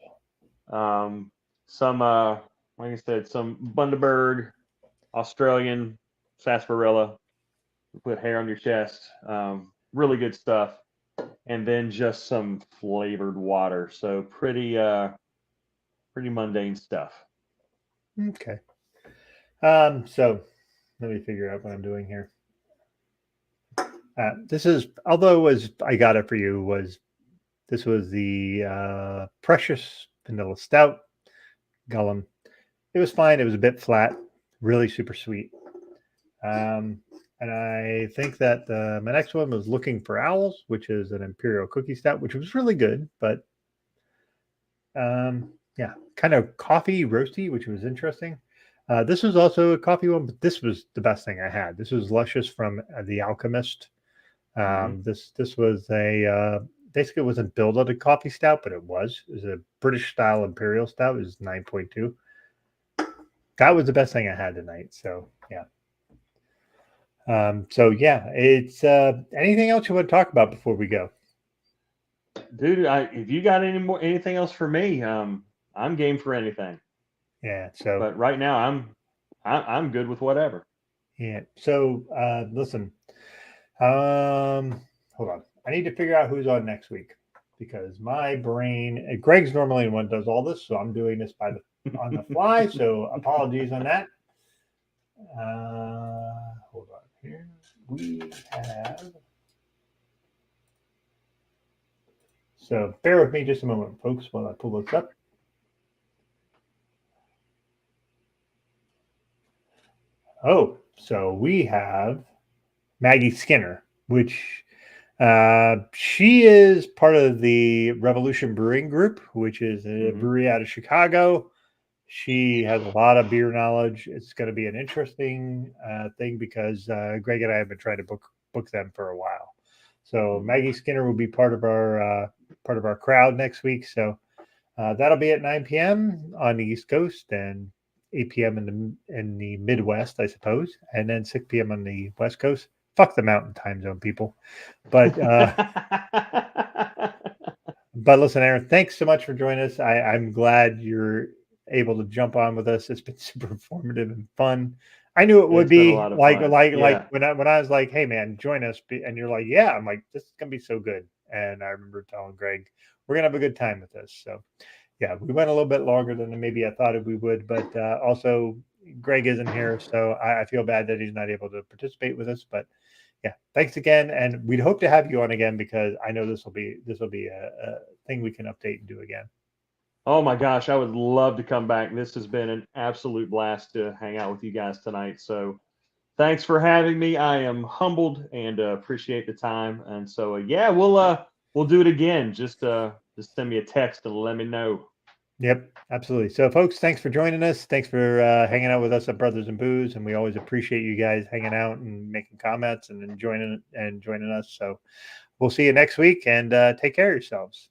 Some like I said, some Bundaberg, Australian sarsaparilla. Put hair on your chest. Really good stuff. And then just some flavored water. So pretty mundane stuff. Okay. So Let me figure out what I'm doing here. This is, although as I got it for you, this was the Precious Vanilla Stout Gullum. It was fine. It was a bit flat, really super sweet. And I think that my next one was Looking for Owls, which is an Imperial Cookie Stout, which was really good, but yeah, kind of coffee roasty, which was interesting. This was also a coffee one, but this was the best thing I had. This was Luscious from The Alchemist. This was basically it wasn't billed as a coffee stout, but it was a British style imperial stout. It was 9.2. That was the best thing I had tonight. So yeah. It's anything else you want to talk about before we go? Dude, if you got anything else for me, I'm game for anything. Yeah. So, but right now I'm good with whatever. Yeah. So listen. Hold on. I need to figure out who's on next week because my brain. Greg's normally the one that does all this, so I'm doing this on the fly. So apologies on that. Hold on here. We have. So bear with me just a moment, folks, while I pull this up. Oh, so we have Maggie Skinner, which she is part of the Revolution Brewing Group, which is a brewery out of Chicago. She has a lot of beer knowledge. It's going to be an interesting thing because Greg and I have been trying to book them for a while. So Maggie Skinner will be part of our crowd next week. So that'll be at 9 p.m. on the East Coast and 8 p.m. in the Midwest, I suppose, and then 6 p.m. on the West Coast. Fuck the mountain time zone, people. But but listen, Aaron, thanks so much for joining us. I'm glad you're able to jump on with us. It's been super informative and fun. I knew it would be like when I was like, hey man, join us, and you're like, yeah, I'm like, this is gonna be so good. And I remember telling Greg, we're gonna have a good time with this. So yeah, we went a little bit longer than maybe I thought we would, but also Greg isn't here, so I feel bad that he's not able to participate with us. But yeah, thanks again, and we'd hope to have you on again because I know this will be a thing we can update and do again. Oh my gosh, I would love to come back. This has been an absolute blast to hang out with you guys tonight. So thanks for having me. I am humbled and appreciate the time. And so yeah, we'll do it again. Just send me a text and let me know. Yep, absolutely. So folks, thanks for joining us. Thanks for hanging out with us at Brothers and Booze. And we always appreciate you guys hanging out and making comments and joining us. So we'll see you next week and take care of yourselves.